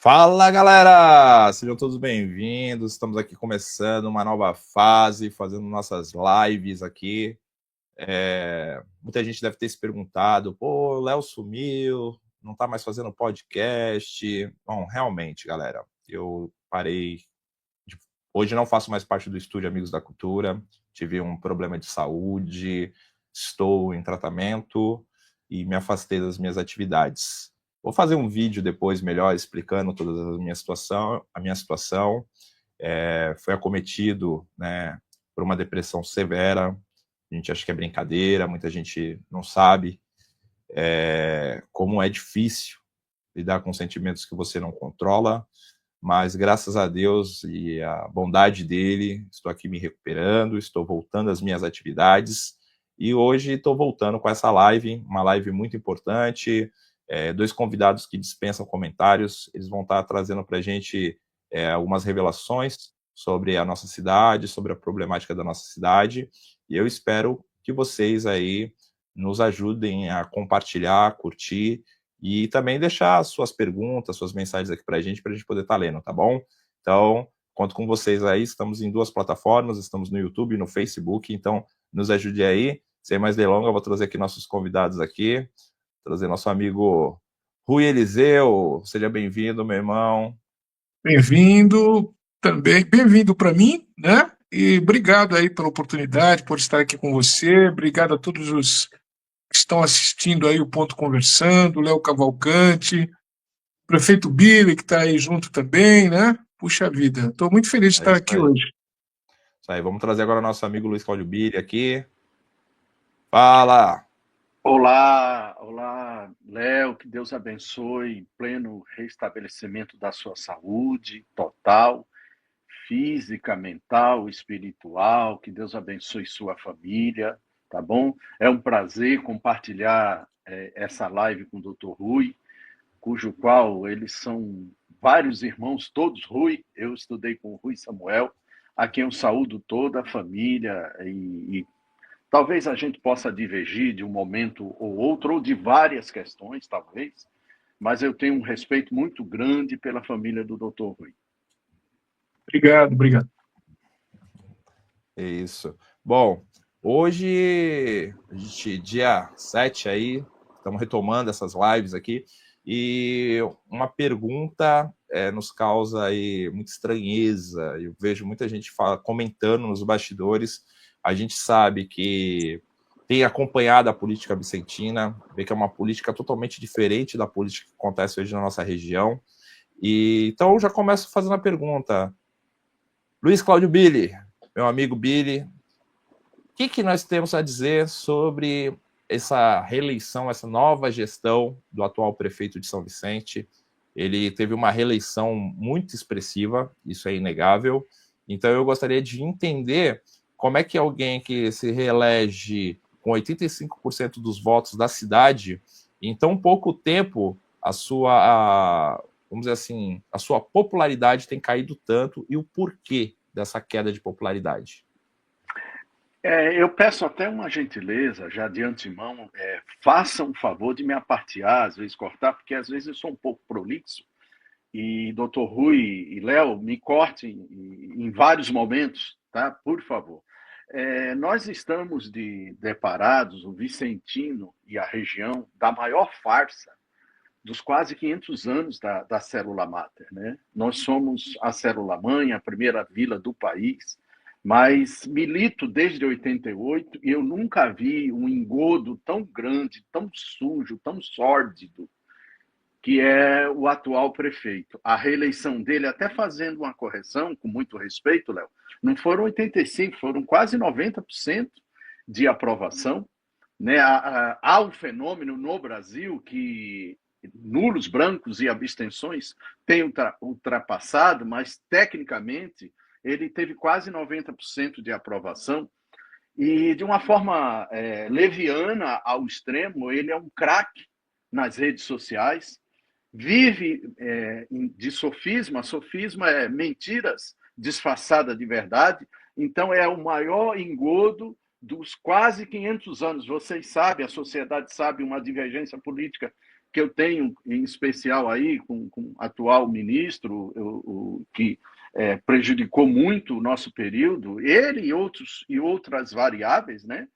Fala, galera! Sejam todos bem-vindos. Estamos aqui começando uma nova fase, fazendo nossas lives aqui. Muita gente deve ter se perguntado, pô, o Léo sumiu, não está mais fazendo podcast. Bom, realmente, galera, eu parei. Hoje não faço mais parte do Estúdio Amigos da Cultura, tive um problema de saúde, estou em tratamento e me afastei das minhas atividades. Vou fazer um vídeo depois melhor explicando toda a minha situação. Foi acometido, né, por uma depressão severa. A gente acha que é brincadeira, muita gente não sabe como é difícil lidar com sentimentos que você não controla, mas graças a Deus e a bondade dele, estou aqui me recuperando, estou voltando às minhas atividades e hoje estou voltando com essa live, uma live muito importante, dois convidados que dispensam comentários, eles vão estar trazendo para a gente algumas revelações sobre a nossa cidade, sobre a problemática da nossa cidade, e eu espero que vocês aí nos ajudem a compartilhar, curtir, e também deixar suas perguntas, suas mensagens aqui para a gente poder estar lendo, tá bom? Então, conto com vocês aí, estamos em duas plataformas, estamos no YouTube e no Facebook, então nos ajude aí. Sem mais delongas, eu vou trazer aqui nossos convidados aqui, trazer nosso amigo Rui Eliseu, seja bem-vindo, meu irmão. Bem-vindo também, bem-vindo para mim, né? E obrigado aí pela oportunidade, por estar aqui com você. Obrigado a todos os que estão assistindo aí o Ponto Conversando, Léo Cavalcante, prefeito Billy, que está aí junto também, né? Puxa vida, estou muito feliz de É estar isso aqui aí. hoje. Isso aí, vamos trazer agora nosso amigo Luiz Cláudio Billy aqui. Fala! Olá, olá, Léo, que Deus abençoe, pleno restabelecimento da sua saúde total, física, mental, espiritual, que Deus abençoe sua família, tá bom? É um prazer compartilhar essa live com o Dr. Rui, cujo qual eles são vários irmãos, todos Rui, eu estudei com o Rui Samuel, a quem eu saúdo toda a família e talvez a gente possa divergir de um momento ou outro, ou de várias questões, talvez, mas eu tenho um respeito muito grande pela família do Dr. Rui. Obrigado, obrigado. É isso. Bom, hoje, dia 7 aí, estamos retomando essas lives aqui, e uma pergunta nos causa aí muita estranheza. Eu vejo muita gente comentando nos bastidores. A gente sabe que tem acompanhado a política vicentina, vê que é uma política totalmente diferente da política que acontece hoje na nossa região. E então eu já começo fazendo a pergunta. Luiz Cláudio Billy, meu amigo Billy, o que nós temos a dizer sobre essa reeleição, essa nova gestão do atual prefeito de São Vicente? Ele teve uma reeleição muito expressiva, isso é inegável. Então eu gostaria de entender como é que alguém que se reelege com 85% dos votos da cidade, em tão pouco tempo, vamos dizer assim, a sua popularidade tem caído tanto e o porquê dessa queda de popularidade. Eu peço até uma gentileza, já de antemão, faça um favor de me apartear, às vezes cortar, porque às vezes eu sou um pouco prolixo, e Dr. Rui e Léo me cortem em vários momentos, tá? Por favor. Nós estamos deparados, o Vicentino e a região, da maior farsa dos quase 500 anos da Célula Máter, né? Nós somos a Célula Mãe, a primeira vila do país, mas milito desde 88 e eu nunca vi um engodo tão grande, tão sujo, tão sórdido, que é o atual prefeito. A reeleição dele, até fazendo uma correção, com muito respeito, Léo, não foram 85%, foram quase 90% de aprovação. Né? Há um fenômeno no Brasil que nulos, brancos e abstenções têm ultrapassado, mas tecnicamente ele teve quase 90% de aprovação. E de uma forma leviana ao extremo, ele é um craque nas redes sociais, vive de sofisma. Sofisma é mentiras disfarçadas de verdade. Então, é o maior engodo dos quase 500 anos. Vocês sabem, a sociedade sabe, uma divergência política que eu tenho, em especial aí com o atual ministro, que prejudicou muito o nosso período, ele e outras variáveis, né?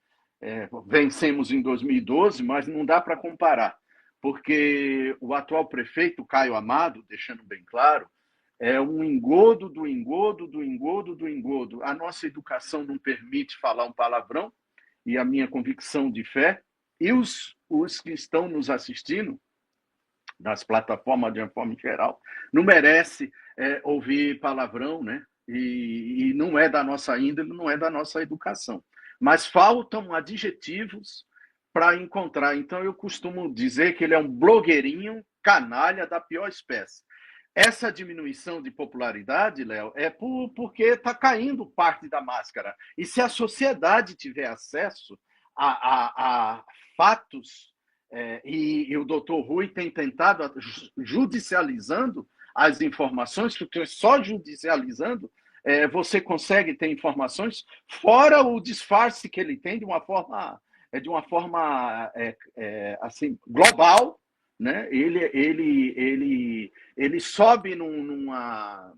Vencemos em 2012, mas não dá para comparar, porque o atual prefeito, Caio Amado, deixando bem claro, é um engodo do engodo do engodo do engodo. A nossa educação não permite falar um palavrão, e a minha convicção de fé, e os que estão nos assistindo, nas plataformas de uma forma geral, não merece ouvir palavrão, né? E não é da nossa índole, não é da nossa educação. Mas faltam adjetivos para encontrar. Então, eu costumo dizer que ele é um blogueirinho canalha da pior espécie. Essa diminuição de popularidade, Léo, é porque está caindo parte da máscara. E se a sociedade tiver acesso a fatos, e o doutor Rui tem tentado, judicializando as informações, porque só judicializando você consegue ter informações, fora o disfarce que ele tem de uma forma assim, global, né? Ele sobe numa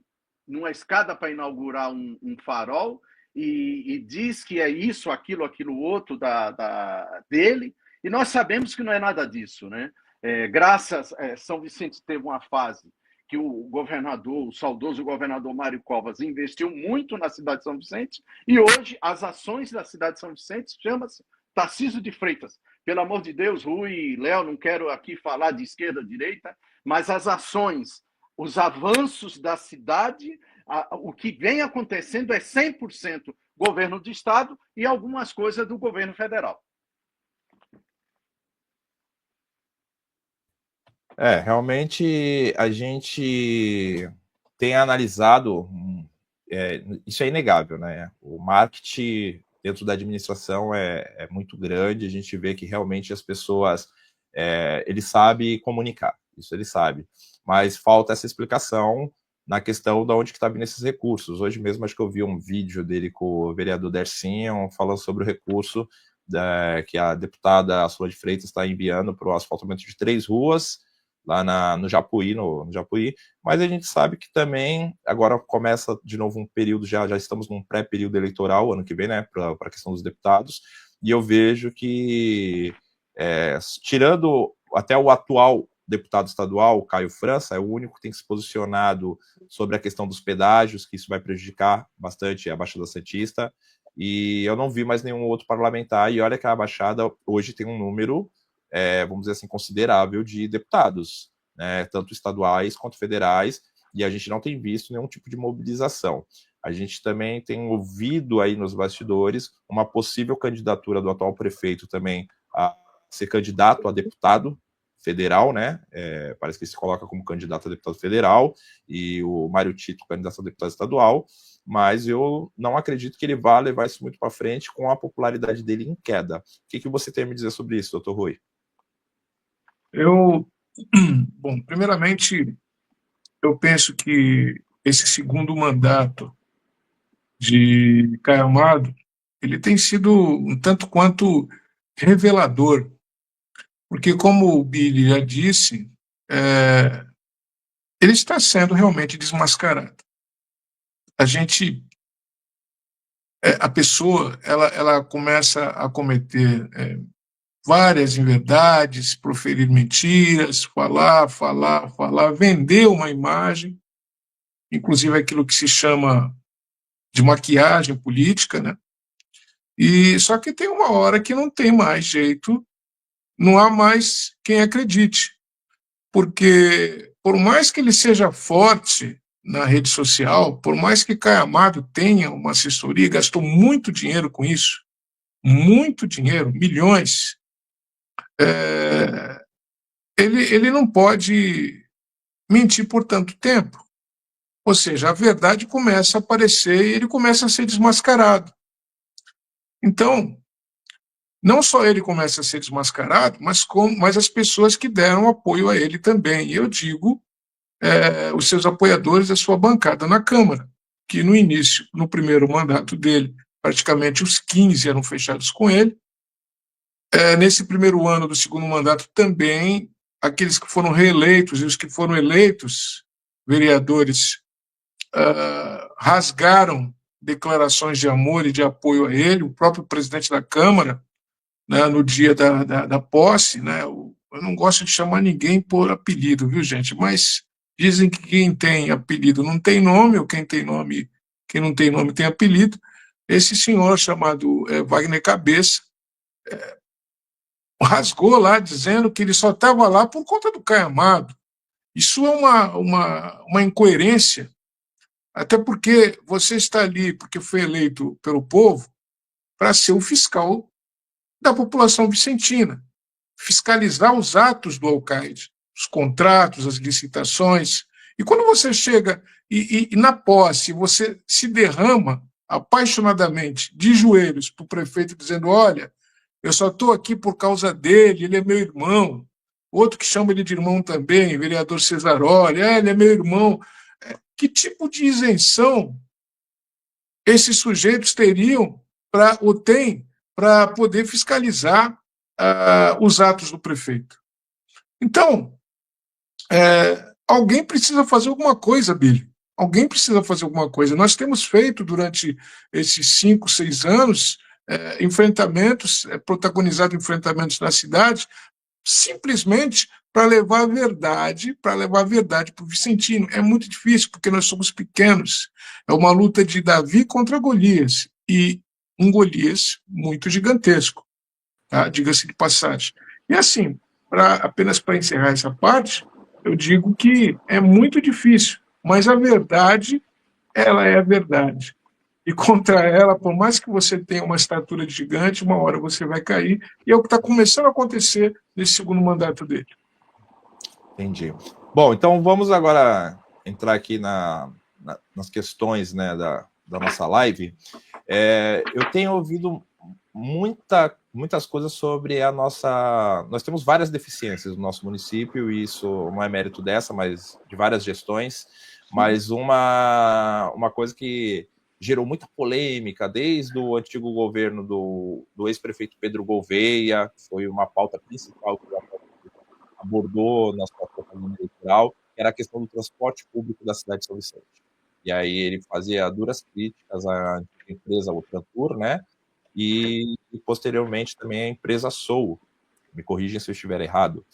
escada para inaugurar um farol e diz que é isso, aquilo outro dele, e nós sabemos que não é nada disso, né? São Vicente teve uma fase que o saudoso governador Mário Covas investiu muito na cidade de São Vicente, e hoje as ações da cidade de São Vicente chamam-se Tarcísio de Freitas. Pelo amor de Deus, Rui e Léo, não quero aqui falar de esquerda, direita, mas as ações, os avanços da cidade, o que vem acontecendo é 100% governo do Estado e algumas coisas do governo federal. Realmente a gente tem analisado, isso é inegável, né? O marketing dentro da administração é muito grande, a gente vê que realmente as pessoas, ele sabe comunicar, isso ele sabe, mas falta essa explicação na questão de onde que está vindo esses recursos. Hoje mesmo acho que eu vi um vídeo dele com o vereador Dercinho falando sobre o recurso que a deputada Sula de Freitas está enviando para o asfaltamento de 3 ruas, lá no Japuí, no Japuí, mas a gente sabe que também agora começa de novo um período, já estamos num pré-período eleitoral, ano que vem, né, para a questão dos deputados, e eu vejo que, tirando até o atual deputado estadual, Caio França, é o único que tem se posicionado sobre a questão dos pedágios, que isso vai prejudicar bastante a Baixada Santista, e eu não vi mais nenhum outro parlamentar, e olha que a Baixada hoje tem um número, vamos dizer assim, considerável de deputados, né, tanto estaduais quanto federais, e a gente não tem visto nenhum tipo de mobilização. A gente também tem ouvido aí nos bastidores uma possível candidatura do atual prefeito também a ser candidato a deputado federal, né? Parece que ele se coloca como candidato a deputado federal, e o Mário Tito candidato a deputado estadual, mas eu não acredito que ele vá levar isso muito para frente com a popularidade dele em queda. O que você tem a me dizer sobre isso, doutor Rui? Bom, primeiramente, eu penso que esse segundo mandato de Caio Amado, ele tem sido um tanto quanto revelador, porque, como o Billy já disse, ele está sendo realmente desmascarado. A pessoa, ela começa a cometer várias inverdades, proferir mentiras, falar, vender uma imagem, inclusive aquilo que se chama de maquiagem política, né? E só que tem uma hora que não tem mais jeito, não há mais quem acredite, porque por mais que ele seja forte na rede social, por mais que Caio Amado tenha uma assessoria, gastou muito dinheiro com isso, muito dinheiro, milhões, ele não pode mentir por tanto tempo. Ou seja, a verdade começa a aparecer e ele começa a ser desmascarado. Então, não só ele começa a ser desmascarado, mas as pessoas que deram apoio a ele também. E eu digo os seus apoiadores, a sua bancada na Câmara, que no início, no primeiro mandato dele, praticamente os 15 eram fechados com ele. Nesse primeiro ano do segundo mandato também aqueles que foram reeleitos e os que foram eleitos, vereadores, rasgaram declarações de amor e de apoio a ele, o próprio presidente da Câmara, né, no dia da posse, né, eu não gosto de chamar ninguém por apelido, viu, gente? Mas dizem que quem tem apelido não tem nome, ou quem não tem nome tem apelido. Esse senhor chamado Wagner Cabeça rasgou lá dizendo que ele só estava lá por conta do Caio Amado. Isso é uma incoerência, até porque você está ali porque foi eleito pelo povo para ser o fiscal da população vicentina, fiscalizar os atos do alcaide, os contratos, as licitações. E quando você chega e na posse você se derrama apaixonadamente de joelhos para o prefeito dizendo: olha, eu só estou aqui por causa dele, ele é meu irmão. Outro que chama ele de irmão também, vereador Cesaroli, ele é meu irmão. Que tipo de isenção esses sujeitos teriam ou têm para poder fiscalizar os atos do prefeito? Então, alguém precisa fazer alguma coisa, Billy. Alguém precisa fazer alguma coisa. Nós temos feito, durante esses 5, 6 anos, protagonizado enfrentamentos na cidade, simplesmente para levar a verdade para o vicentino. É muito difícil, porque nós somos pequenos. É uma luta de Davi contra Golias, e um Golias muito gigantesco, tá? Diga-se de passagem. E assim, apenas para encerrar essa parte, eu digo que é muito difícil, mas a verdade, ela é a verdade. E contra ela, por mais que você tenha uma estatura de gigante, uma hora você vai cair, e é o que está começando a acontecer nesse segundo mandato dele. Entendi. Bom, então vamos agora entrar aqui nas questões, né, da nossa live. Eu tenho ouvido muitas coisas sobre a nossa... Nós temos várias deficiências no nosso município, e isso não é mérito dessa, mas de várias gestões. Mas uma coisa que gerou muita polêmica desde o antigo governo do ex-prefeito Pedro Gouveia, foi uma pauta principal que abordou na sua propaganda eleitoral, era a questão do transporte público da cidade de São Vicente. E aí ele fazia duras críticas à empresa Ultratur, né? E posteriormente também a empresa Sou. Me corrigem se eu estiver errado.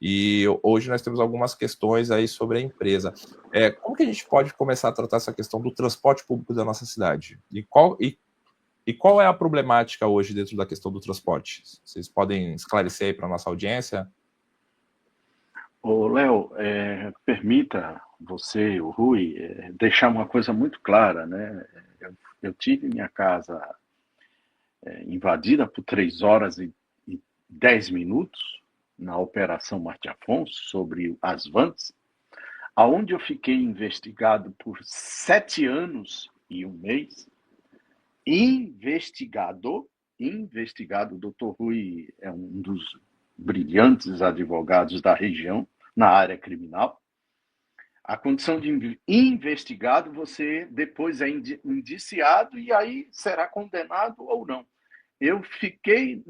E hoje nós temos algumas questões aí sobre a empresa. Como que a gente pode começar a tratar essa questão do transporte público da nossa cidade? E qual é a problemática hoje dentro da questão do transporte? Vocês podem esclarecer aí para a nossa audiência? Ô, Léo, permita você, o Rui, deixar uma coisa muito clara, né? Eu tive minha casa invadida por 3 horas e 10 minutos na Operação Marte Afonso sobre as vans, aonde eu fiquei investigado por 7 anos e 1 mês. Investigado, o doutor Rui é um dos brilhantes advogados da região na área criminal. A condição de investigado, você depois é indiciado e aí será condenado ou não. Eu fiquei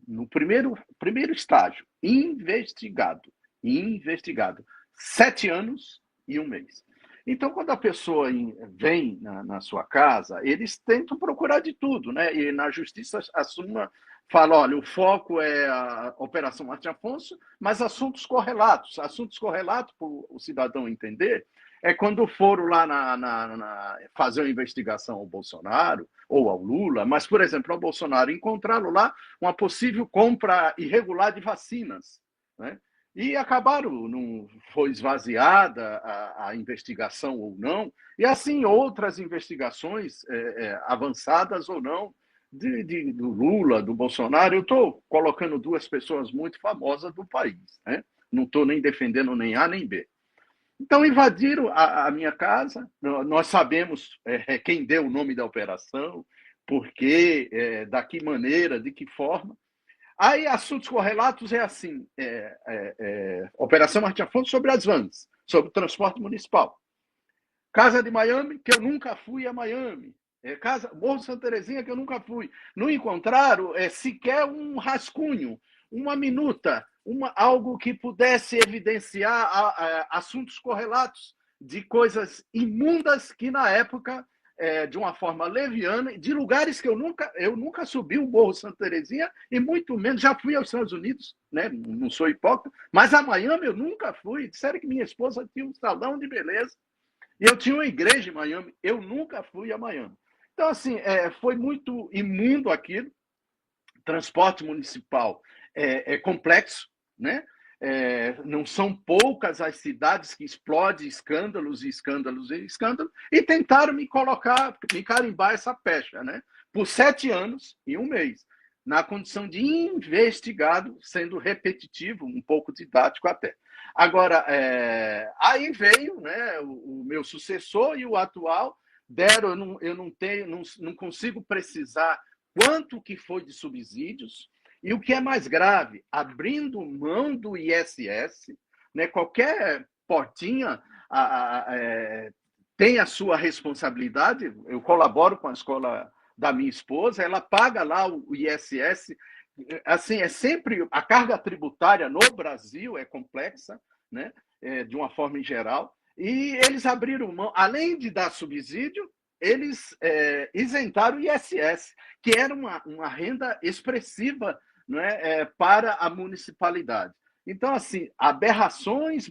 no primeiro estágio, investigado, 7 anos e 1 mês. Então, quando a pessoa vem na sua casa, eles tentam procurar de tudo, né? E na justiça a súmula fala: olha, o foco é a Operação Marte Afonso, mas assuntos correlatos, para o cidadão entender, é quando foram lá fazer uma investigação ao Bolsonaro ou ao Lula, mas, por exemplo, ao Bolsonaro, encontraram lá uma possível compra irregular de vacinas, né? E acabaram, não foi esvaziada a investigação ou não, e assim outras investigações avançadas ou não, do Lula, do Bolsonaro. Eu estou colocando 2 pessoas muito famosas do país, né? Não estou nem defendendo nem A nem B. Então invadiram a minha casa, nós sabemos quem deu o nome da operação, por quê, da que maneira, de que forma. Aí, assuntos correlatos é assim, Operação Marte Afonso sobre as vans, sobre o transporte municipal. Casa de Miami, que eu nunca fui a Miami. Morro Santa Terezinha, que eu nunca fui. Não encontraram sequer um rascunho, uma minuta algo que pudesse evidenciar assuntos correlatos de coisas imundas que, na época, de uma forma leviana, de lugares que eu nunca subi o Morro Santa Terezinha, e muito menos, já fui aos Estados Unidos, né? Não sou hipócrita, mas a Miami eu nunca fui. Disseram que minha esposa tinha um salão de beleza, e eu tinha uma igreja em Miami, eu nunca fui a Miami. Então, assim, foi muito imundo aquilo. Transporte municipal é complexo, né? Não são poucas as cidades que explodem escândalos e escândalos e escândalos, e tentaram me carimbar essa pecha, né? Por 7 anos e 1 mês, na condição de investigado, sendo repetitivo, um pouco didático até. Agora, aí veio, né, o meu sucessor e o atual deram, eu não consigo precisar quanto que foi de subsídios, e o que é mais grave, abrindo mão do ISS, né, qualquer portinha tem a sua responsabilidade. Eu colaboro com a escola da minha esposa, ela paga lá o ISS. Assim, é sempre a carga tributária no Brasil é complexa, né, de uma forma em geral, e eles abriram mão, além de dar subsídio, eles isentaram o ISS, que era uma renda expressiva, né, para a municipalidade. Então, assim, aberrações,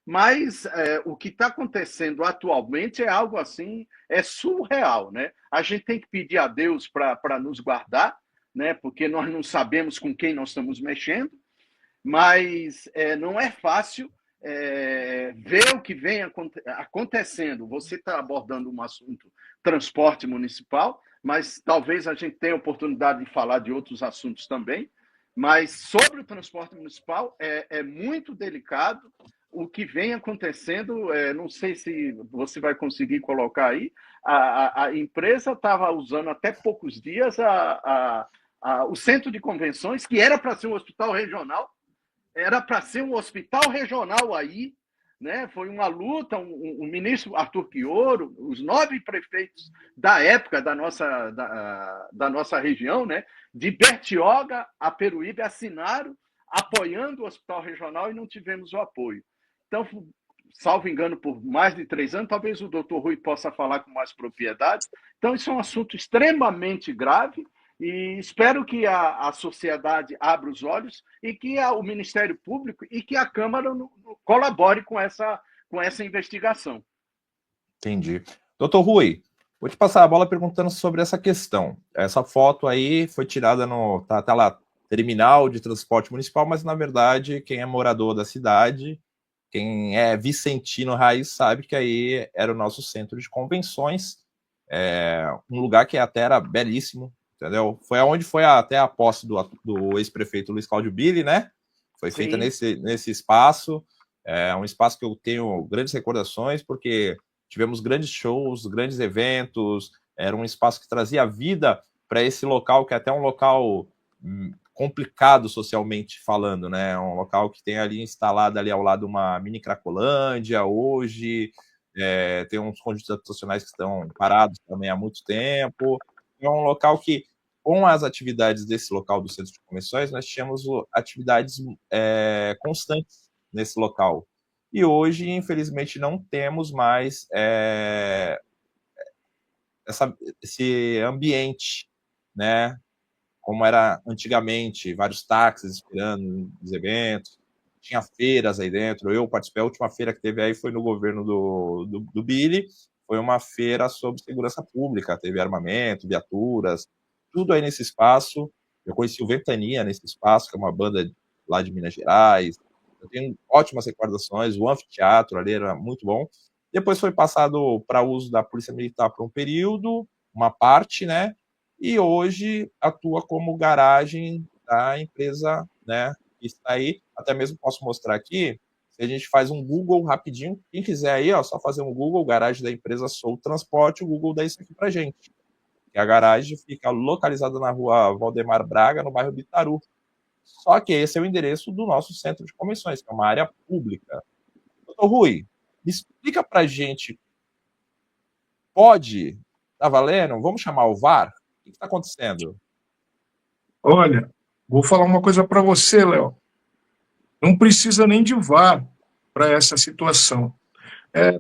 mas o que está acontecendo atualmente é algo assim, é surreal, né? A gente tem que pedir a Deus para nos guardar, né? Porque nós não sabemos com quem nós estamos mexendo, mas não é fácil ver o que vem acontecendo. Você está abordando um assunto, transporte municipal, mas talvez a gente tenha oportunidade de falar de outros assuntos também. Mas sobre o transporte municipal é muito delicado o que vem acontecendo. Não sei se você vai conseguir colocar aí. A empresa estava usando até poucos dias o centro de convenções, que era para ser um hospital regional, era para ser um hospital regional aí, né? Foi uma luta, o ministro Arthur Quioro, os 9 prefeitos da época da nossa região, né? De Bertioga a Peruíbe, assinaram apoiando o hospital regional, e não tivemos o apoio. Então, salvo engano, por mais de 3 anos, talvez o doutor Rui possa falar com mais propriedade. Então, isso é um assunto extremamente grave, e espero que a sociedade abra os olhos, e que o Ministério Público e que a Câmara colabore com essa investigação. Entendi. Doutor Rui, vou te passar a bola perguntando sobre essa questão. Essa foto aí foi tirada tá lá, terminal de transporte municipal, mas na verdade quem é morador da cidade, quem é vicentino raiz, sabe que aí era o nosso centro de convenções, um lugar que até era belíssimo, entendeu? Foi onde foi até a posse do ex-prefeito Luiz Cláudio Billy, né? Foi feita nesse espaço. É um espaço que eu tenho grandes recordações, porque tivemos grandes shows, grandes eventos, era um espaço que trazia vida para esse local, que é até um local complicado socialmente falando, né? Um local que tem ali instalado ali ao lado uma mini Cracolândia hoje, tem uns conjuntos habitacionais que estão parados também há muito tempo. É um local que, com as atividades desse local do Centro de Convenções, nós tínhamos atividades constantes nesse local. E hoje, infelizmente, não temos mais esse ambiente, né? Como era antigamente, vários táxis esperando os eventos, tinha feiras aí dentro. Eu participei, a última feira que teve aí foi no governo do Billy, foi uma feira sobre segurança pública, teve armamento, viaturas, tudo aí nesse espaço. Eu conheci o Ventania nesse espaço, que é uma banda lá de Minas Gerais. Eu tenho ótimas recordações, o anfiteatro ali era muito bom. Depois foi passado para uso da Polícia Militar por um período, uma parte, né? E hoje atua como garagem da empresa, né, que está aí. Até mesmo posso mostrar aqui, se a gente faz um Google rapidinho, quem quiser aí, ó, só fazer um Google, garagem da empresa Sou Transporte, o Google dá isso aqui pra gente. E a garagem fica localizada na rua Valdemar Braga, no bairro Bitaru. Só que esse é o endereço do nosso centro de convenções, que é uma área pública. Doutor Rui, me explica pra gente, pode? Tá valendo? Vamos chamar o VAR? O que está acontecendo? Olha, Vou falar uma coisa para você, Léo. Não precisa nem de VAR para essa situação.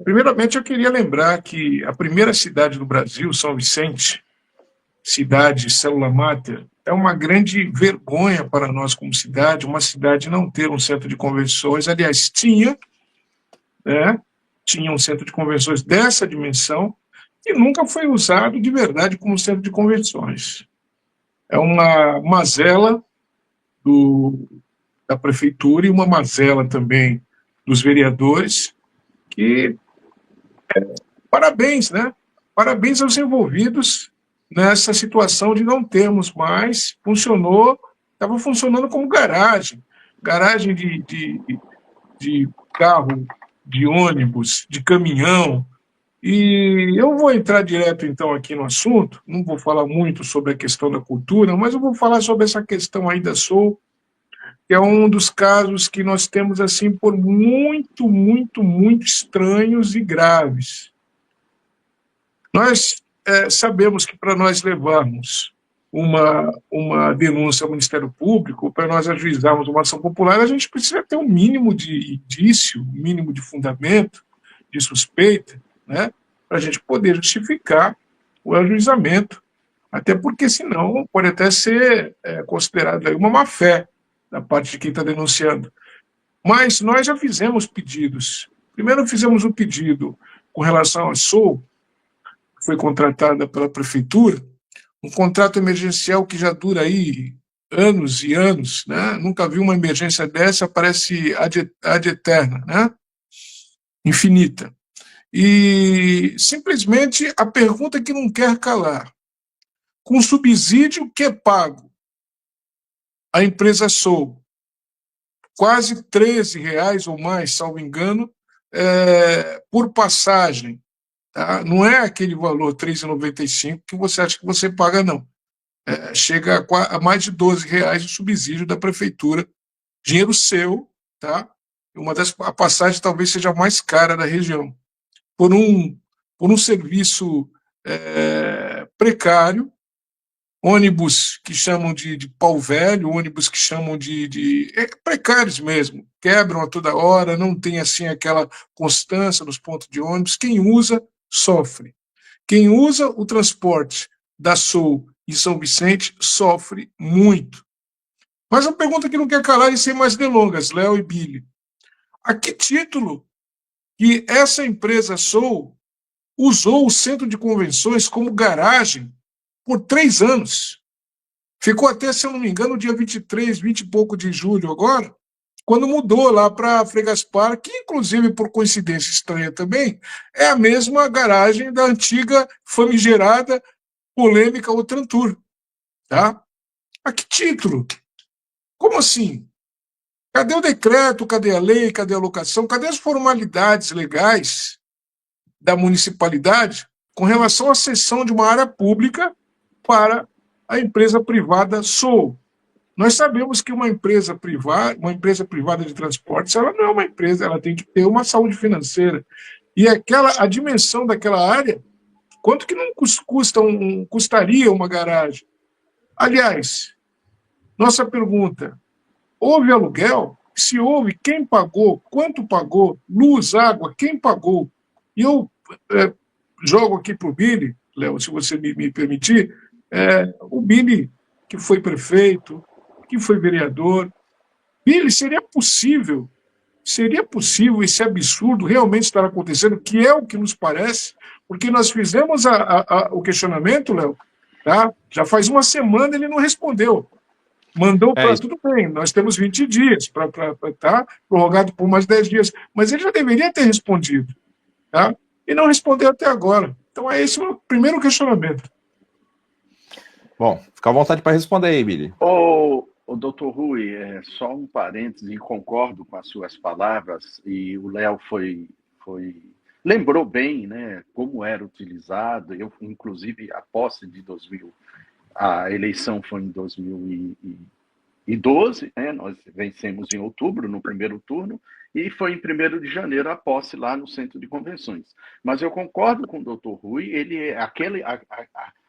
Primeiramente, eu queria lembrar que a primeira cidade do Brasil, São Vicente, cidade célula máter, é uma grande vergonha para nós como cidade, uma cidade não ter um centro de convenções. Aliás, né, tinha um centro de convenções dessa dimensão e nunca foi usado de verdade como centro de convenções. É uma mazela da prefeitura e uma mazela também dos vereadores que parabéns, né? Parabéns aos envolvidos nessa situação de não termos mais. Estava funcionando como garagem de carro, de ônibus, de caminhão. E eu vou entrar direto, então, aqui no assunto. Não vou falar muito sobre a questão da cultura, mas eu vou falar sobre essa questão aí da Soul, que é um dos casos que nós temos, assim, por muito, muito, muito estranhos e graves. Nós sabemos que para nós levarmos uma denúncia ao Ministério Público, para nós ajuizarmos uma ação popular, a gente precisa ter um mínimo de indício, um mínimo de fundamento, de suspeita, né, para a gente poder justificar o ajuizamento, até porque senão pode até ser considerado aí uma má-fé da parte de quem está denunciando. Mas nós já fizemos pedidos. Primeiro fizemos um pedido com relação à SOU, que foi contratada pela prefeitura, um contrato emergencial que já dura aí anos e anos, né? Nunca vi uma emergência dessa, parece ad eterna, né? Infinita. E simplesmente a pergunta que não quer calar: com subsídio que é pago, a empresa Soul, quase R$ 13 ou mais, salvo engano, por passagem. Tá? Não é aquele valor R$ 3,95 que você acha que você paga, não. Chega a mais de R$ 12 o subsídio da prefeitura, dinheiro seu, tá? A passagem talvez seja a mais cara da região, por um serviço precário, ônibus que chamam de pau velho, ônibus que chamam de precários mesmo, quebram a toda hora, não tem assim aquela constância nos pontos de ônibus. Quem usa, sofre. Quem usa o transporte da Soul em São Vicente sofre muito. Mas a pergunta que não quer calar e sem mais delongas, Léo e Billy: a que título que essa empresa Soul usou o centro de convenções como garagem por 3 anos? Ficou até, se eu não me engano, dia 23, 20 e pouco de julho agora, quando mudou lá para Frei Gaspar, que inclusive, por coincidência estranha também, é a mesma garagem da antiga, famigerada, polêmica Otrantur. Tá? A que título? Como assim? Cadê o decreto? Cadê a lei? Cadê a locação? Cadê as formalidades legais da municipalidade com relação à cessão de uma área pública para a empresa privada Soul? Nós sabemos que uma empresa privada de transportes, ela não é uma empresa, ela tem que ter uma saúde financeira. E a dimensão daquela área, quanto que não custaria uma garagem? Aliás, nossa pergunta: houve aluguel? Se houve, quem pagou? Quanto pagou? Luz, água, quem pagou? E eu jogo aqui para o Billy, Léo, se você me permitir, o Billy, que foi prefeito, que foi vereador. Billy, seria possível esse absurdo realmente estar acontecendo, que é o que nos parece, porque nós fizemos o questionamento, Léo, tá? Já faz uma semana ele não respondeu. Mandou para tudo bem, nós temos 20 dias para estar prorrogado por mais 10 dias, mas ele já deveria ter respondido, tá? E não respondeu até agora. Então é esse o primeiro questionamento. Bom, fica à vontade para responder aí, Billy. O doutor Rui, só um parêntese, e concordo com as suas palavras, e o Léo lembrou bem, né, como era utilizado. Eu, inclusive, a posse de 2000, a eleição foi em 2012, né, nós vencemos em outubro, no primeiro turno, e foi em 1º de janeiro a posse lá no Centro de Convenções. Mas eu concordo com o doutor Rui,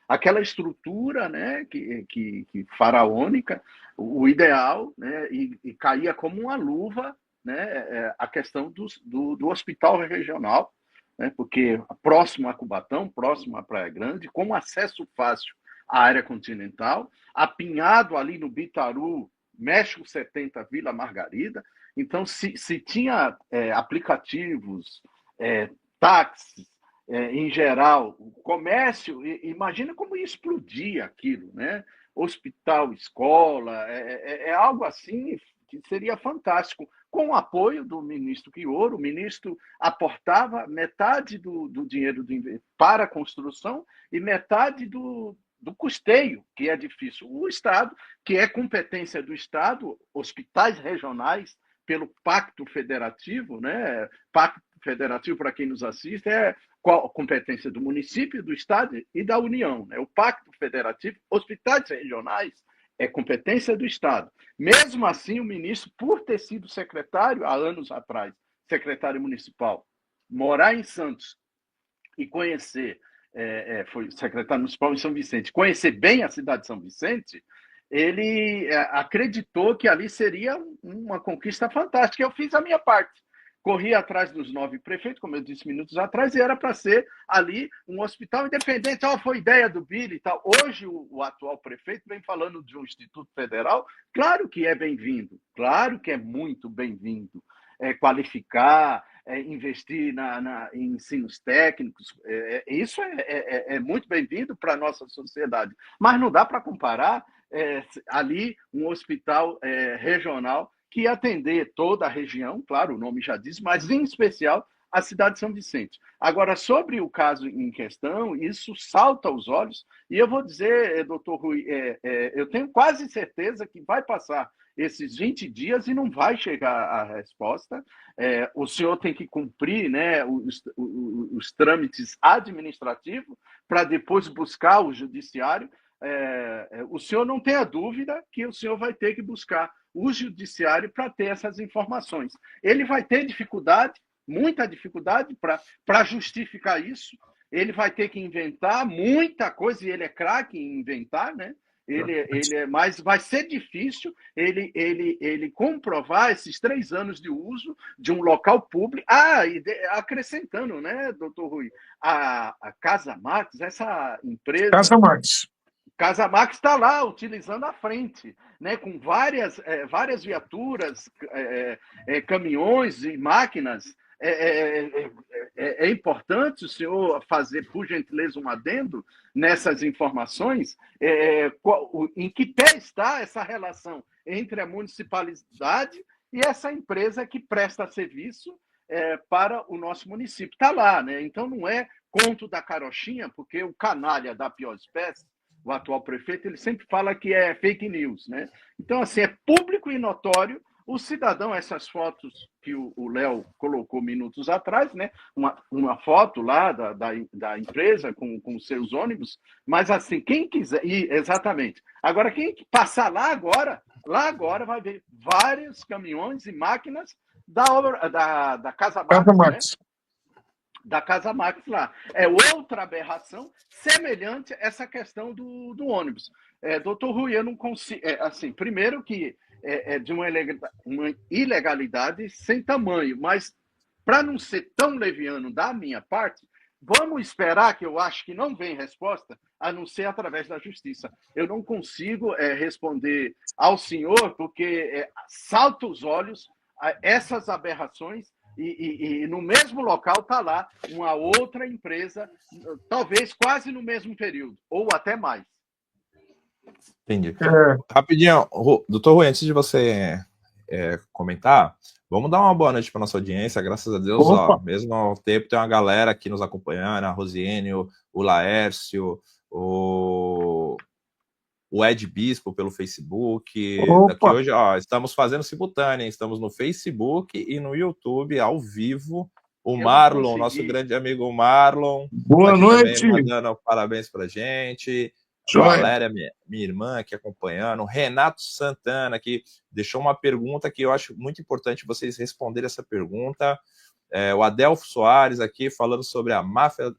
aquela estrutura, né, que faraônica, o ideal, né, e caía como uma luva, né, a questão do hospital regional, né, porque próximo a Cubatão, próximo à Praia Grande, com acesso fácil à área continental, apinhado ali no Bitaru, México 70, Vila Margarida. Então, se tinha aplicativos, táxis, em geral, o comércio, imagina como ia explodir aquilo, né? Hospital, escola, é algo assim que seria fantástico. Com o apoio do ministro Quioro, o ministro aportava metade do dinheiro para a construção e metade do custeio, que é difícil. O Estado, que é competência do Estado, hospitais regionais, pelo Pacto Federativo, né? Pacto Federativo, para quem nos assiste, é qual a competência do município, do Estado e da União. Né? O Pacto Federativo, hospitais regionais, é competência do Estado. Mesmo assim, o ministro, por ter sido secretário há anos atrás, secretário municipal, morar em Santos e conhecer, foi secretário municipal em São Vicente, conhecer bem a cidade de São Vicente, ele acreditou que ali seria uma conquista fantástica. Eu fiz a minha parte. Corri atrás dos 9 prefeitos, como eu disse minutos atrás, e era para ser ali um hospital independente. Foi ideia do Billy e tal. Hoje, o atual prefeito vem falando de um Instituto Federal. Claro que é bem-vindo, claro que é muito bem-vindo. Qualificar, investir em ensinos técnicos, isso é muito bem-vindo para a nossa sociedade. Mas não dá para comparar ali um hospital regional que ia atender toda a região, claro, o nome já diz, mas em especial a cidade de São Vicente. Agora, sobre o caso em questão, isso salta aos olhos, e eu vou dizer, doutor Rui, eu tenho quase certeza que vai passar esses 20 dias e não vai chegar a resposta. O senhor tem que cumprir, né, os trâmites administrativos para depois buscar o judiciário. O senhor não tenha dúvida que o senhor vai ter que buscar o judiciário para ter essas informações. Ele vai ter dificuldade, muita dificuldade para justificar isso. Ele vai ter que inventar muita coisa, e ele é craque em inventar, né? Mas vai ser difícil ele comprovar esses 3 anos de uso de um local público. Acrescentando, né, doutor Rui, a Casa Max, essa empresa... Casa Max está lá utilizando a frente, né, com várias viaturas, caminhões e máquinas. É importante o senhor fazer, por gentileza, um adendo nessas informações. Em que pé está essa relação entre a municipalidade e essa empresa que presta serviço para o nosso município? Está lá, né? Então não é conto da carochinha, porque o canalha da pior espécie, o atual prefeito, ele sempre fala que é fake news, né? Então, assim, é público e notório. O cidadão, essas fotos que o Léo colocou minutos atrás, né? Uma foto lá da empresa com seus ônibus, mas assim, quem quiser, exatamente. Agora, quem passar lá agora vai ver vários caminhões e máquinas da Casa Max, né? Da Casa Max lá. É outra aberração semelhante a essa questão do ônibus. Doutor Rui, eu não consigo... assim, primeiro que é de uma ilegalidade sem tamanho, mas para não ser tão leviano da minha parte, vamos esperar, que eu acho que não vem resposta, a não ser através da justiça. Eu não consigo responder ao senhor, porque salta os olhos essas aberrações. E no mesmo local está lá uma outra empresa, talvez quase no mesmo período, ou até mais. Entendi. Rapidinho, doutor Rui, antes de você comentar, vamos dar uma boa noite para nossa audiência. Graças a Deus, mesmo ao tempo, tem uma galera aqui nos acompanhando, a Rosiane, o Laércio, o Ed Bispo pelo Facebook. Daqui hoje, estamos fazendo simultâneo, estamos no Facebook e no YouTube ao vivo. O Marlon, nosso grande amigo Marlon, boa noite, também mandando parabéns pra gente. Valéria, minha irmã, aqui acompanhando. Renato Santana, que deixou uma pergunta que eu acho muito importante vocês responderem essa pergunta. O Adelfo Soares aqui falando sobre a máfia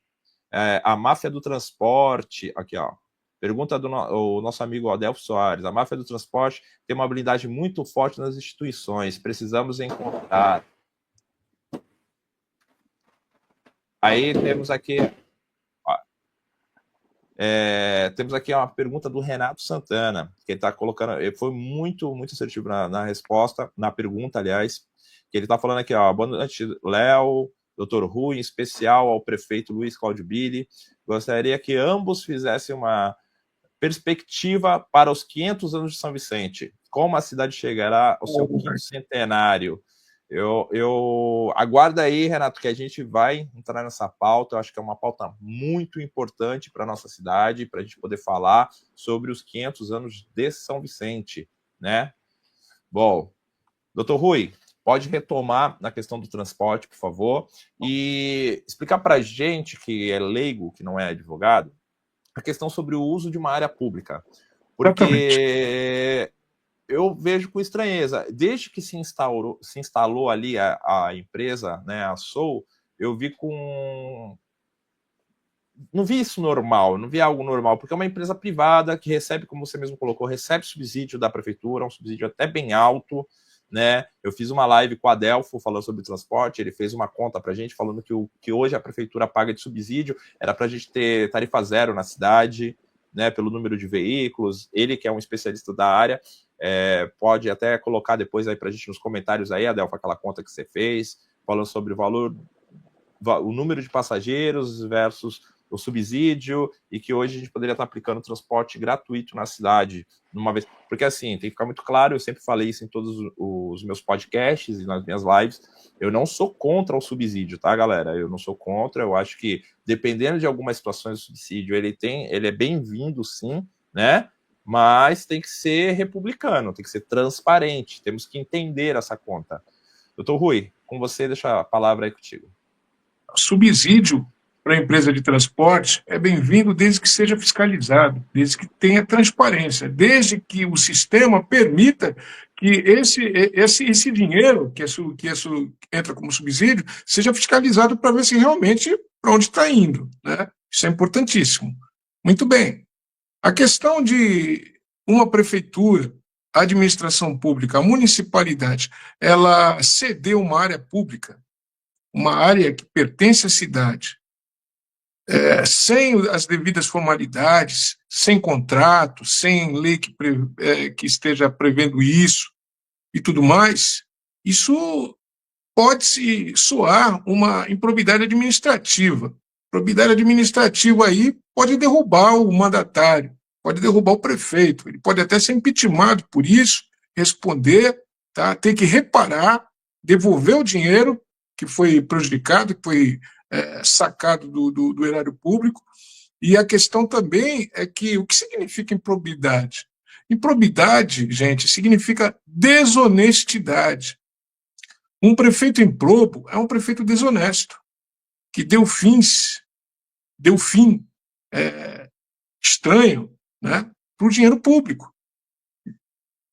A máfia do transporte, aqui, ó. Pergunta do o nosso amigo Adelfo Soares. A máfia do transporte tem uma habilidade muito forte nas instituições. Precisamos encontrar. Aí temos aqui. Temos aqui uma pergunta do Renato Santana, que ele está colocando. Ele foi muito assertivo na resposta, na pergunta, aliás. Que ele está falando aqui, ó. Boa noite, Léo, Dr. Rui, em especial ao prefeito Luiz Cláudio Billy. Gostaria que ambos fizessem uma perspectiva para os 500 anos de São Vicente. Como a cidade chegará ao seu quinto centenário? Eu aguardo aí, Renato, que a gente vai entrar nessa pauta. Eu acho que é uma pauta muito importante para a nossa cidade, para a gente poder falar sobre os 500 anos de São Vicente, né? Bom, doutor Rui, pode retomar na questão do transporte, por favor, e explicar para a gente, que é leigo, que não é advogado, a questão sobre o uso de uma área pública. Porque eu vejo com estranheza, desde que se instalou ali a empresa, né, a Soul, eu vi não vi isso normal, não vi algo normal, porque é uma empresa privada que recebe, como você mesmo colocou, recebe subsídio da prefeitura, um subsídio até bem alto, né? Eu fiz uma live com o Adelfo falando sobre transporte, ele fez uma conta pra gente, falando que hoje a prefeitura paga de subsídio, era pra gente ter tarifa zero na cidade, né, pelo número de veículos. Ele, que é um especialista da área, pode até colocar depois aí pra gente nos comentários aí, Adelfo, aquela conta que você fez, falando sobre o número de passageiros versus o subsídio, e que hoje a gente poderia estar aplicando transporte gratuito na cidade, numa vez. Porque assim, tem que ficar muito claro, eu sempre falei isso em todos os meus podcasts e nas minhas lives, eu não sou contra o subsídio, tá, galera? Eu não sou contra, eu acho que, dependendo de algumas situações do subsídio, ele é bem-vindo, sim, né? Mas tem que ser republicano, tem que ser transparente, temos que entender essa conta. Doutor Rui, com você, deixa a palavra aí contigo. Subsídio para a empresa de transporte é bem-vindo desde que seja fiscalizado, desde que tenha transparência, desde que o sistema permita que esse dinheiro que entra como subsídio seja fiscalizado para ver se realmente para onde está indo, né? Isso é importantíssimo. Muito bem. A questão de uma prefeitura, a administração pública, a municipalidade, ela ceder uma área pública, uma área que pertence à cidade, sem as devidas formalidades, sem contrato, sem lei que esteja prevendo isso e tudo mais, isso pode-se soar uma improbidade administrativa. Improbidade administrativa aí pode derrubar o mandatário, pode derrubar o prefeito, ele pode até ser impeachmentado por isso, responder, tá? Ter que reparar, devolver o dinheiro que foi prejudicado, que foi sacado do erário público. E a questão também é que o que significa improbidade? Improbidade, gente, significa desonestidade. Um prefeito improbo é um prefeito desonesto, que deu fim estranho, né, para o dinheiro público.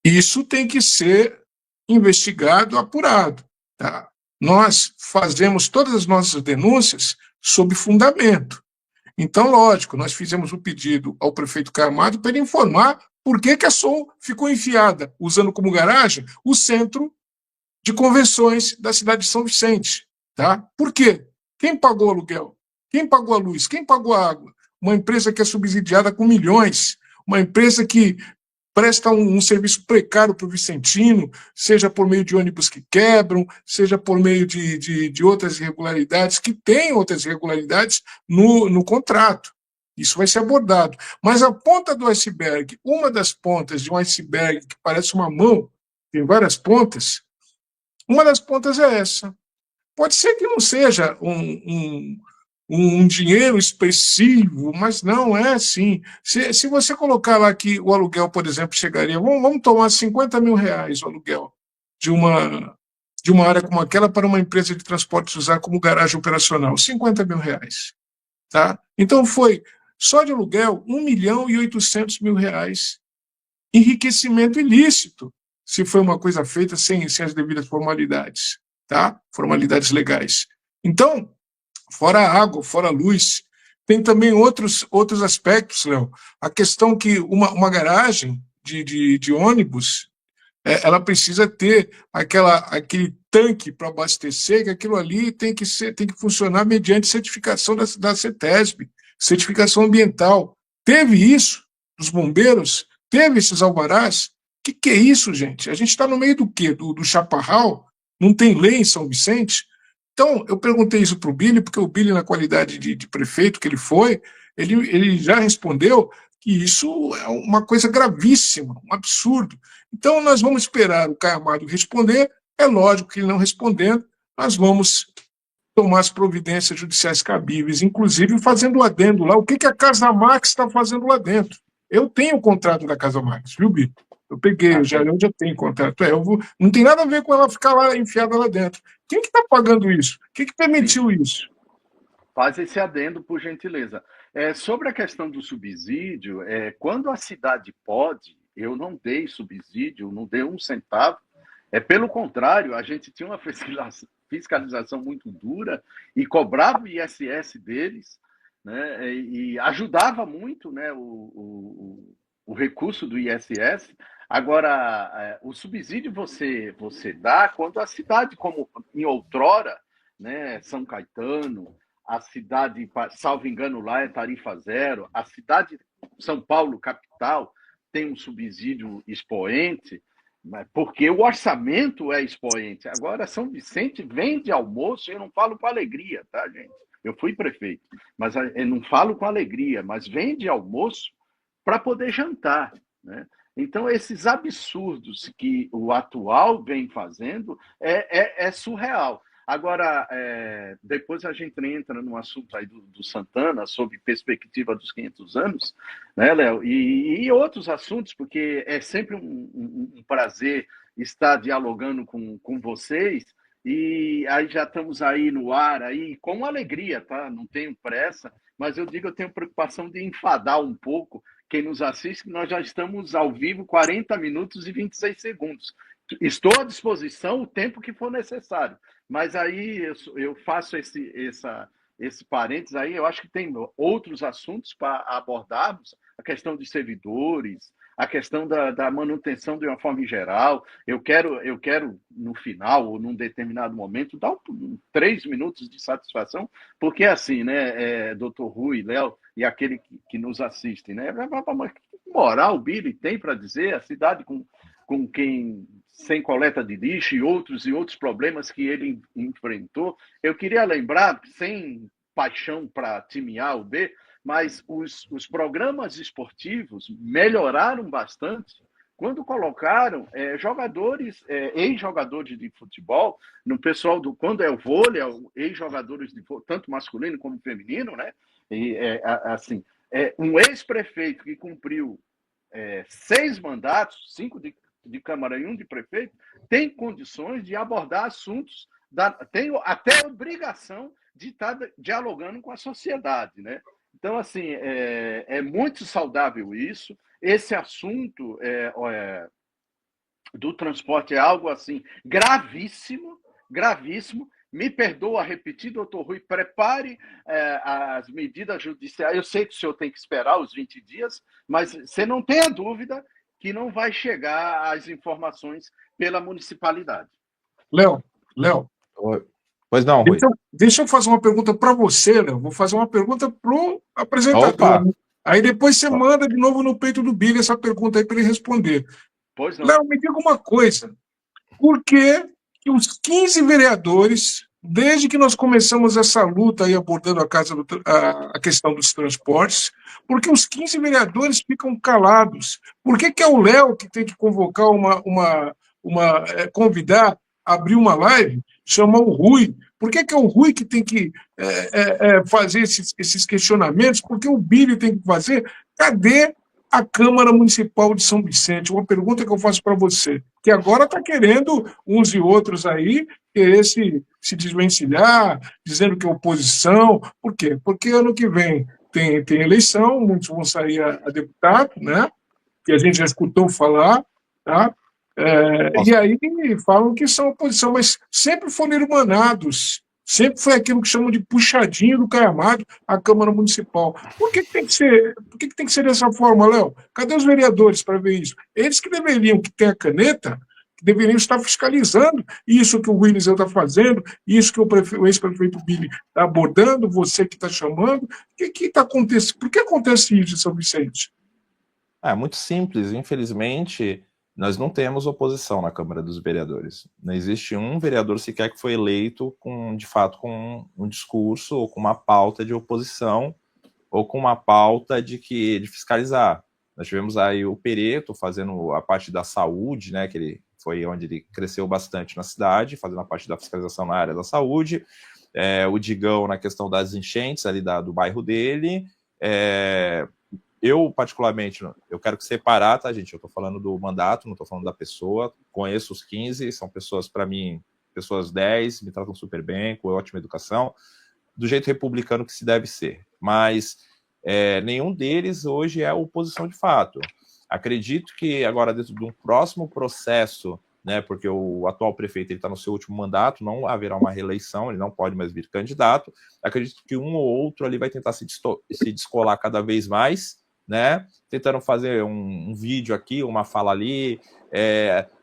Isso tem que ser investigado, apurado. Tá? Nós fazemos todas as nossas denúncias sob fundamento. Então, lógico, nós fizemos um pedido ao prefeito Camargo para ele informar por que a Soul ficou enfiada, usando como garagem, o centro de convenções da cidade de São Vicente. Tá? Por quê? Quem pagou o aluguel? Quem pagou a luz? Quem pagou a água? Uma empresa que é subsidiada com milhões, uma empresa que presta um serviço precário para o vicentino, seja por meio de ônibus que quebram, seja por meio de outras irregularidades, que tem outras irregularidades no contrato. Isso vai ser abordado. Mas a ponta do iceberg, uma das pontas de um iceberg que parece uma mão, tem várias pontas, uma das pontas é essa. Pode ser que não seja um dinheiro expressivo, mas não é assim. Se você colocar lá que o aluguel, por exemplo, chegaria, vamos tomar R$50 mil o aluguel de uma área como aquela para uma empresa de transportes usar como garagem operacional, R$50 mil. Tá? Então foi só de aluguel R$1.800.000, enriquecimento ilícito, se foi uma coisa feita sem as devidas formalidades, tá? Formalidades legais. Então, fora a água, fora a luz, tem também outros aspectos, Léo. A questão que uma garagem de ônibus, ela precisa ter aquele tanque para abastecer, que aquilo ali tem que funcionar mediante certificação da CETESB, certificação ambiental. Teve isso dos bombeiros? Teve esses alvarás? O que é isso, gente? A gente está no meio do quê? Do chaparral? Não tem lei em São Vicente? Então, eu perguntei isso para o Billy, porque o Billy, na qualidade de prefeito que ele foi, ele já respondeu que isso é uma coisa gravíssima, um absurdo. Então, nós vamos esperar o Caio Amado responder. É lógico que ele não respondendo, nós vamos tomar as providências judiciais cabíveis, inclusive fazendo o adendo lá. O que a Casa Max está fazendo lá dentro? Eu tenho o contrato da Casa Max, viu, Bi? Eu peguei, eu já tenho contrato. Não tem nada a ver com ela ficar lá enfiada lá dentro. Quem que está pagando isso? Quem que permitiu isso? Faz esse adendo, por gentileza. Sobre a questão do subsídio, quando a cidade pode, eu não dei subsídio, não dei um centavo. Pelo contrário, a gente tinha uma fiscalização muito dura e cobrava o ISS deles, né, e ajudava muito, né, o recurso do ISS. Agora, o subsídio você dá quando a cidade, como em outrora, né, São Caetano, a cidade, salvo engano, lá é tarifa zero, a cidade de São Paulo, capital, tem um subsídio expoente, porque o orçamento é expoente. Agora, São Vicente vende almoço, eu não falo com alegria, tá, gente? Eu fui prefeito, mas eu não falo com alegria, mas vende almoço para poder jantar, né? Então, esses absurdos que o atual vem fazendo é surreal. Agora, depois a gente entra no assunto aí do Santana, sobre perspectiva dos 500 anos, né, Léo? E outros assuntos, porque é sempre um prazer estar dialogando com vocês, e aí já estamos aí no ar, aí, com alegria, tá? Não tenho pressa, mas eu tenho preocupação de enfadar um pouco quem nos assiste, que nós já estamos ao vivo 40 minutos e 26 segundos. Estou à disposição o tempo que for necessário. Mas aí eu faço esse parênteses aí, eu acho que tem outros assuntos para abordarmos, a questão dos servidores, a questão da manutenção de uma forma geral. Eu quero, no final, ou num determinado momento, dar 3 minutos de satisfação, porque assim, né, doutor Rui, Léo, e aquele que nos assiste, né? Que moral o Billy tem para dizer, a cidade com quem sem coleta de lixo e outros problemas que ele enfrentou. Eu queria lembrar, sem paixão para time A ou B, mas os programas esportivos melhoraram bastante quando colocaram jogadores, ex-jogadores de futebol, no pessoal quando é o vôlei, ex-jogadores de tanto masculino como feminino, né? E assim, um ex-prefeito que cumpriu 6 mandatos, 5 de Câmara e 1 de prefeito, tem condições de abordar assuntos, tem até obrigação de estar dialogando com a sociedade, né? Então, assim, é muito saudável isso. Esse assunto do transporte é algo, assim, gravíssimo, gravíssimo. Me perdoa repetir, doutor Rui, prepare as medidas judiciais. Eu sei que o senhor tem que esperar os 20 dias, mas você não tenha dúvida que não vai chegar as informações pela municipalidade. Léo. Pois não, Rui. Deixa eu fazer uma pergunta para você, Léo. Vou fazer uma pergunta para o apresentador. Opa. Aí depois você manda de novo no peito do Billy essa pergunta aí para ele responder. Pois não. Léo, me diga uma coisa. Por que os 15 vereadores, desde que nós começamos essa luta aí abordando a questão dos transportes, por que os 15 vereadores ficam calados? Por que é o Léo que tem que convocar convidar, abrir uma live, chamar o Rui? Por que é o Rui que tem que fazer esses questionamentos? Por que o Billy tem que fazer? Cadê a Câmara Municipal de São Vicente? Uma pergunta que eu faço para você, que agora está querendo uns e outros aí querer se desvencilhar, dizendo que é oposição. Por quê? Porque ano que vem tem eleição, muitos vão sair a deputado, né? Que a gente já escutou falar, tá? E aí falam que são oposição, mas sempre foram irmanados Sempre foi aquilo que chamam de puxadinho do Caiamado à Câmara Municipal. Por que tem que ser, dessa forma, Léo? Cadê os vereadores para ver isso? Eles que deveriam, que ter a caneta, que deveriam estar fiscalizando isso que o Willis está fazendo, isso que o ex-prefeito Billy está abordando, você que está chamando. O que está acontecendo? Por que acontece isso em São Vicente? É muito simples. Infelizmente, nós não temos oposição na Câmara dos Vereadores. Não existe um vereador sequer que foi eleito de fato, com um discurso ou com uma pauta de oposição ou com uma pauta de fiscalizar. Nós tivemos aí o Pereto fazendo a parte da saúde, né, que ele foi onde ele cresceu bastante na cidade, fazendo a parte da fiscalização na área da saúde, o Digão na questão das enchentes ali do bairro dele. Eu, particularmente, eu quero separar, tá, gente? Eu tô falando do mandato, não tô falando da pessoa. Conheço os 15, são pessoas, para mim, pessoas 10, me tratam super bem, com ótima educação, do jeito republicano que se deve ser. Mas nenhum deles hoje é oposição de fato. Acredito que agora, dentro de um próximo processo, né, porque o atual prefeito está no seu último mandato, não haverá uma reeleição, ele não pode mais vir candidato. Acredito que um ou outro ali vai tentar se descolar cada vez mais, né, tentando fazer um vídeo aqui, uma fala ali,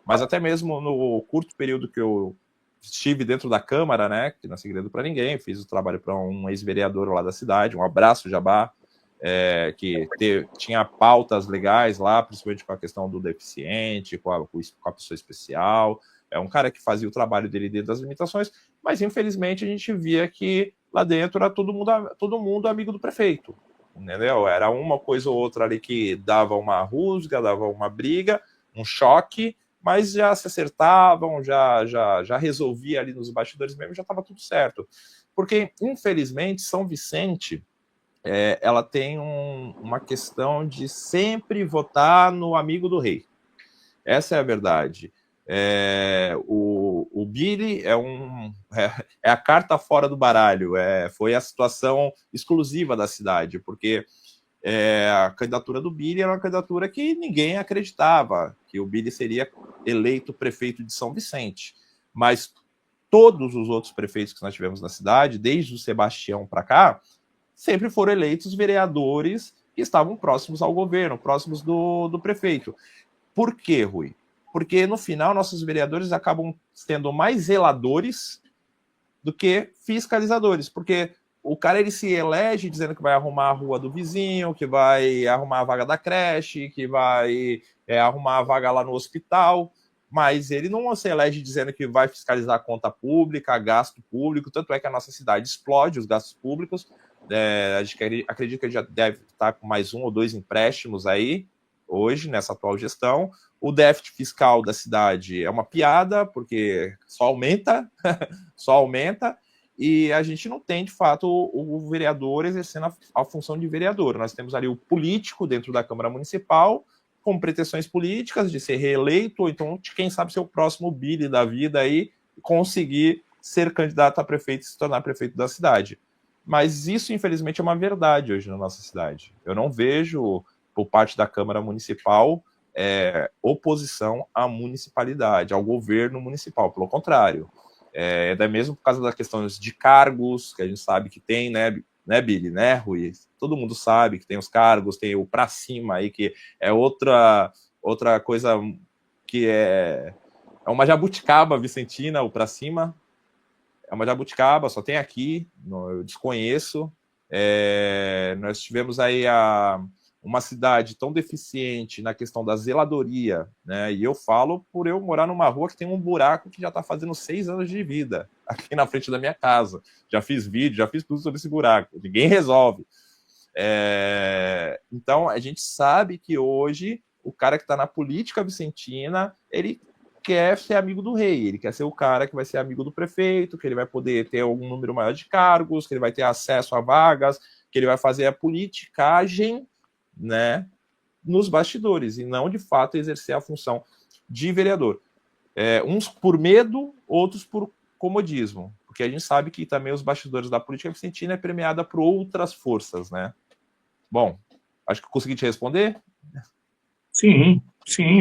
mas até mesmo no curto período que eu estive dentro da Câmara, né, que não é segredo para ninguém, fiz o trabalho para um ex-vereador lá da cidade, um abraço, Jabá, que tinha pautas legais lá, principalmente com a questão do deficiente, com a pessoa especial, um cara que fazia o trabalho dele dentro das limitações, mas infelizmente a gente via que lá dentro era todo mundo amigo do prefeito, entendeu? Era uma coisa ou outra ali que dava uma rusga, dava uma briga, um choque, mas já se acertavam, já resolvia ali nos bastidores mesmo, já estava tudo certo. Porque, infelizmente, São Vicente, ela tem uma questão de sempre votar no amigo do rei. Essa é a verdade. O Billy é a carta fora do baralho, foi a situação exclusiva da cidade, porque a candidatura do Billy era uma candidatura que ninguém acreditava que o Billy seria eleito prefeito de São Vicente. Mas todos os outros prefeitos que nós tivemos na cidade, desde o Sebastião para cá, sempre foram eleitos vereadores que estavam próximos ao governo, próximos do prefeito. Por quê, Rui? Porque, no final, nossos vereadores acabam sendo mais zeladores do que fiscalizadores, porque o cara ele se elege dizendo que vai arrumar a rua do vizinho, que vai arrumar a vaga da creche, que vai arrumar a vaga lá no hospital, mas ele não se elege dizendo que vai fiscalizar a conta pública, gasto público, tanto é que a nossa cidade explode os gastos públicos. A gente acredita que ele já deve estar com mais 1 ou 2 empréstimos aí, hoje, nessa atual gestão. O déficit fiscal da cidade é uma piada, porque só aumenta, só aumenta, e a gente não tem, de fato, o vereador exercendo a função de vereador. Nós temos ali o político dentro da Câmara Municipal, com pretensões políticas de ser reeleito, ou então, quem sabe, ser o próximo Billy da vida aí, conseguir ser candidato a prefeito e se tornar prefeito da cidade. Mas isso, infelizmente, é uma verdade hoje na nossa cidade. Eu não vejo, por parte da Câmara Municipal, oposição à municipalidade, ao governo municipal. Pelo contrário, até mesmo por causa das questões de cargos, que a gente sabe que tem, né, Billy, né, Rui? Todo mundo sabe que tem os cargos, tem o pra cima aí, que é outra coisa que é uma jabuticaba vicentina, o pra cima. É uma jabuticaba, só tem aqui, eu desconheço. Nós tivemos aí uma cidade tão deficiente na questão da zeladoria, né? E eu falo por eu morar numa rua que tem um buraco que já está fazendo 6 anos de vida, aqui na frente da minha casa. Já fiz vídeo, já fiz tudo sobre esse buraco. Ninguém resolve. Então, a gente sabe que hoje o cara que está na política vicentina, ele quer ser amigo do rei, ele quer ser o cara que vai ser amigo do prefeito, que ele vai poder ter algum número maior de cargos, que ele vai ter acesso a vagas, que ele vai fazer a politicagem, né, nos bastidores, e não, de fato, exercer a função de vereador. Uns por medo, outros por comodismo, porque a gente sabe que também os bastidores da política vicentina é premiada por outras forças, né? Bom, acho que eu consegui te responder. Sim,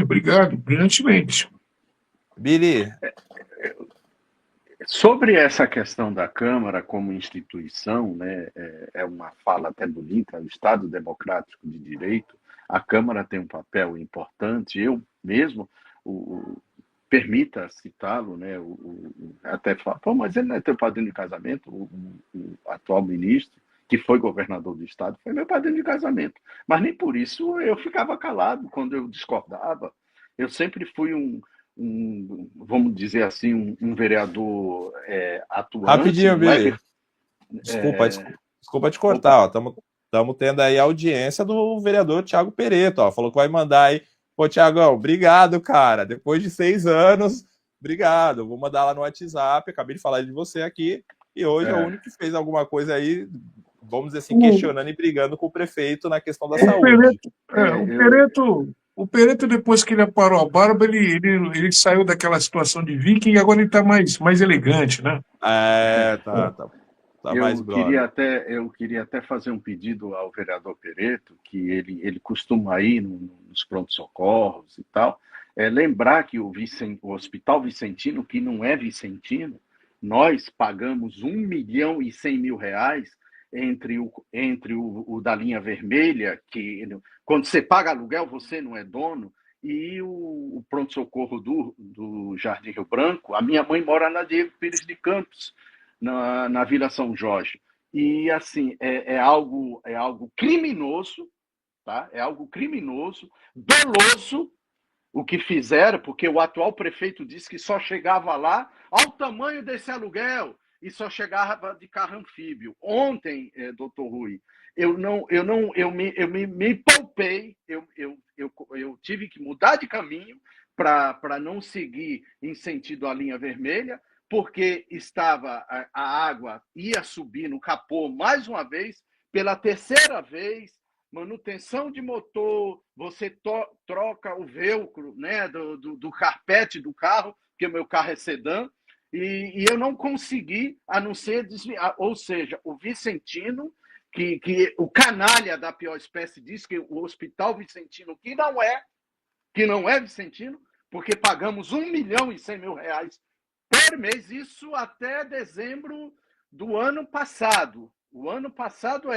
obrigado, brilhantemente. Billy. Sobre essa questão da Câmara como instituição, né, é uma fala até bonita, o Estado Democrático de Direito, a Câmara tem um papel importante, eu mesmo, permita citá-lo, né, até fala, mas ele não é teu padrinho de casamento, o atual ministro, que foi governador do Estado, foi meu padrinho de casamento, mas nem por isso eu ficava calado quando eu discordava, eu sempre fui vamos dizer assim, um vereador atuante. Rapidinho, Billy. Desculpa te cortar. Estamos tendo aí a audiência do vereador Thiago Pereto. Ó, falou que vai mandar aí. Pô, Thiagão, obrigado, cara. Depois de 6 anos, obrigado. Vou mandar lá no WhatsApp. Acabei de falar de você aqui. E hoje é o único que fez alguma coisa aí, vamos dizer assim, questionando e brigando com o prefeito na questão da saúde. O Pereto, depois que ele aparou a barba, ele saiu daquela situação de viking e agora ele está mais elegante, né? Tá mais brother. Eu queria até fazer um pedido ao vereador Pereto, que ele costuma ir nos pronto-socorros e tal, lembrar que o Hospital Vicentino, que não é vicentino, nós pagamos R$1.100.000 entre o da linha vermelha, que quando você paga aluguel, você não é dono, e o pronto-socorro do Jardim Rio Branco. A minha mãe mora na Diego Pires de Campos, na Vila São Jorge. E, assim, é algo criminoso, tá? É algo criminoso, doloso, o que fizeram, porque o atual prefeito disse que só chegava lá ao tamanho desse aluguel e só chegava de carro anfíbio. Ontem, doutor Rui, eu me poupei, eu tive que mudar de caminho para não seguir em sentido à linha vermelha, porque a água ia subir no capô mais uma vez, pela terceira vez, manutenção de motor, você troca o velcro, né, do carpete do carro, porque o meu carro é sedã, e eu não consegui, a não ser desviar. Ou seja, o Vicentino, que o canalha da pior espécie diz que o Hospital Vicentino, que não é Vicentino, porque pagamos R$1.100.000 por mês, isso até dezembro do ano passado. O ano passado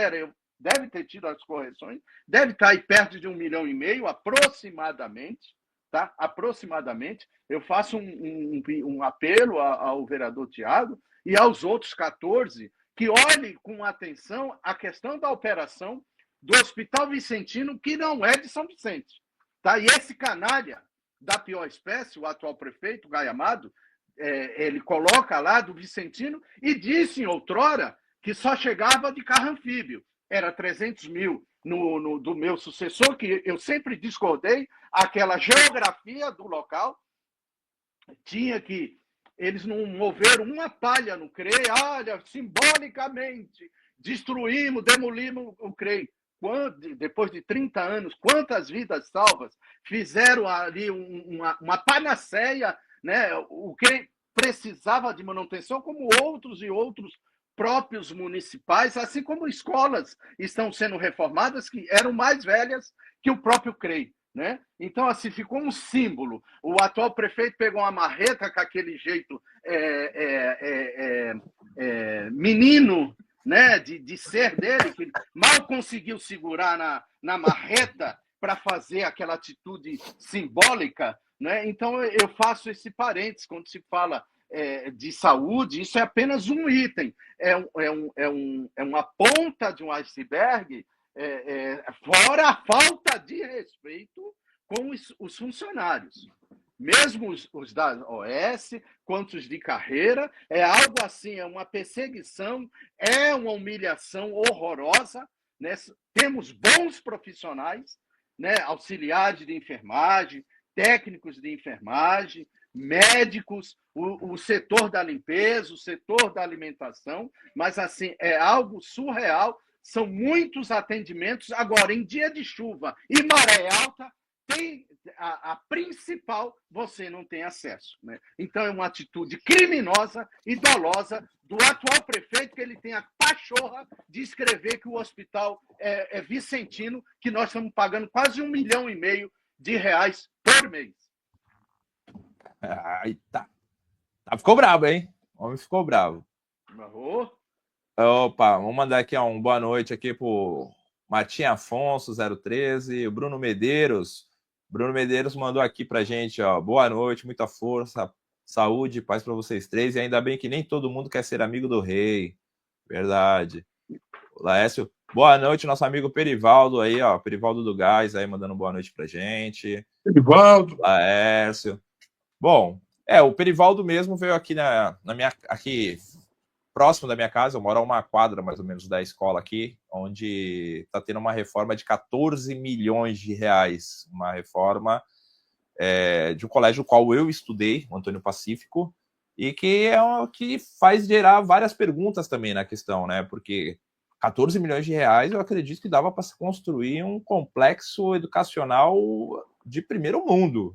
deve ter tido as correções, deve estar aí perto de 1,5 milhão, aproximadamente, tá? Aproximadamente. Eu faço um apelo ao vereador Thiago e aos outros 14 que olhem com atenção a questão da operação do Hospital Vicentino, que não é de São Vicente, tá? E esse canalha da pior espécie, o atual prefeito, Gai Amado, ele coloca lá do Vicentino e disse em outrora que só chegava de carro anfíbio. Era 300 mil do meu sucessor, que eu sempre discordei, aquela geografia do local, eles não moveram uma palha no CREI, olha, simbolicamente, demolimos o CREI. Depois de 30 anos, quantas vidas salvas fizeram ali uma panaceia, né? O CREI precisava de manutenção, como outros próprios municipais, assim como escolas estão sendo reformadas que eram mais velhas que o próprio CREI, né? Então, assim, ficou um símbolo. O atual prefeito pegou uma marreta com aquele jeito menino, né, de ser dele, que mal conseguiu segurar na marreta para fazer aquela atitude simbólica, né? Então, eu faço esse parênteses quando se fala de saúde. Isso é apenas um item, é uma ponta de um iceberg, fora a falta de respeito com os funcionários, mesmo os da OS, quanto os de carreira. É algo assim, é uma perseguição, é uma humilhação horrorosa, né? Temos bons profissionais, né? Auxiliares de enfermagem, técnicos de enfermagem, médicos, o setor da limpeza, o setor da alimentação, mas assim, é algo surreal. São muitos atendimentos. Agora, em dia de chuva e maré alta, tem a principal, você não tem acesso, né? Então, é uma atitude criminosa e dolosa do atual prefeito, que ele tem a pachorra de escrever que o hospital é vicentino, que nós estamos pagando quase R$1,5 milhão por mês. Ficou brabo, hein? O homem ficou bravo. Opa, vamos mandar aqui uma boa noite aqui pro Martim Afonso, 013, o Bruno Medeiros. Bruno Medeiros mandou aqui pra gente, ó, boa noite, muita força, saúde e paz para vocês três. E ainda bem que nem todo mundo quer ser amigo do rei. Verdade. O Laércio, boa noite, nosso amigo Perivaldo aí, ó, Perivaldo do Gás aí mandando boa noite pra gente. Perivaldo. Laércio. Bom, o Perivaldo mesmo veio aqui aqui próximo da minha casa, eu moro a uma quadra mais ou menos da escola aqui, onde está tendo uma reforma de 14 milhões de reais, uma reforma de um colégio no qual eu estudei, o Antônio Pacífico, e que que faz gerar várias perguntas também na questão, né? Porque 14 milhões de reais, eu acredito que dava para se construir um complexo educacional de primeiro mundo.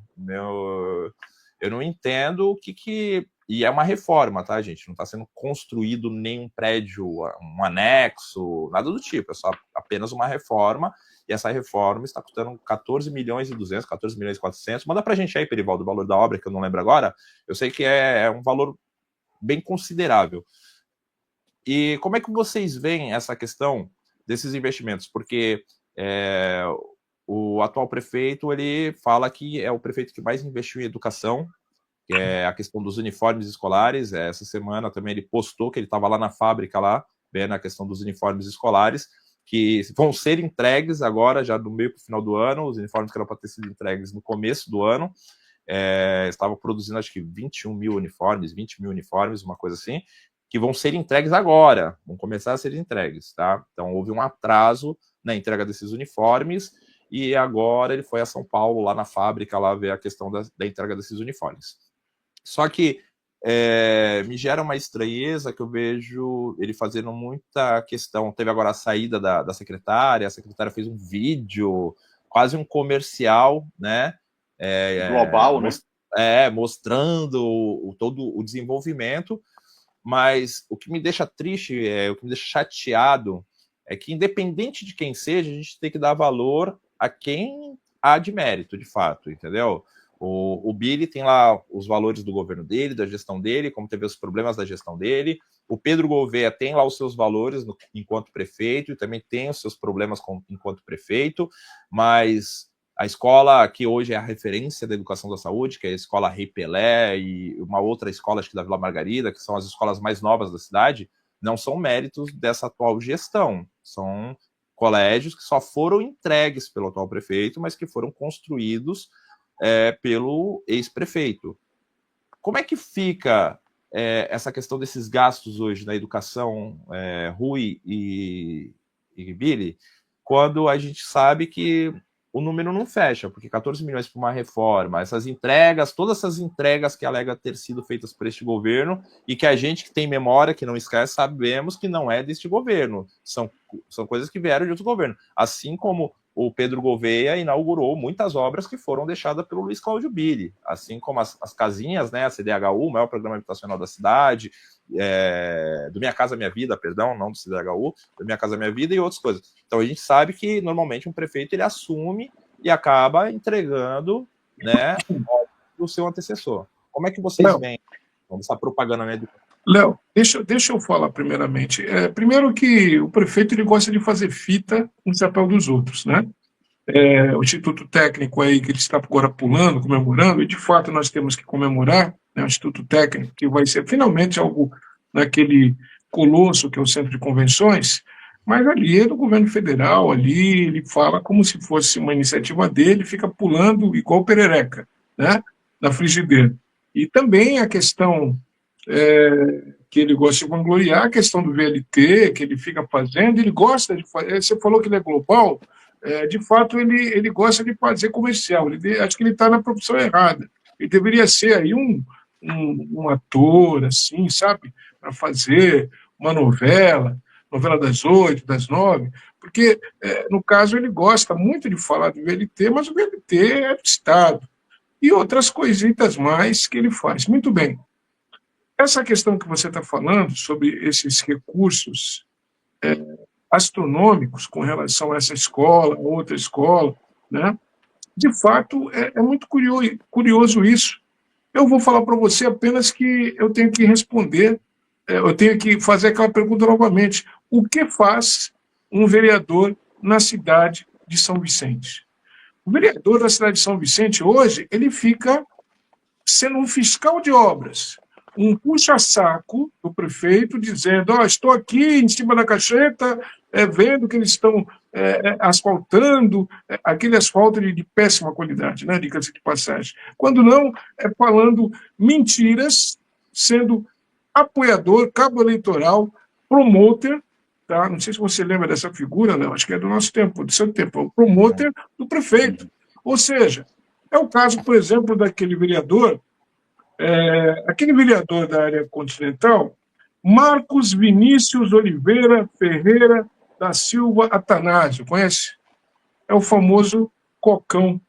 Eu não entendo o que... E é uma reforma, tá, gente? Não está sendo construído nenhum prédio, um anexo, nada do tipo. É só apenas uma reforma. E essa reforma está custando 14 milhões e 200, 14 milhões e 400. Manda para a gente aí, Perivaldo, o valor da obra, que eu não lembro agora. Eu sei que é um valor bem considerável. E como é que vocês veem essa questão desses investimentos? Porque o atual prefeito, ele fala que é o prefeito que mais investiu em educação, que é a questão dos uniformes escolares. Essa semana também ele postou que ele estava lá na fábrica, lá, vendo a questão dos uniformes escolares, que vão ser entregues agora, já do meio para o final do ano, os uniformes que eram para ter sido entregues no começo do ano. Estava produzindo, acho que 21 mil uniformes, 20 mil uniformes, uma coisa assim, que vão ser entregues agora, vão começar a ser entregues, tá? Então, houve um atraso na entrega desses uniformes, e agora ele foi a São Paulo, lá na fábrica, lá ver a questão da entrega desses uniformes. Só que me gera uma estranheza que eu vejo ele fazendo muita questão. Teve agora a saída da secretária, a secretária fez um vídeo, quase um comercial, né? Global, né? Mostrando todo o desenvolvimento, mas o que me deixa triste, o que me deixa chateado, é que independente de quem seja, a gente tem que dar valor a quem há de mérito, de fato, entendeu? O Billy tem lá os valores do governo dele, da gestão dele, como teve os problemas da gestão dele. O Pedro Gouveia tem lá os seus valores enquanto prefeito, e também tem os seus problemas enquanto prefeito, mas a escola que hoje é a referência da educação da saúde, que é a Escola Rei Pelé, e uma outra escola, acho que da Vila Margarida, que são as escolas mais novas da cidade, não são méritos dessa atual gestão. São colégios que só foram entregues pelo atual prefeito, mas que foram construídos pelo ex-prefeito. Como é que fica essa questão desses gastos hoje na educação, Rui e Billy, quando a gente sabe que o número não fecha, porque 14 milhões para uma reforma, essas entregas, todas essas entregas que alega ter sido feitas por este governo, e que a gente que tem memória, que não esquece, sabemos que não é deste governo, são coisas que vieram de outro governo, assim como o Pedro Gouveia inaugurou muitas obras que foram deixadas pelo Luiz Cláudio Billy, assim como as casinhas, né, a CDHU, o maior programa habitacional da cidade, do Minha Casa Minha Vida, perdão, não do CDHU, do Minha Casa Minha Vida e outras coisas. Então a gente sabe que normalmente um prefeito ele assume e acaba entregando, né, o seu antecessor. Como é que vocês veem essa propaganda na educação? Léo, deixa eu falar primeiramente. Primeiro que o prefeito ele gosta de fazer fita com o chapéu dos outros, né? O Instituto Técnico aí que ele está agora pulando, comemorando, e de fato nós temos que comemorar, né, o Instituto Técnico, que vai ser finalmente algo naquele colosso que é o Centro de Convenções, mas ali é do governo federal, ali ele fala como se fosse uma iniciativa dele, fica pulando igual perereca, né, na frigideira. E também a questão que ele gosta de vangloriar, a questão do VLT, que ele fica fazendo, ele gosta de fazer, você falou que ele é global, de fato ele gosta de fazer comercial, acho que ele está na profissão errada, ele deveria ser aí um ator, assim, sabe, para fazer uma novela das 8, das 9, porque, no caso, ele gosta muito de falar do VLT, mas o VLT é do Estado, e outras coisitas mais que ele faz. Muito bem. Essa questão que você está falando sobre esses recursos astronômicos com relação a essa escola, a outra escola, né? De fato, é muito curioso isso, Eu vou falar para você apenas que eu tenho que responder, eu tenho que fazer aquela pergunta novamente. O que faz um vereador na cidade de São Vicente? O vereador da cidade de São Vicente, hoje, ele fica sendo um fiscal de obras, um puxa-saco do prefeito, dizendo: estou aqui em cima da cacheta, vendo que eles estão asfaltando, aquele asfalto de péssima qualidade, né, diga-se de passagem. Quando não, falando mentiras, sendo apoiador, cabo eleitoral, promoter, tá? Não sei se você lembra dessa figura, não, acho que é do nosso tempo, do seu tempo, o promoter do prefeito. Ou seja, é o caso, por exemplo, daquele vereador, aquele vereador da área continental, Marcos Vinícius Oliveira Ferreira da Silva Atanásio, conhece? É o famoso Cocão.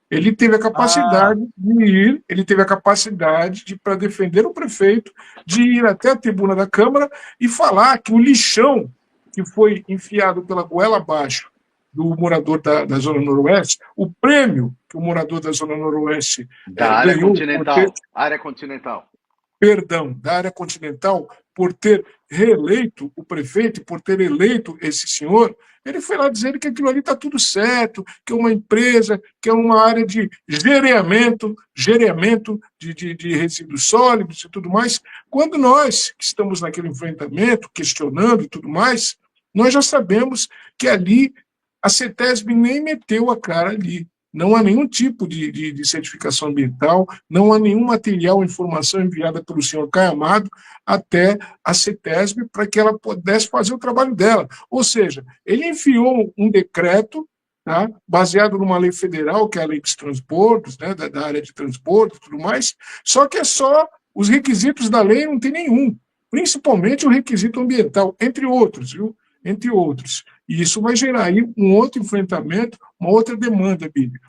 Ele teve a capacidade de ir, ele teve a capacidade de, para defender o prefeito, de ir até a tribuna da Câmara e falar que o lixão que foi enfiado pela goela abaixo do morador da Zona Noroeste, o prêmio que o morador da Zona Noroeste área ganhou continental, área continental. Perdão, da área continental, por ter reeleito o prefeito, por ter eleito esse senhor, ele foi lá dizendo que aquilo ali está tudo certo, que é uma empresa, que é uma área de gereamento de resíduos sólidos e tudo mais. Quando nós que estamos naquele enfrentamento, questionando e tudo mais, nós já sabemos que ali a CETESB nem meteu a cara ali. Não há nenhum tipo de certificação ambiental, não há nenhum material, informação enviada pelo senhor Caio Amado até a CETESB para que ela pudesse fazer o trabalho dela. Ou seja, ele enviou um decreto, tá, baseado numa lei federal, que é a lei dos transportes, né, da área de transporte e tudo mais, só que é só os requisitos da lei, não tem nenhum, principalmente o requisito ambiental, entre outros, viu? Entre outros. E isso vai gerar aí um outro enfrentamento, uma outra demanda, Bíblia.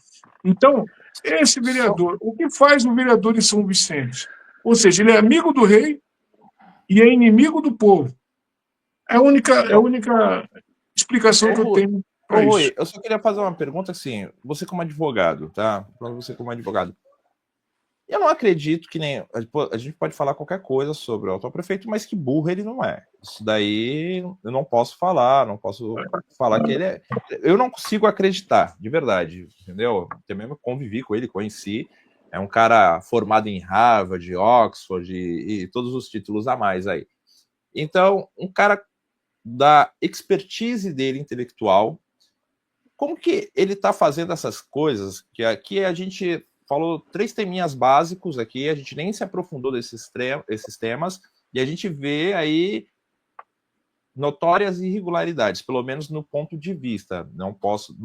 Então, esse vereador, o que faz o vereador de São Vicente? Ou seja, ele é amigo do rei e é inimigo do povo. É a única explicação que eu tenho para isso. Rui, eu só queria fazer uma pergunta assim, você como advogado, tá? Você como advogado. Eu não acredito que nem. A gente pode falar qualquer coisa sobre o atual prefeito, mas que burro ele não é. Isso daí eu não posso falar, não posso falar que ele é. Eu não consigo acreditar, de verdade, entendeu? Eu mesmo convivi com ele, conheci. É um cara formado em Harvard, Oxford e todos os títulos a mais aí. Então, um cara da expertise dele intelectual, como que ele está fazendo essas coisas que aqui a gente falou 3 teminhas básicos aqui, a gente nem se aprofundou esses temas, e a gente vê aí notórias irregularidades, pelo menos no ponto de vista. Não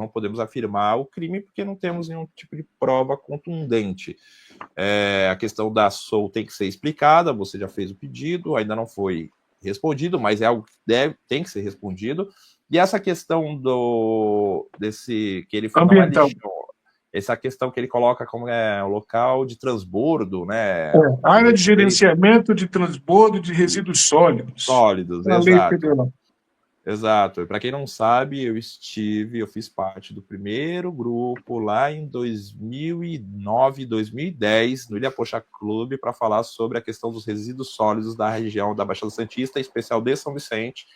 podemos afirmar o crime porque não temos nenhum tipo de prova contundente. A questão da SOU tem que ser explicada, você já fez o pedido, ainda não foi respondido, mas é algo que tem que ser respondido. E essa questão que ele ambiental. Essa questão que ele coloca como o local de transbordo, né? Área de gerenciamento de transbordo de resíduos sólidos. Sólidos, exato. Exato. Para quem não sabe, eu fiz parte do primeiro grupo lá em 2009, 2010, no Ilha Poxa Clube, para falar sobre a questão dos resíduos sólidos da região da Baixada Santista, em especial de São Vicente,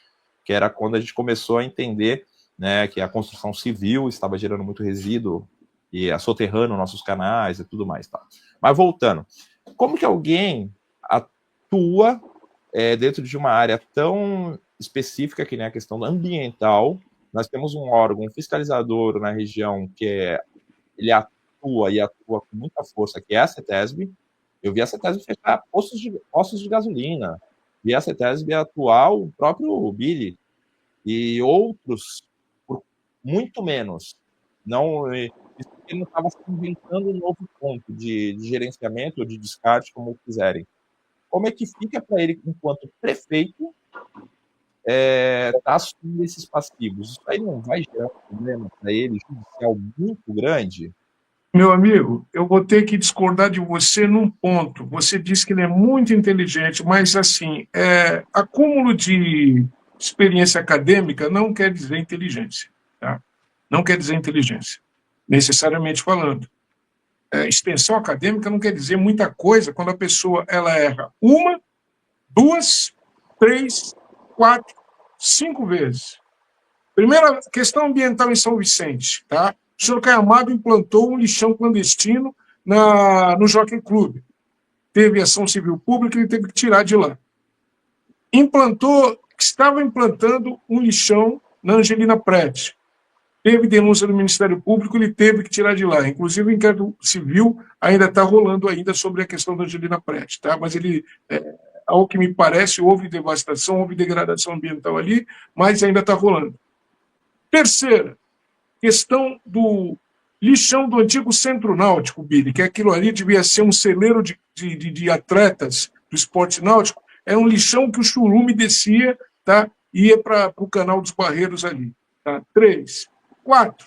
que era quando a gente começou a entender, né, que a construção civil estava gerando muito resíduo e soterrando nossos canais e tudo mais. Tá? Mas voltando, como que alguém atua dentro de uma área tão específica que nem a questão ambiental? Nós temos um órgão fiscalizador na região que ele atua com muita força, que é a CETESB. Eu vi a CETESB fechar postos de gasolina, vi a CETESB atuar o próprio Billy e outros por muito menos. Ele não estava inventando um novo ponto de gerenciamento ou de descarte, como quiserem. Como é que fica para ele, enquanto prefeito, assumindo esses passivos? Isso aí não vai gerar um problema para ele, judicial muito grande? Meu amigo, eu vou ter que discordar de você num ponto. Você disse que ele é muito inteligente, mas, assim, acúmulo de experiência acadêmica não quer dizer inteligência. Tá? Não quer dizer inteligência, necessariamente falando. extensão acadêmica não quer dizer muita coisa quando a pessoa ela erra uma, duas, três, quatro, 5 vezes. Primeira questão ambiental em São Vicente. Tá? O senhor Caio Amado implantou um lixão clandestino no Jockey Club. Teve ação civil pública e ele teve que tirar de lá. Estava implantando um lixão na Angelina Prete. Teve denúncia do Ministério Público, ele teve que tirar de lá. Inclusive, o inquérito civil ainda está rolando ainda sobre a questão da Angelina Prete. Tá? Mas ele, ao que me parece, houve devastação, houve degradação ambiental ali, mas ainda está rolando. Terceira, questão do lixão do antigo Centro Náutico, Billy, que aquilo ali devia ser um celeiro de atletas do esporte náutico. Era um lixão que o churume descia, tá? Ia para o canal dos Barreiros ali. Tá? 3. 4.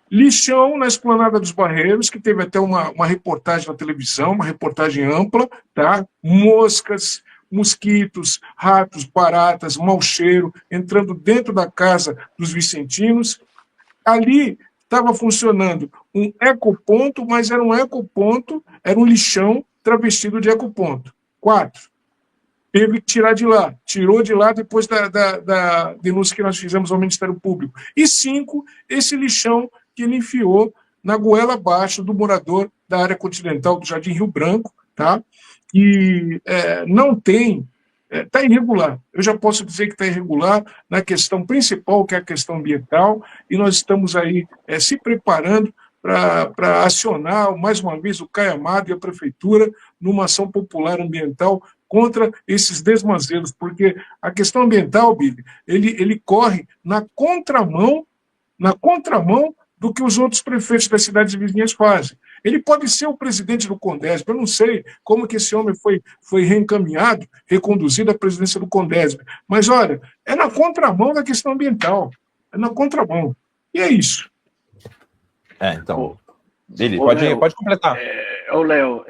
Lixão na Esplanada dos Barreiros, que teve até uma reportagem na televisão, uma reportagem ampla, tá? Moscas, mosquitos, ratos, baratas, mau cheiro, entrando dentro da casa dos vicentinos. Ali estava funcionando um ecoponto, mas era um ecoponto, era um lixão travestido de ecoponto. 4. Teve que tirar de lá. Tirou de lá depois da denúncia que nós fizemos ao Ministério Público. E 5, esse lixão que ele enfiou na goela abaixo do morador da área continental do Jardim Rio Branco, tá? E não tem... Está irregular. Eu já posso dizer que está irregular na questão principal, que é a questão ambiental, e nós estamos aí se preparando para acionar, mais uma vez, o Caio Amado e a Prefeitura numa ação popular ambiental contra esses desmanzelos, porque a questão ambiental, Billy, ele corre na contramão do que os outros prefeitos das cidades vizinhas fazem. Ele pode ser o presidente do Condesb, eu não sei como que esse homem foi reencaminhado, reconduzido à presidência do Condesb, mas, olha, é na contramão da questão ambiental, é na contramão. E é isso. Então, Billy, pode completar. Léo,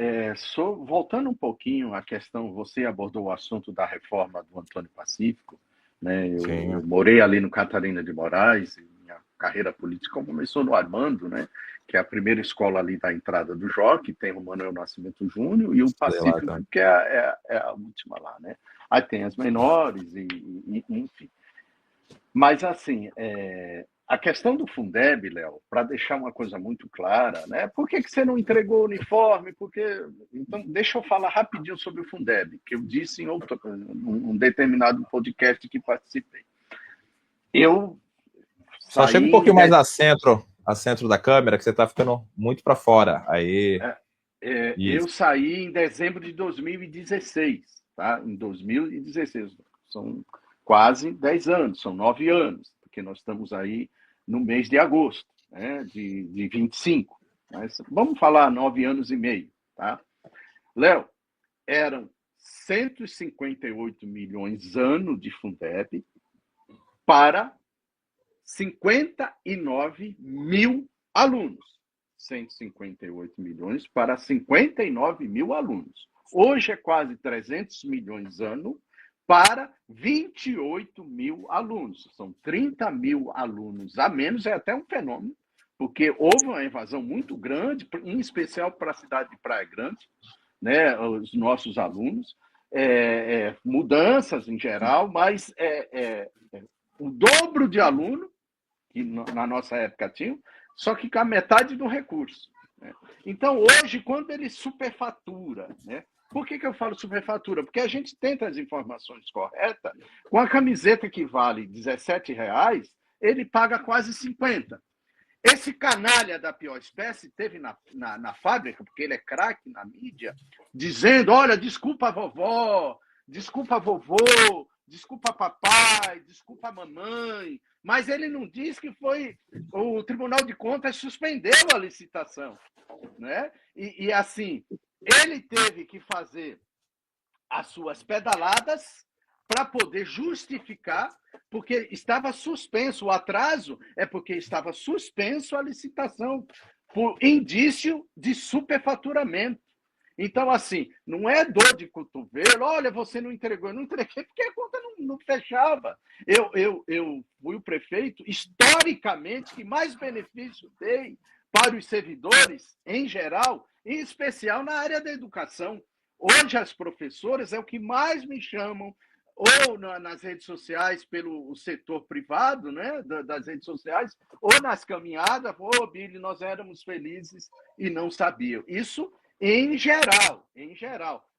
voltando um pouquinho à questão, você abordou o assunto da reforma do Antônio Pacífico, né? Eu morei ali no Catarina de Moraes, e minha carreira política começou no Armando, né? Que é a primeira escola ali da entrada do Jockey, tem o Manuel Nascimento Júnior e o Pacífico, lá, tá? Que é a última lá, né? Aí tem as menores, enfim. Mas, assim, a questão do Fundeb, Léo, para deixar uma coisa muito clara, né? Por que você não entregou o uniforme? Então, deixa eu falar rapidinho sobre o Fundeb, que eu disse em um determinado podcast que participei. Só chega um pouquinho mais a centro da câmera, que você está ficando muito para fora. Aí. Eu saí em dezembro de 2016, tá? Em 2016. São quase 10 anos, são 9 anos, porque nós estamos aí no mês de agosto, né, de 25. Mas vamos falar 9 anos e meio. Tá? Léo, eram 158 milhões ano de Fundeb para 59 mil alunos. 158 milhões para 59 mil alunos. Hoje é quase 300 milhões ano para 28 mil alunos. São 30 mil alunos a menos, é até um fenômeno, porque houve uma evasão muito grande, em especial para a cidade de Praia Grande, né, os nossos alunos, mudanças em geral, mas o dobro de aluno, que na nossa época tinha, só que com a metade do recurso. Né? Então, hoje, quando ele superfatura, né? Por que eu falo superfatura? Porque a gente tenta as informações corretas. Com a camiseta que vale R$17, ele paga quase 50. Esse canalha da pior espécie teve na fábrica, porque ele é craque na mídia, dizendo, olha, desculpa a vovó, desculpa vovô, desculpa papai, desculpa mamãe, mas ele não diz que foi o Tribunal de Contas suspendeu a licitação. Né? E assim, ele teve que fazer as suas pedaladas para poder justificar, porque estava suspenso. O atraso é porque estava suspenso a licitação por indício de superfaturamento. Então, assim, não é dor de cotovelo, olha, você não entregou. Eu não entreguei porque a conta não fechava. Eu fui o prefeito, historicamente, que mais benefício dei para os servidores, em geral, em especial na área da educação. Hoje, as professoras é o que mais me chamam, ou nas redes sociais, pelo setor privado, né, das redes sociais, ou nas caminhadas, Billy, nós éramos felizes e não sabiam. Isso em geral,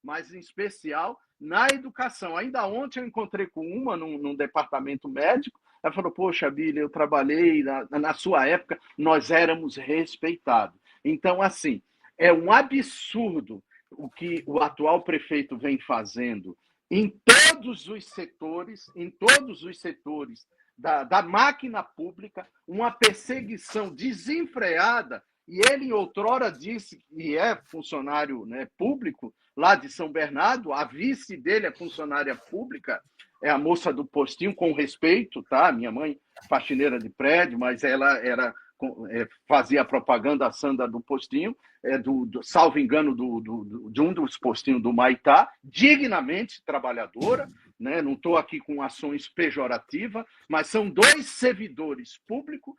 mas em especial na educação. Ainda ontem eu encontrei com uma num departamento médico, ela falou, poxa, Billy, eu trabalhei, na sua época, nós éramos respeitados. Então, assim, é um absurdo o que o atual prefeito vem fazendo em todos os setores da máquina pública, uma perseguição desenfreada, e ele outrora disse que é funcionário, né, público lá de São Bernardo, a vice dele é funcionária pública, é a moça do postinho, com respeito, tá? Minha mãe, faxineira de prédio, mas ela fazia propaganda a Sandra do postinho, salvo engano, de um dos postinhos do Maitá, dignamente trabalhadora, né? Não estou aqui com ações pejorativas, mas são 2 servidores públicos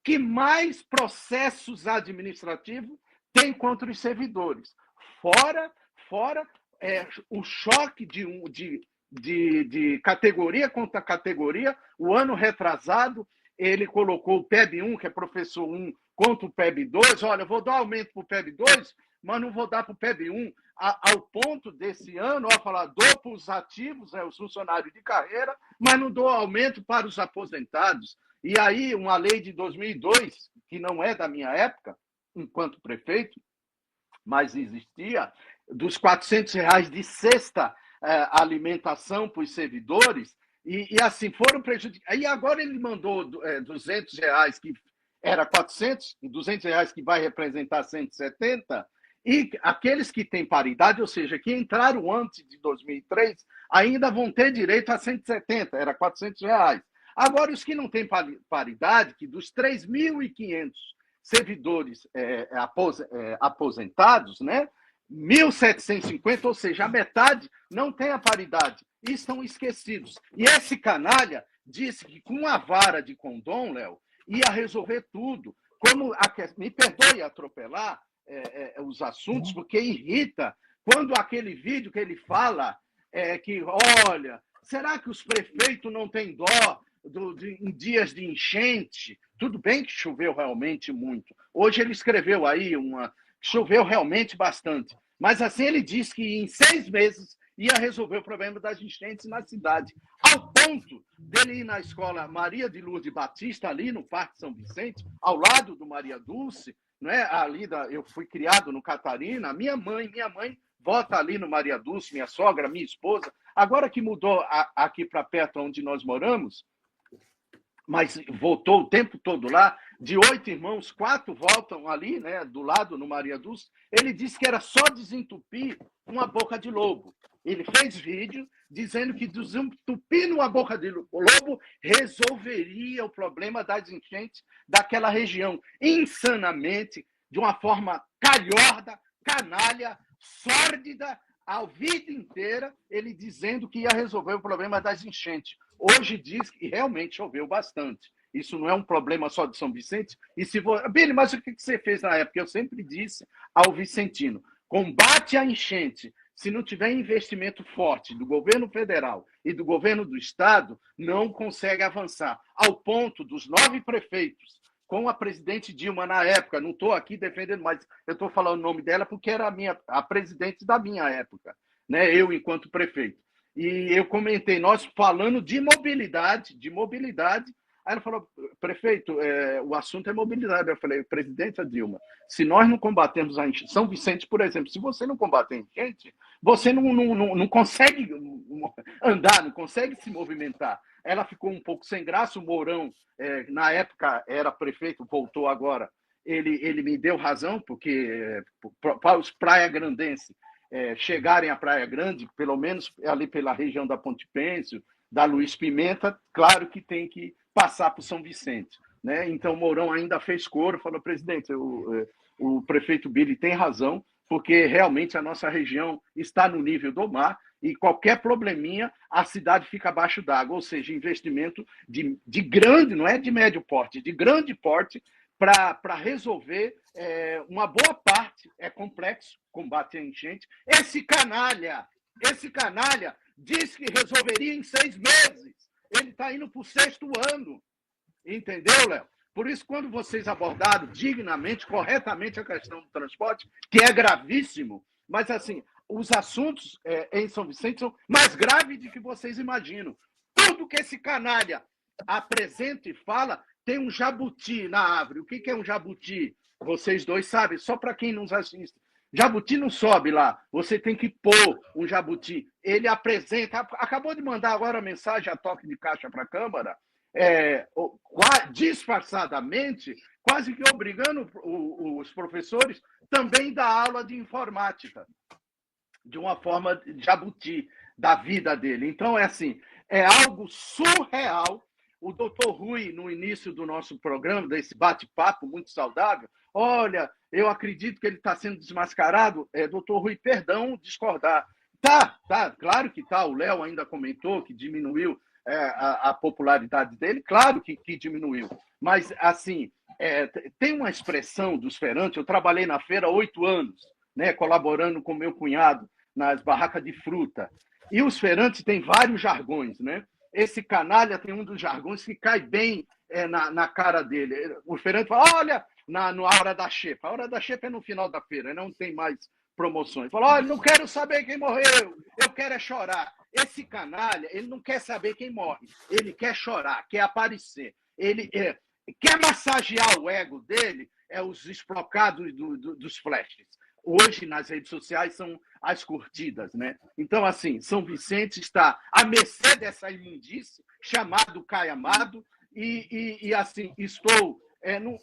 que mais processos administrativos tem contra os servidores. Fora o choque de categoria contra categoria. O ano retrasado, ele colocou o PEB 1, que é professor 1, contra o PEB 2. Olha, eu vou dar aumento para o PEB 2, mas não vou dar para o PEB 1. Ao ponto desse ano, falar, dou para os ativos, os funcionários de carreira, mas não dou aumento para os aposentados. E aí, uma lei de 2002, que não é da minha época, enquanto prefeito, mas existia, dos R$400 de cesta alimentação para os servidores, e assim, foram prejudicados. E agora ele mandou R$200, que era 400, R$200 que vai representar 170, e aqueles que têm paridade, ou seja, que entraram antes de 2003, ainda vão ter direito a 170, era R$400. Agora, os que não têm paridade, que dos 3.500 servidores aposentados, né, 1.750, ou seja, a metade não tem a paridade e estão esquecidos. E esse canalha disse que com a vara de condom, Léo, ia resolver tudo. Me perdoe atropelar os assuntos, porque irrita quando aquele vídeo que ele fala que, olha, será que os prefeitos não têm dó em dias de enchente? Tudo bem que choveu realmente muito. Hoje ele escreveu aí choveu realmente bastante. Mas assim ele disse que em 6 meses ia resolver o problema das enchentes na cidade. Ao ponto dele ir na escola Maria de Lourdes Batista, ali no Parque São Vicente, ao lado do Maria Dulce, né? Eu fui criado no Catarina, minha mãe vota ali no Maria Dulce, minha sogra, minha esposa. Agora que mudou aqui para perto onde nós moramos, mas voltou o tempo todo lá, de 8 irmãos, 4 voltam ali, né, do lado, no Maria Dulce. Ele disse que era só desentupir uma boca de lobo. Ele fez vídeo dizendo que desentupir uma boca de lobo resolveria o problema das enchentes daquela região. Insanamente, de uma forma calhorda, canalha, sórdida, a vida inteira, ele dizendo que ia resolver o problema das enchentes. Hoje diz que realmente choveu bastante. Isso não é um problema só de São Vicente. Billy, mas o que você fez na época? Eu sempre disse ao vicentino, combate à enchente. Se não tiver investimento forte do governo federal e do governo do estado, não consegue avançar. Ao ponto dos 9 prefeitos, com a presidente Dilma na época, não estou aqui defendendo, mas eu estou falando o nome dela porque era a presidente da minha época, né? Eu enquanto prefeito. E eu comentei, nós falando de mobilidade, aí ela falou, prefeito, o assunto é mobilidade. Eu falei, presidenta Dilma, se nós não combatermos a enchente, São Vicente, por exemplo, se você não combater a enchente, você não consegue andar, não consegue se movimentar. Ela ficou um pouco sem graça, o Mourão, na época era prefeito, voltou agora, ele me deu razão, porque para os praia-grandenses chegarem à Praia Grande, pelo menos ali pela região da Ponte Pêncio, da Luiz Pimenta, claro que tem que passar por São Vicente, né? Então, o Mourão ainda fez coro, falou, presidente, o prefeito Billy tem razão, porque realmente a nossa região está no nível do mar e qualquer probleminha, a cidade fica abaixo d'água, ou seja, investimento de grande, não é de médio porte, de grande porte, para resolver uma boa parte. É complexo combate à enchente. Esse canalha diz que resolveria em 6 meses. Ele está indo para o 6º ano. Entendeu, Léo? Por isso, quando vocês abordaram dignamente, corretamente a questão do transporte, que é gravíssimo, mas assim, os assuntos em São Vicente são mais graves do que vocês imaginam. Tudo que esse canalha apresenta e fala tem um jabuti na árvore. O que é um jabuti? Vocês dois sabem, só para quem nos assiste. Jabuti não sobe lá, você tem que pôr um jabuti. Ele apresenta, acabou de mandar agora a mensagem a toque de caixa para a Câmara, disfarçadamente, quase que obrigando os professores também da aula de informática, de uma forma jabuti da vida dele. Então, é algo surreal. O doutor Rui, no início do nosso programa, desse bate-papo muito saudável, olha, eu acredito que ele está sendo desmascarado. Doutor Rui, perdão discordar. Tá, claro que tá. O Léo ainda comentou que diminuiu a popularidade dele, claro que diminuiu. Mas, assim, tem uma expressão dos feirantes. Eu trabalhei na feira há 8 anos, né, colaborando com meu cunhado nas barracas de fruta. E os feirantes têm vários jargões, né? Esse canalha tem um dos jargões que cai bem na cara dele. O feirante fala, olha, na hora da xepa. A hora da xepa é no final da feira, não tem mais promoções. Fala, olha, não quero saber quem morreu, eu quero chorar. Esse canalha, ele não quer saber quem morre, ele quer chorar, quer aparecer. Ele quer massagear o ego dele, os esprocados dos flashes. Hoje, nas redes sociais, são as curtidas, né? Então, assim, São Vicente está à mercê dessa imundície, chamado Caio Amado, e assim,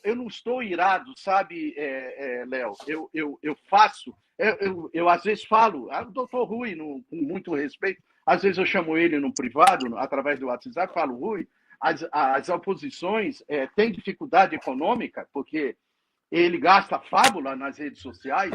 eu não estou irado, sabe, Léo? Eu faço, eu às vezes falo, o doutor Rui, com muito respeito, às vezes eu chamo ele no privado, através do WhatsApp, falo, Rui, as oposições têm dificuldade econômica, porque ele gasta fábula nas redes sociais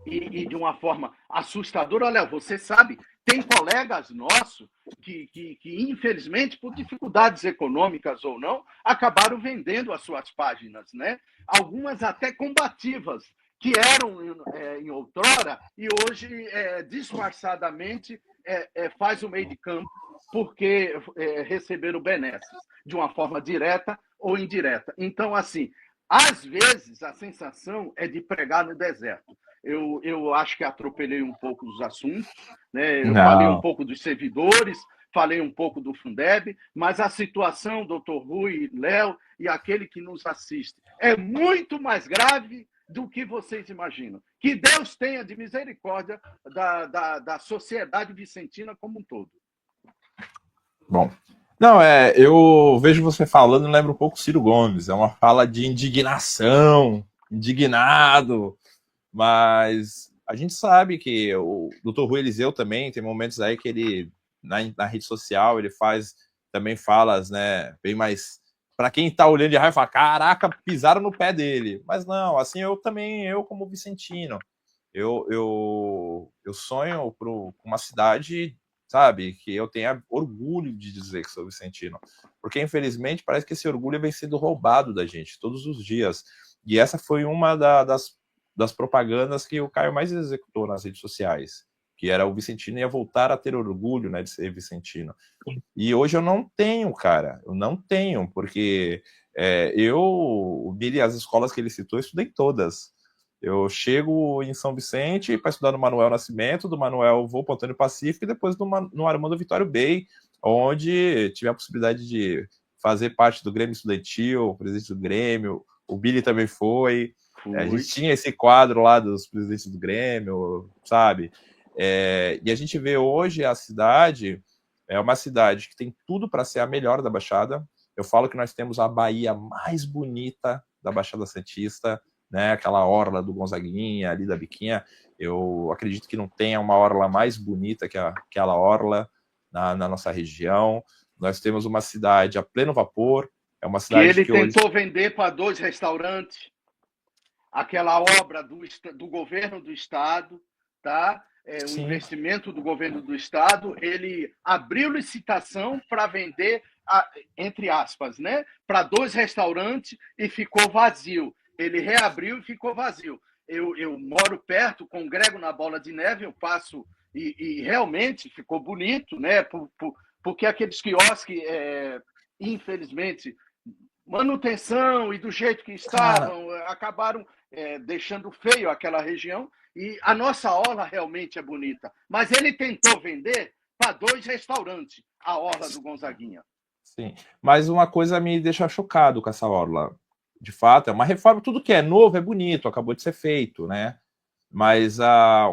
e de uma forma assustadora. Olha, você sabe, tem colegas nossos que infelizmente, por dificuldades econômicas ou não, acabaram vendendo as suas páginas, né? Algumas até combativas, que eram em outrora e hoje, disfarçadamente, faz o meio de campo porque receberam benesses, de uma forma direta ou indireta. Então, assim, às vezes, a sensação é de pregar no deserto. Eu acho que atropelei um pouco os assuntos, né? Eu falei um pouco dos servidores, falei um pouco do Fundeb, mas a situação, doutor Rui, Léo e aquele que nos assiste, é muito mais grave do que vocês imaginam. Que Deus tenha de misericórdia da sociedade vicentina como um todo. Bom, não, eu vejo você falando, lembra um pouco Ciro Gomes, é uma fala de indignação, indignado, mas a gente sabe que o Dr. Rui Eliseu também tem momentos aí que ele, na rede social, ele faz também falas, né, bem mais, para quem tá olhando de raiva, fala, caraca, pisaram no pé dele, mas não, assim, eu como vicentino, eu sonho por uma cidade, sabe, que eu tenha orgulho de dizer que sou vicentino, porque infelizmente parece que esse orgulho vem sendo roubado da gente todos os dias, e essa foi uma das propagandas que o Caio mais executou nas redes sociais, que era o vicentino ia voltar a ter orgulho, né, de ser vicentino. E hoje eu não tenho, cara, eu não tenho, porque o Billy, as escolas que ele citou, eu estudei todas. Eu chego em São Vicente para estudar no Manuel Nascimento, do Manuel vou para o Antônio Pacífico e depois no Armando Vitório Bey, onde tive a possibilidade de fazer parte do Grêmio Estudantil, presidente do Grêmio, o Billy também foi. A gente tinha esse quadro lá dos presidentes do Grêmio, sabe? E a gente vê hoje a cidade, é uma cidade que tem tudo para ser a melhor da Baixada. Eu falo que nós temos a Baía mais bonita da Baixada Santista, né? Aquela orla do Gonzaguinha, ali da Biquinha. Eu acredito que não tenha uma orla mais bonita que aquela orla na nossa região. Nós temos uma cidade a pleno vapor. É uma cidade que ele tentou vender para 2 restaurantes. Aquela obra do governo do estado, tá? um Sim. investimento do governo do estado, ele abriu licitação para vender, entre aspas, né, para 2 restaurantes e ficou vazio. Ele reabriu e ficou vazio. Eu moro perto, congrego na Bola de Neve, eu passo e realmente ficou bonito, né? Porque aqueles quiosques, infelizmente, manutenção e do jeito que estavam, acabaram deixando feio aquela região. E a nossa orla realmente é bonita. Mas ele tentou vender para 2 restaurantes a orla do Gonzaguinha. Sim, mas uma coisa me deixa chocado com essa orla. De fato, é uma reforma, tudo que é novo é bonito, acabou de ser feito, né? Mas a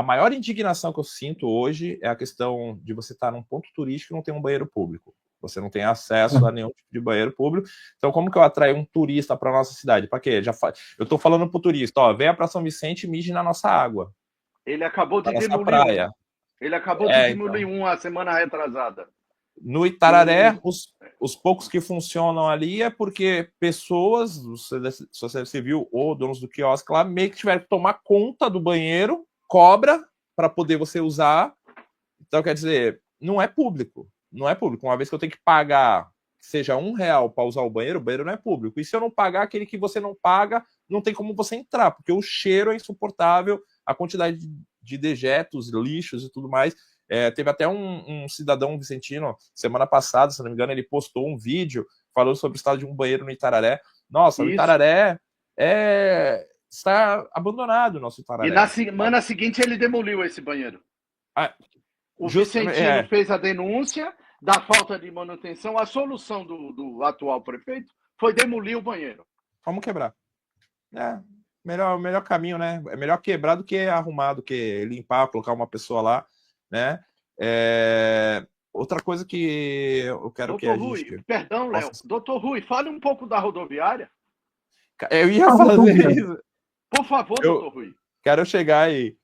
maior indignação que eu sinto hoje é a questão de você estar num ponto turístico e não ter um banheiro público. Você não tem acesso a nenhum tipo de banheiro público. Então, como que eu atraio um turista para a nossa cidade? Para quê? Eu estou falando para o turista, ó, venha para São Vicente e mije na nossa água. Ele acabou de demolir praia. Ele acabou de demolir a semana retrasada. No Itararé, os poucos que funcionam ali é porque pessoas, sociedade civil ou donos do quiosque lá, meio que tiveram que tomar conta do banheiro, cobra para poder você usar. Então, quer dizer, não é público. Não é público. Uma vez que eu tenho que pagar, seja R$1 para usar o banheiro não é público. E se eu não pagar, aquele que você não paga, não tem como você entrar, porque o cheiro é insuportável, a quantidade de dejetos, lixos e tudo mais. Teve até um cidadão vicentino, semana passada, se não me engano, ele postou um vídeo falando sobre o estado de um banheiro no Itararé. Nossa, o Itararé está abandonado, o nosso Itararé. E na semana seguinte ele demoliu esse banheiro. O vicentino fez a denúncia da falta de manutenção. A solução do atual prefeito foi demolir o banheiro. Vamos quebrar. Melhor caminho, né? É melhor quebrar do que arrumar, do que limpar, colocar uma pessoa lá, né? Outra coisa que eu quero que a gente... Perdão, Léo. Doutor Rui, fale um pouco da rodoviária. Eu ia fazer isso. Por favor, doutor Rui. Quero chegar aí.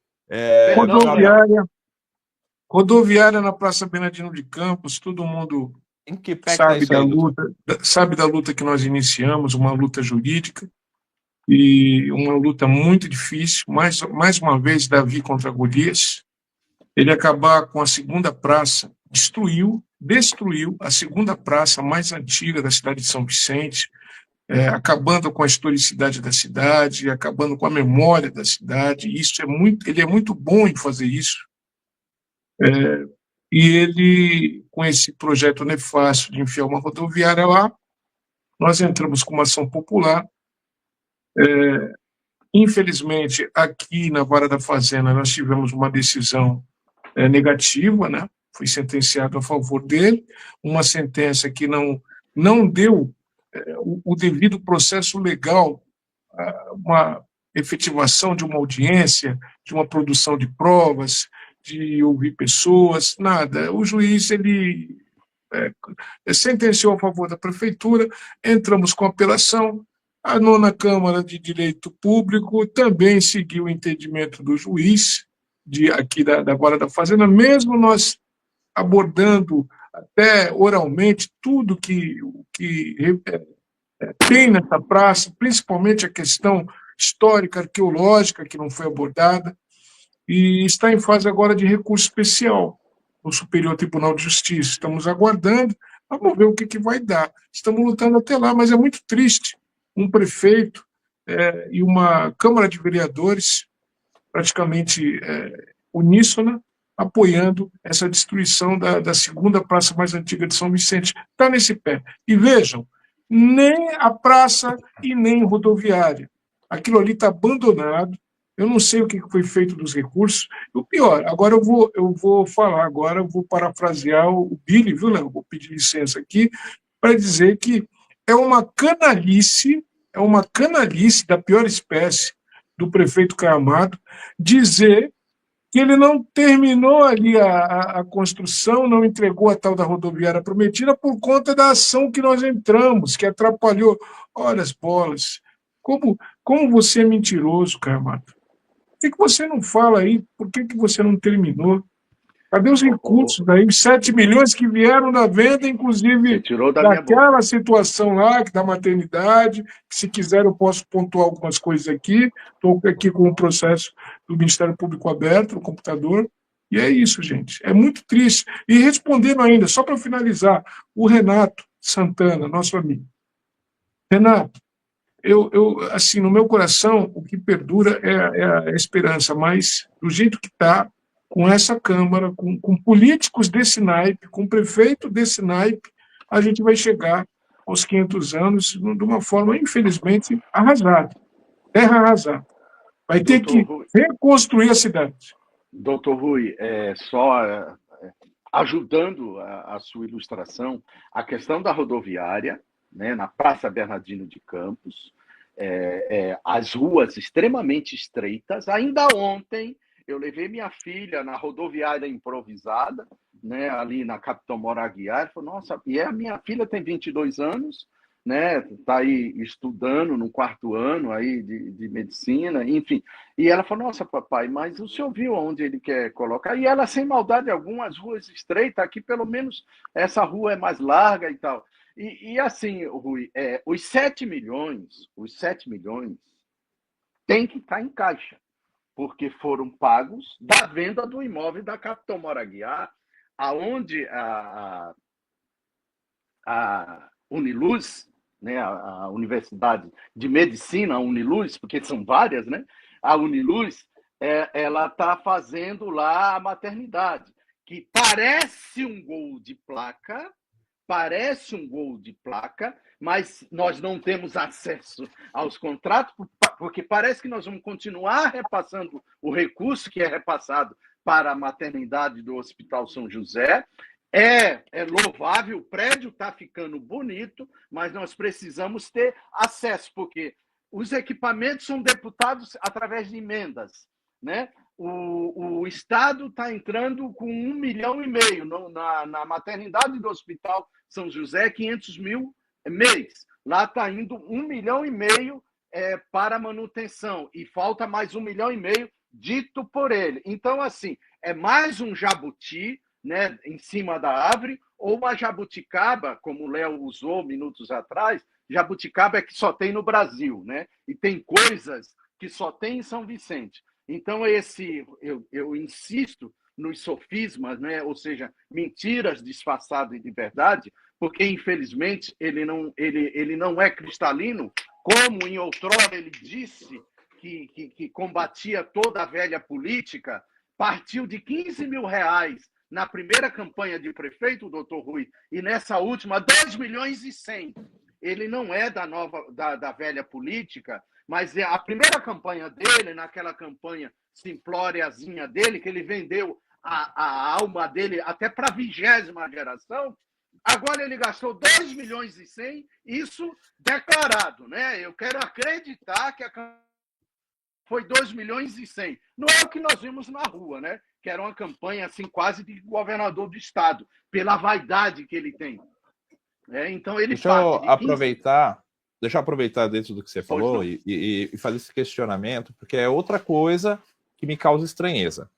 Rodoviária na Praça Bernardino de Campos, todo mundo sabe da luta que nós iniciamos, uma luta jurídica, e uma luta muito difícil, mais uma vez, Davi contra Golias. Ele acabar com a segunda praça, destruiu a segunda praça mais antiga da cidade de São Vicente, acabando com a historicidade da cidade, acabando com a memória da cidade. Ele é muito bom em fazer isso. E ele, com esse projeto nefasto de enfiar uma rodoviária lá, nós entramos com uma ação popular. Infelizmente, aqui na Vara da Fazenda, nós tivemos uma decisão negativa, né? Foi sentenciado a favor dele, uma sentença que não deu o devido processo legal, uma efetivação de uma audiência, de uma produção de provas, de ouvir pessoas, nada. O juiz ele sentenciou a favor da prefeitura, entramos com apelação, a 9ª Câmara de Direito Público também seguiu o entendimento do juiz, aqui da Vara da Fazenda, mesmo nós abordando até oralmente tudo que tem nessa praça, principalmente a questão histórica, arqueológica, que não foi abordada, e está em fase agora de recurso especial no Superior Tribunal de Justiça. Estamos aguardando, vamos ver o que vai dar. Estamos lutando até lá, mas é muito triste um prefeito e uma Câmara de Vereadores praticamente uníssona, apoiando essa destruição da segunda praça mais antiga de São Vicente. Está nesse pé. E vejam, nem a praça e nem rodoviária. Aquilo ali está abandonado. Eu não sei o que foi feito dos recursos. O pior, agora eu vou falar, agora eu vou parafrasear o Billy, viu, Léo? Vou pedir licença aqui para dizer que é uma canalice da pior espécie do prefeito Caamado dizer que ele não terminou ali a construção, não entregou a tal da rodoviária prometida por conta da ação que nós entramos, que atrapalhou. Olha as bolas. Como você é mentiroso, Caamado. Por que você não fala aí? Por que você não terminou? Cadê os recursos aí? Os 7 milhões que vieram da venda, Você inclusive tirou da minha boca. daquela situação lá, da maternidade, que se quiser eu posso pontuar algumas coisas aqui. Estou aqui com o processo do Ministério Público aberto no computador. E é isso, gente. É muito triste. E respondendo ainda, só para finalizar, o Renato Santana, nosso amigo. Renato, assim, no meu coração, o que perdura é a esperança, mas do jeito que está, com essa Câmara, com políticos desse naipe, com prefeito desse naipe, a gente vai chegar aos 500 anos de uma forma, infelizmente, arrasada, terra arrasada. Vai ter que reconstruir a cidade. Doutor Rui, só ajudando a sua ilustração, a questão da rodoviária, né, na Praça Bernardino de Campos, as ruas extremamente estreitas. Ainda ontem, eu levei minha filha na rodoviária improvisada, né, ali na Capitão Mora Aguiar, falei, nossa, e a minha filha tem 22 anos, né, está aí estudando no 4º ano aí de medicina, enfim. E ela falou, nossa, papai, mas o senhor viu onde ele quer colocar? E ela, sem maldade alguma, as ruas estreitas, aqui pelo menos essa rua é mais larga e tal. E assim, Rui, os 7 milhões tem que estar em caixa, porque foram pagos da venda do imóvel da Capitão Mora Aguiar, aonde a Uniluz, né, a Universidade de Medicina, a Uniluz, porque são várias, né? A Uniluz, ela está fazendo lá a maternidade, que parece um gol de placa, mas nós não temos acesso aos contratos, porque parece que nós vamos continuar repassando o recurso que é repassado para a maternidade do Hospital São José. É louvável, o prédio está ficando bonito, mas nós precisamos ter acesso, porque os equipamentos são deputados através de emendas, né? O Estado está entrando com 1,5 milhão na maternidade do Hospital São José, 500 mil mês. Lá está indo 1,5 milhão para manutenção, e falta mais 1,5 milhão dito por ele. Então, assim, é mais um jabuti, né, em cima da árvore, ou uma jabuticaba, como o Léo usou minutos atrás. Jabuticaba é que só tem no Brasil, né? E tem coisas que só tem em São Vicente. Então, eu insisto nos sofismas, né? Ou seja, mentiras disfarçadas de verdade, porque, infelizmente, ele não é cristalino, como em outrora ele disse que combatia toda a velha política. Partiu de 15 mil reais na primeira campanha de prefeito, doutor Rui, e nessa última, 2 milhões e 100. Ele não é da velha política, mas a primeira campanha dele, naquela campanha simplóriazinha dele, que ele vendeu a alma dele até para a 20ª geração, agora ele gastou 2 milhões e 100, isso declarado, né? Eu quero acreditar que a foi 2 milhões e 100. Não é o que nós vimos na rua, né? Que era uma campanha assim quase de governador do estado, pela vaidade que ele tem. Então ele Deixa eu aproveitar dentro do que você falou e fazer esse questionamento, porque é outra coisa que me causa estranheza.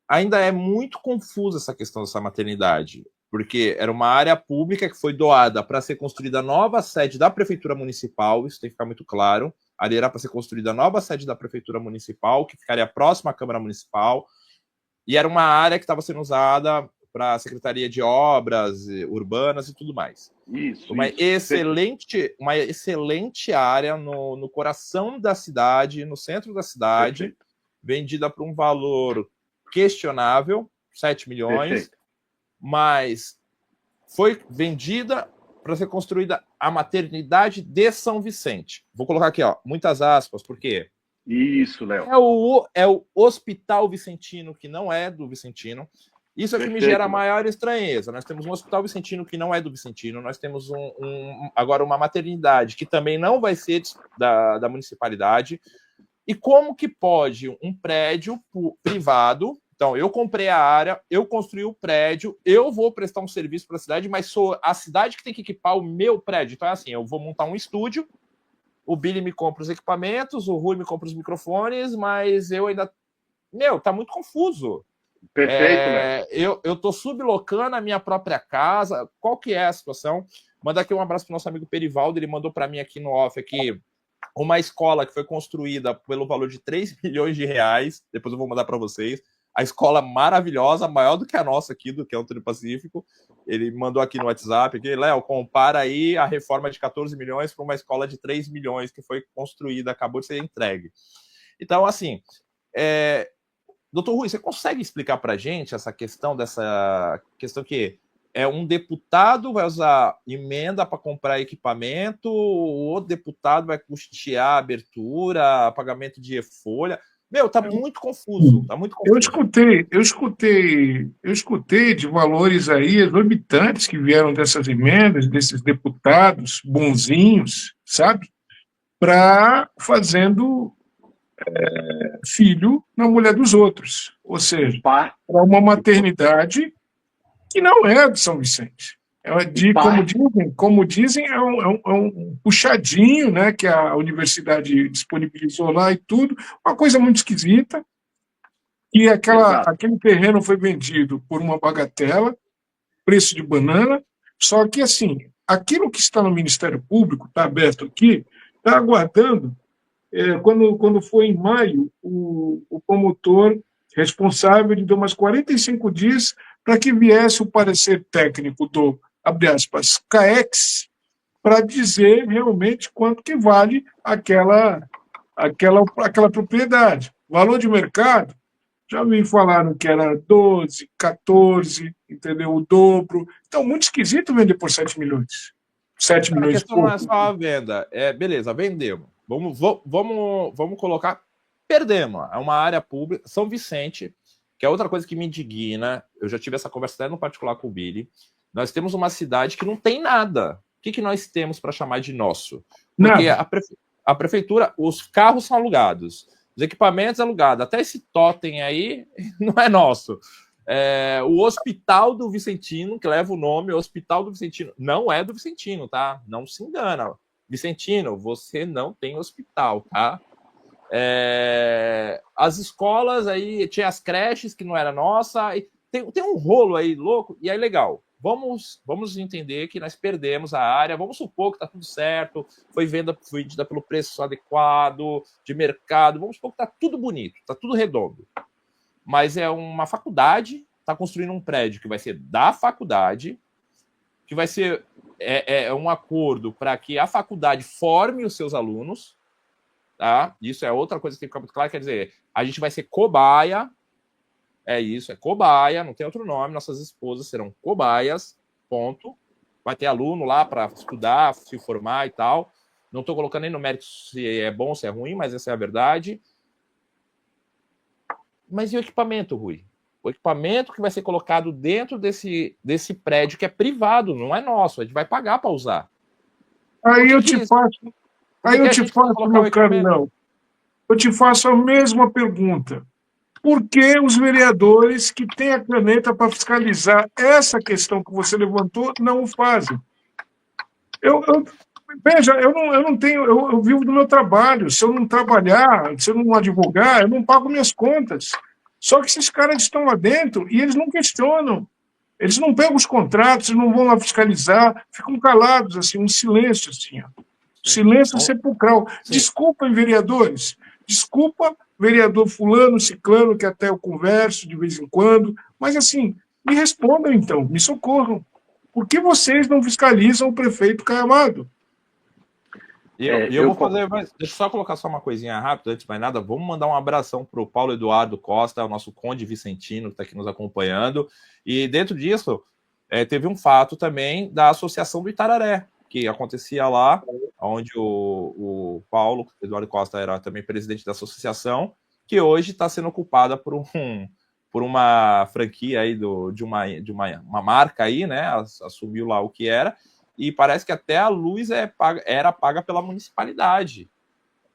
Ainda é muito confusa essa questão dessa maternidade, porque era uma área pública que foi doada para ser construída a nova sede da Prefeitura Municipal, isso tem que ficar muito claro. Ali era para ser construída a nova sede da Prefeitura Municipal, que ficaria próxima à Câmara Municipal, e era uma área que estava sendo usada para a Secretaria de Obras Urbanas e tudo mais. Uma excelente área no coração da cidade, no centro da cidade, perfeito, vendida por um valor questionável, 7 milhões, perfeito, mas foi vendida para ser construída a maternidade de São Vicente. Vou colocar aqui, ó, muitas aspas, porque isso, Léo. É o Hospital Vicentino, que não é do Vicentino. Isso é que me gera maior estranheza. Nós temos um Hospital Vicentino que não é do Vicentino, nós temos agora uma maternidade que também não vai ser da municipalidade. E como que pode um prédio privado... Então, eu comprei a área, eu construí o prédio, eu vou prestar um serviço para a cidade, mas sou a cidade que tem que equipar o meu prédio. Então, é assim, eu vou montar um estúdio, o Billy me compra os equipamentos, o Rui me compra os microfones, mas eu ainda... tá muito confuso. Perfeito, Léo. Eu estou sublocando a minha própria casa. Qual que é a situação? Manda aqui um abraço para o nosso amigo Perivaldo. Ele mandou para mim aqui no off aqui uma escola que foi construída pelo valor de 3 milhões de reais. Depois eu vou mandar para vocês. A escola maravilhosa, maior do que a nossa aqui, do Canto do Pacífico. Ele mandou aqui no WhatsApp, aqui, Léo, compara aí a reforma de 14 milhões para uma escola de 3 milhões que foi construída, acabou de ser entregue. Então, assim, doutor Rui, você consegue explicar para a gente essa questão questão que um deputado vai usar emenda para comprar equipamento, o outro deputado vai custear a abertura, pagamento de e-folha. Meu, tá muito confuso, tá muito confuso. Eu escutei de valores aí exorbitantes que vieram dessas emendas, desses deputados bonzinhos, sabe? Para fazendo filho na mulher dos outros. Ou seja, para uma maternidade que não é de São Vicente. Como dizem, é um puxadinho, né, que a universidade disponibilizou lá e tudo, uma coisa muito esquisita, e aquele terreno foi vendido por uma bagatela, preço de banana, só que, assim, aquilo que está no Ministério Público, está aberto aqui, está aguardando, quando foi em maio, o promotor responsável lhe deu mais 45 dias para que viesse o parecer técnico do, abre aspas, CAEX, para dizer realmente quanto que vale aquela propriedade. Valor de mercado, já me falaram que era 12, 14, entendeu? O dobro. Então, muito esquisito vender por 7 milhões. 7 milhões. A questão não é só a venda. Beleza, vendemos. Vamos colocar, perdemos. É uma área pública. São Vicente, que é outra coisa que me indigna. Eu já tive essa conversa até no particular com o Billy. Nós temos uma cidade que não tem nada. O que nós temos para chamar de nosso? Porque a prefeitura, os carros são alugados, os equipamentos alugados, até esse totem aí não é nosso. O Hospital do Vicentino, que leva o nome Hospital do Vicentino, não é do Vicentino, tá? Não se engana. Vicentino, você não tem hospital, tá? As escolas aí, tinha as creches que não era nossa, tem um rolo aí louco, e aí legal. Vamos entender que nós perdemos a área, vamos supor que está tudo certo, foi vendida pelo preço adequado, de mercado, vamos supor que está tudo bonito, está tudo redondo. Mas é uma faculdade, está construindo um prédio que vai ser da faculdade, que vai ser um acordo para que a faculdade forme os seus alunos, tá? Isso é outra coisa que tem que ficar muito claro, quer dizer, a gente vai ser cobaia. É isso, é cobaia, não tem outro nome, nossas esposas serão cobaias, ponto. Vai ter aluno lá para estudar, se formar e tal. Não estou colocando nem no mérito se é bom ou se é ruim, mas essa é a verdade. Mas e o equipamento, Rui? O equipamento que vai ser colocado dentro desse prédio que é privado, não é nosso, a gente vai pagar para usar. Aí eu te faço, meu caro Léo, eu te faço a mesma pergunta. Por que os vereadores que têm a caneta para fiscalizar essa questão que você levantou não o fazem? Veja, eu não tenho, eu vivo do meu trabalho. Se eu não trabalhar, se eu não advogar, eu não pago minhas contas. Só que esses caras estão lá dentro e eles não questionam. Eles não pegam os contratos, eles não vão lá fiscalizar, ficam calados, assim, um silêncio, assim, ó. Silêncio sepulcral. Sim. Desculpem, vereadores. Desculpa, vereador fulano, ciclano, que até eu converso de vez em quando, mas assim, me respondam então, me socorram. Por que vocês não fiscalizam o prefeito Caio Amado? Eu vou fazer, deixa eu só colocar só uma coisinha rápida, antes de mais nada, vamos mandar um abração para o Paulo Eduardo Costa, o nosso conde vicentino, que está aqui nos acompanhando, e dentro disso, teve um fato também da Associação do Itararé, que acontecia lá, onde o Paulo Eduardo Costa era também presidente da associação, que hoje está sendo ocupada por uma franquia aí de uma marca aí, né? Assumiu lá o que era, e parece que até a luz era paga pela municipalidade.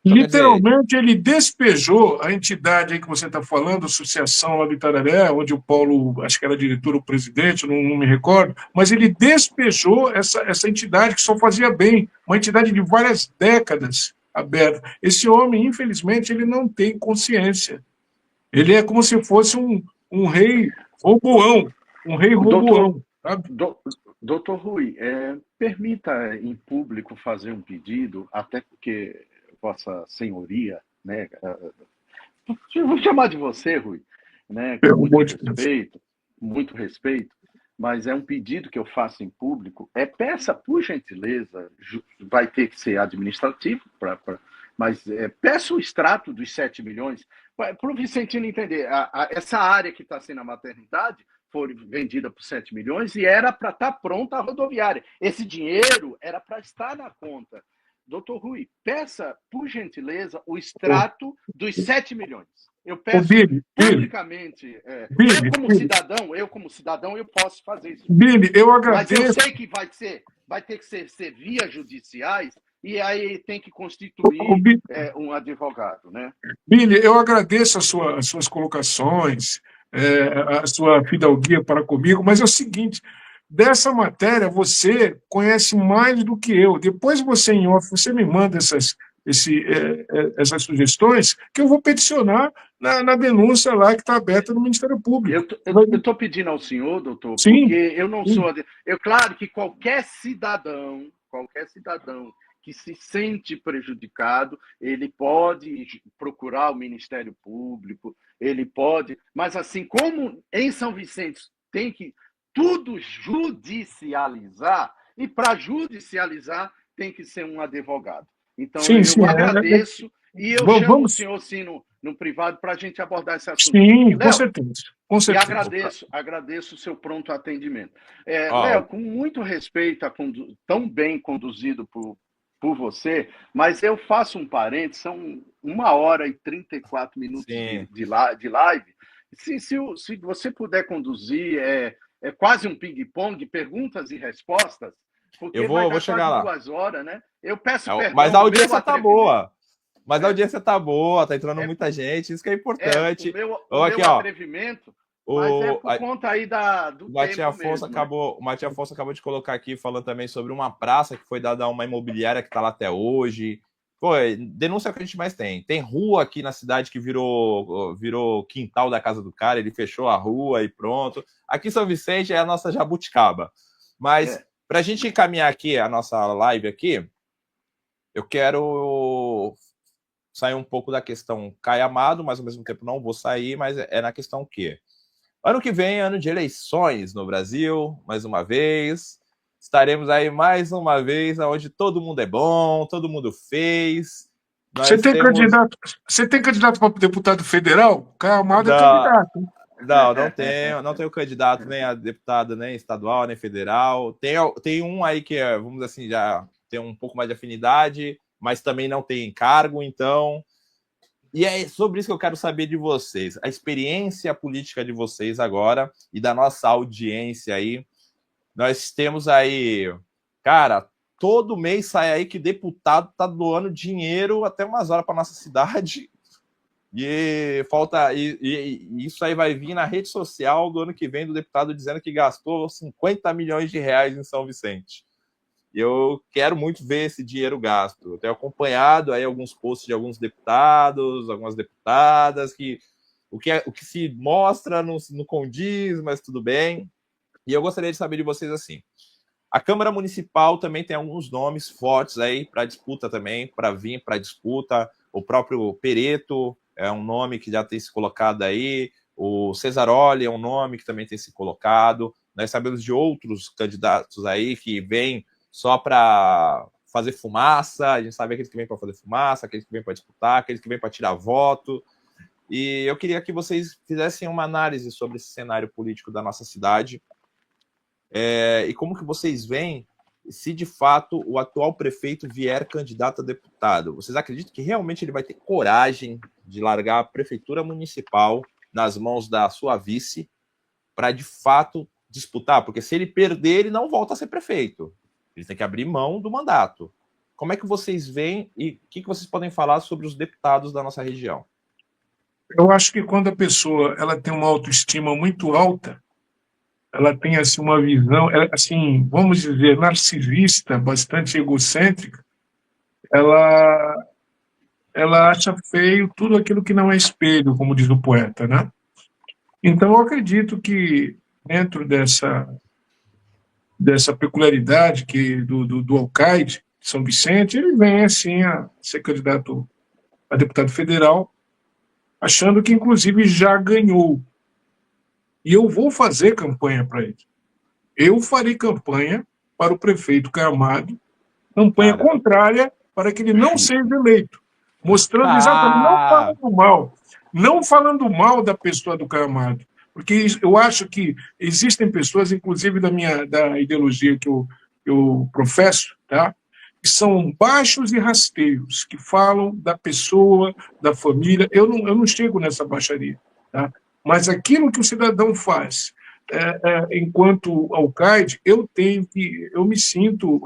Então, literalmente, ele despejou a entidade aí que você está falando, a associação lá do Itararé, onde o Paulo, acho que era diretor ou presidente, não me recordo, mas ele despejou essa entidade que só fazia bem, uma entidade de várias décadas aberta. Esse homem, infelizmente, ele não tem consciência. Ele é como se fosse um rei roboão, um rei roboão, sabe? Doutor Rui, permita em público fazer um pedido, até porque Vossa Senhoria, né, eu vou chamar de você, Rui, né, com Pelo amor de Deus. muito respeito, mas é um pedido que eu faço em público, peça, por gentileza, vai ter que ser administrativo, mas peça o extrato dos 7 milhões, para o Vicentino entender, essa área que está sendo a maternidade foi vendida por 7 milhões e era para estar pronta a rodoviária. Esse dinheiro era para estar na conta. Doutor Rui, peça, por gentileza, o extrato dos 7 milhões. Eu peço publicamente, eu como cidadão, eu posso fazer isso. Billy, eu agradeço. Mas eu sei que vai ter que ser vias judiciais e aí tem que constituir um advogado, né? Billy, eu agradeço as suas colocações, a sua fidalguia para comigo, mas é o seguinte, dessa matéria você conhece mais do que eu. Depois você, em off, você me manda essas sugestões que eu vou peticionar na denúncia lá que está aberta no Ministério Público. Eu estou pedindo ao senhor, doutor, sim, porque eu não sou... Claro que qualquer cidadão que se sente prejudicado, ele pode procurar o Ministério Público, ele pode... Mas assim, como em São Vicente tem que tudo judicializar, e para judicializar tem que ser um advogado. Então, eu agradeço e eu chamo o senhor, sim, no privado para a gente abordar esse assunto. Sim, Léo, com certeza. E agradeço o seu pronto atendimento. Léo, com muito respeito, tão bem conduzido por você, mas eu faço um parênteses, são 1h34 de live. Se você puder conduzir, é quase um ping-pong, perguntas e respostas, porque eu vou chegar lá. 2 horas, né? Eu peço perdão. Mas a audiência tá boa. A audiência tá boa, tá entrando muita gente, isso que é importante. O meu atrevimento, mas por conta aí do tempo mesmo. O Matias Afonso acabou de colocar aqui, falando também sobre uma praça que foi dada a uma imobiliária que tá lá até hoje. Pô, denúncia é o que a gente mais tem. Tem rua aqui na cidade que virou quintal da casa do cara, ele fechou a rua e pronto. Aqui em São Vicente é a nossa jabuticaba. Mas, para a gente encaminhar aqui a nossa live aqui, eu quero sair um pouco da questão Caio Amado, mas ao mesmo tempo não vou sair, mas é na questão que ano que vem, ano de eleições no Brasil, mais uma vez. Estaremos aí mais uma vez, onde todo mundo é bom, todo mundo fez. Você tem candidato para deputado federal? Caio Amado é candidato. Não tenho candidato nem a deputado, nem estadual, nem federal. Tem um aí que, vamos dizer assim, já tem um pouco mais de afinidade, mas também não tem cargo, então... E é sobre isso que eu quero saber de vocês. A experiência política de vocês agora e da nossa audiência aí. Nós temos aí... Cara, todo mês sai aí que deputado tá doando dinheiro até umas horas para nossa cidade. E falta... E isso aí vai vir na rede social do ano que vem do deputado dizendo que gastou 50 milhões de reais em São Vicente. Eu quero muito ver esse dinheiro gasto. Eu tenho acompanhado aí alguns posts de alguns deputados, algumas deputadas, que o que se mostra não condiz, mas tudo bem. E eu gostaria de saber de vocês assim. A Câmara Municipal também tem alguns nomes fortes aí para disputa também, para vir para disputa. O próprio Pereto é um nome que já tem se colocado aí. O Cesaroli é um nome que também tem se colocado. Nós sabemos de outros candidatos aí que vêm só para fazer fumaça, a gente sabe aqueles que vêm para fazer fumaça, aqueles que vêm para disputar, aqueles que vêm para tirar voto. E eu queria que vocês fizessem uma análise sobre esse cenário político da nossa cidade e como que vocês veem se de fato o atual prefeito vier candidato a deputado. Vocês acreditam que realmente ele vai ter coragem de largar a prefeitura municipal nas mãos da sua vice para de fato disputar? Porque se ele perder, ele não volta a ser prefeito. Ele tem que abrir mão do mandato. Como é que vocês veem e o que vocês podem falar sobre os deputados da nossa região? Eu acho que quando a pessoa ela tem uma autoestima muito alta, ela tem assim, uma visão, assim, vamos dizer, narcisista, bastante egocêntrica, ela acha feio tudo aquilo que não é espelho, como diz o poeta, né? Então, eu acredito que dentro dessa peculiaridade do Al-Qaeda, São Vicente, ele vem, assim, a ser candidato a deputado federal, achando que, inclusive, já ganhou. E eu vou fazer campanha para ele. Eu farei campanha para o prefeito Camargo, campanha contrária para que ele não seja eleito, mostrando exatamente, não falando mal da pessoa do Camargo, porque eu acho que existem pessoas, inclusive da ideologia que eu professo, tá? Que são baixos e rasteiros, que falam da pessoa, da família. Eu não chego nessa baixaria, tá? Mas aquilo que o cidadão faz enquanto alcaide, eu me sinto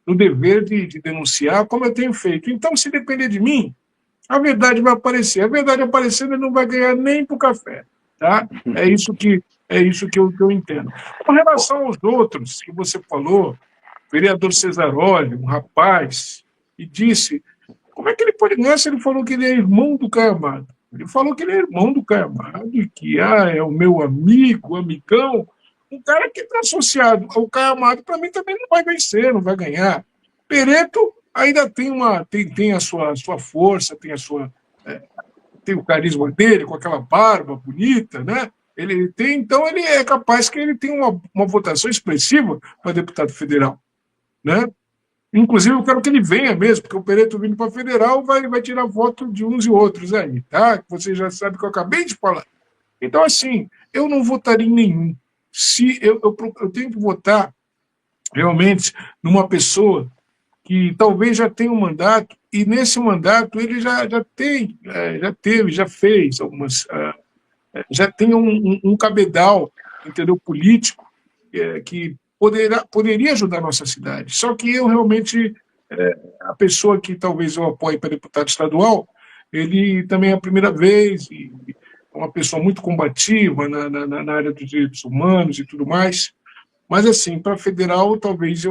no dever de denunciar, como eu tenho feito. Então, se depender de mim, a verdade vai aparecer. A verdade aparecendo, ele não vai ganhar nem para o café. Tá? É isso que eu entendo. Com relação aos outros que você falou, o vereador Cesaroli, um rapaz, e disse, como é que ele pode ganhar se ele falou que ele é irmão do Caio Amado? Ele falou que ele é irmão do Caio Amado e que é o meu amigo, amigão. Um cara que está associado ao Caio Amado, para mim, também não vai vencer, não vai ganhar. Pereto ainda tem a sua força, tem o carisma dele, com aquela barba bonita, né? Então ele é capaz que ele tenha uma votação expressiva para deputado federal, né? Inclusive, eu quero que ele venha mesmo, porque o Pereto vindo para federal vai tirar voto de uns e outros aí, tá? Você já sabe que eu acabei de falar. Então, assim, eu não votaria em nenhum. Se eu tenho que votar realmente numa pessoa que talvez já tenha um mandato, e nesse mandato ele já fez algumas. Já tem um cabedal, entendeu, político, que poderia ajudar a nossa cidade. Só que eu realmente, a pessoa que talvez eu apoie para deputado estadual, ele também é a primeira vez, e é uma pessoa muito combativa na área dos direitos humanos e tudo mais. Mas, assim, para federal, talvez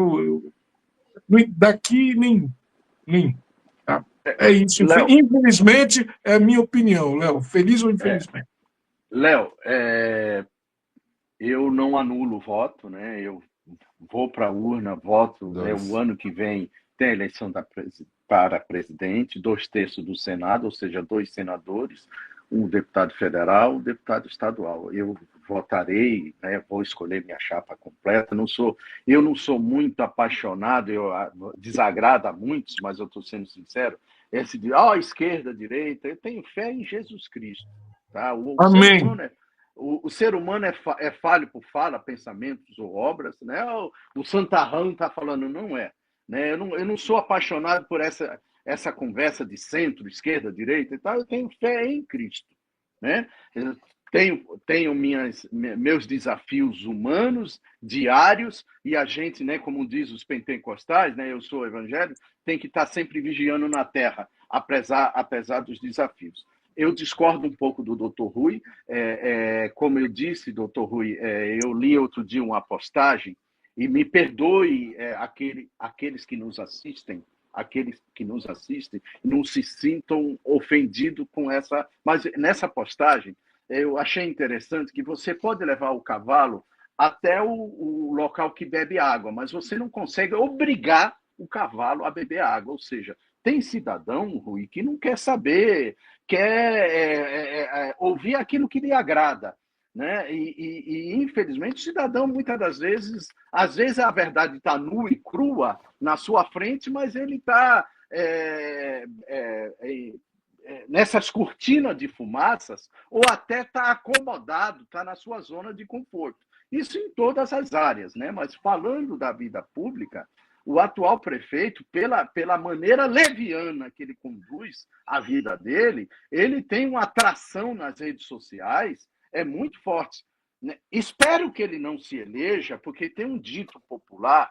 daqui nem. Tá? É isso. Léo, Infelizmente, é a minha opinião, Léo. Feliz ou infelizmente? Léo, eu não anulo o voto, né? Eu vou para a urna, voto. O ano que vem tem a eleição para presidente, 2/3 do Senado, ou seja, 2 senadores, um deputado federal, um deputado estadual. Eu votarei, né? Vou escolher minha chapa completa. Eu não sou muito apaixonado, desagrada a muitos, mas eu estou sendo sincero. Esse de esquerda, direita, eu tenho fé em Jesus Cristo. Tá? Amém. O ser humano é falho por fala, pensamentos ou obras, né? O Santarrão está falando, não é. Né? Eu não sou apaixonado por essa conversa de centro, esquerda, direita e tal. Eu tenho fé em Cristo. Né? Eu tenho meus desafios humanos, diários, e a gente, né, como diz os pentecostais, né, eu sou evangélico, tem que estar sempre vigiando na terra, apesar dos desafios. Eu discordo um pouco do Dr. Rui. Como eu disse, Dr. Rui, eu li outro dia uma postagem, e me perdoe aqueles que nos assistem, não se sintam ofendidos com essa... Mas nessa postagem, eu achei interessante que você pode levar o cavalo até o local que bebe água, mas você não consegue obrigar o cavalo a beber água. Ou seja, tem cidadão, Rui, que não quer saber, quer ouvir aquilo que lhe agrada. Né? Infelizmente, o cidadão, muitas das vezes, às vezes a verdade está nua e crua na sua frente, mas ele está nessas cortinas de fumaças, ou até está acomodado, está na sua zona de conforto. Isso em todas as áreas, né? Mas falando da vida pública, o atual prefeito, pela maneira leviana que ele conduz a vida dele, ele tem uma atração nas redes sociais muito forte. Espero que ele não se eleja, porque tem um dito popular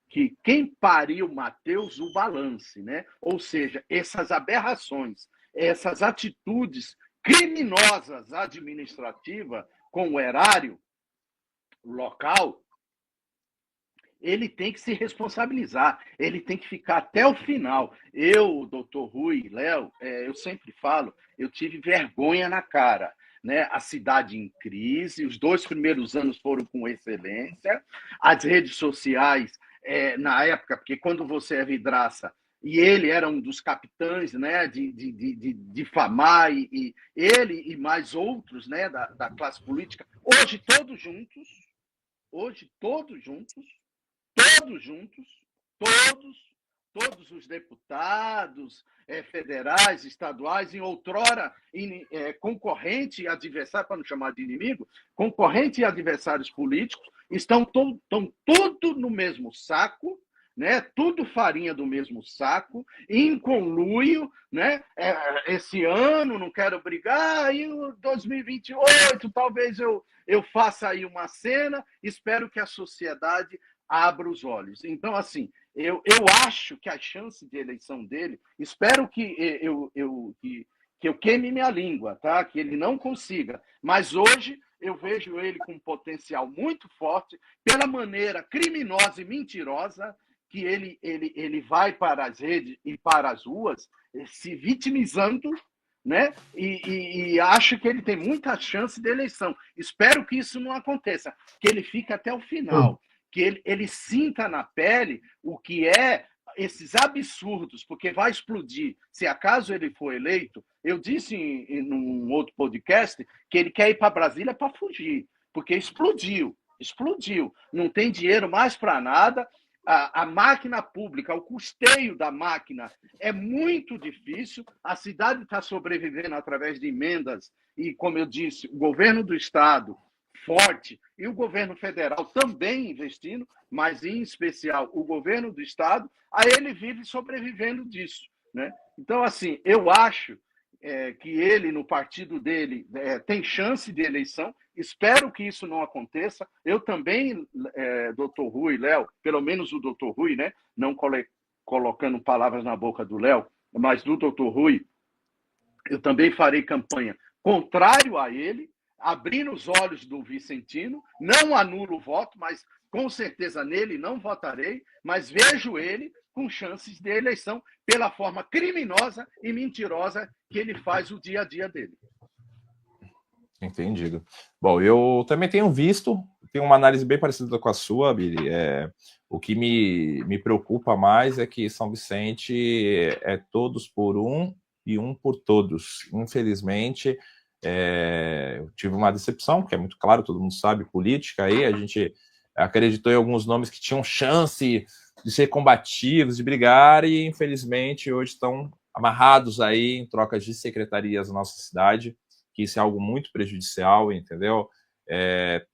que quem pariu Mateus, o balance, né? Ou seja, essas aberrações, essas atitudes criminosas administrativas com o erário local, ele tem que se responsabilizar, ele tem que ficar até o final. Eu, doutor Rui, Léo, eu sempre falo, eu tive vergonha na cara. né? A cidade em crise, os 2 primeiros anos foram com excelência, as redes sociais, na época, porque quando você é vidraça, e ele era um dos capitães, né, de difamar, e ele e mais outros, né, da classe política, hoje todos juntos, todos juntos, todos os deputados federais, estaduais, em outrora concorrente e adversário, para não chamar de inimigo, concorrente e adversários políticos, estão tudo no mesmo saco, né? Tudo farinha do mesmo saco, em conluio, né? Esse ano não quero brigar, e 2028 talvez eu faça aí uma cena, espero que a sociedade abra os olhos. Então, assim, eu acho que a chance de eleição dele, espero que eu queime minha língua, tá? Que ele não consiga, mas hoje eu vejo ele com um potencial muito forte, pela maneira criminosa e mentirosa que ele vai para as redes e para as ruas, se vitimizando, né? E acho que ele tem muita chance de eleição. Espero que isso não aconteça, que ele fique até o final, que ele sinta na pele o que é esses absurdos, porque vai explodir. Se acaso ele for eleito, eu disse em um outro podcast que ele quer ir para Brasília para fugir, porque explodiu. Não tem dinheiro mais para nada. A máquina pública, o custeio da máquina é muito difícil. A cidade está sobrevivendo através de emendas e, como eu disse, o governo do estado forte e o governo federal também investindo, mas em especial o governo do estado, aí ele vive sobrevivendo disso, né? Então, assim, eu acho que ele, no partido dele, tem chance de eleição. Espero que isso não aconteça. Eu também, doutor Rui, Léo, pelo menos o doutor Rui, né? Não colocando palavras na boca do Léo, mas do doutor Rui, eu também farei campanha contrário a ele, abrindo os olhos do Vicentino. Não anulo o voto, mas com certeza nele não votarei, mas vejo ele com chances de eleição pela forma criminosa e mentirosa que ele faz o dia a dia dele. Entendido. Bom, eu também tenho uma análise bem parecida com a sua, Billy. O que me preocupa mais é que São Vicente é todos por um e um por todos. Infelizmente, eu tive uma decepção, porque é muito claro, todo mundo sabe, política aí, a gente acreditou em alguns nomes que tinham chance de ser combativos, de brigar, e infelizmente hoje estão amarrados aí em trocas de secretarias na nossa cidade, que isso é algo muito prejudicial, entendeu?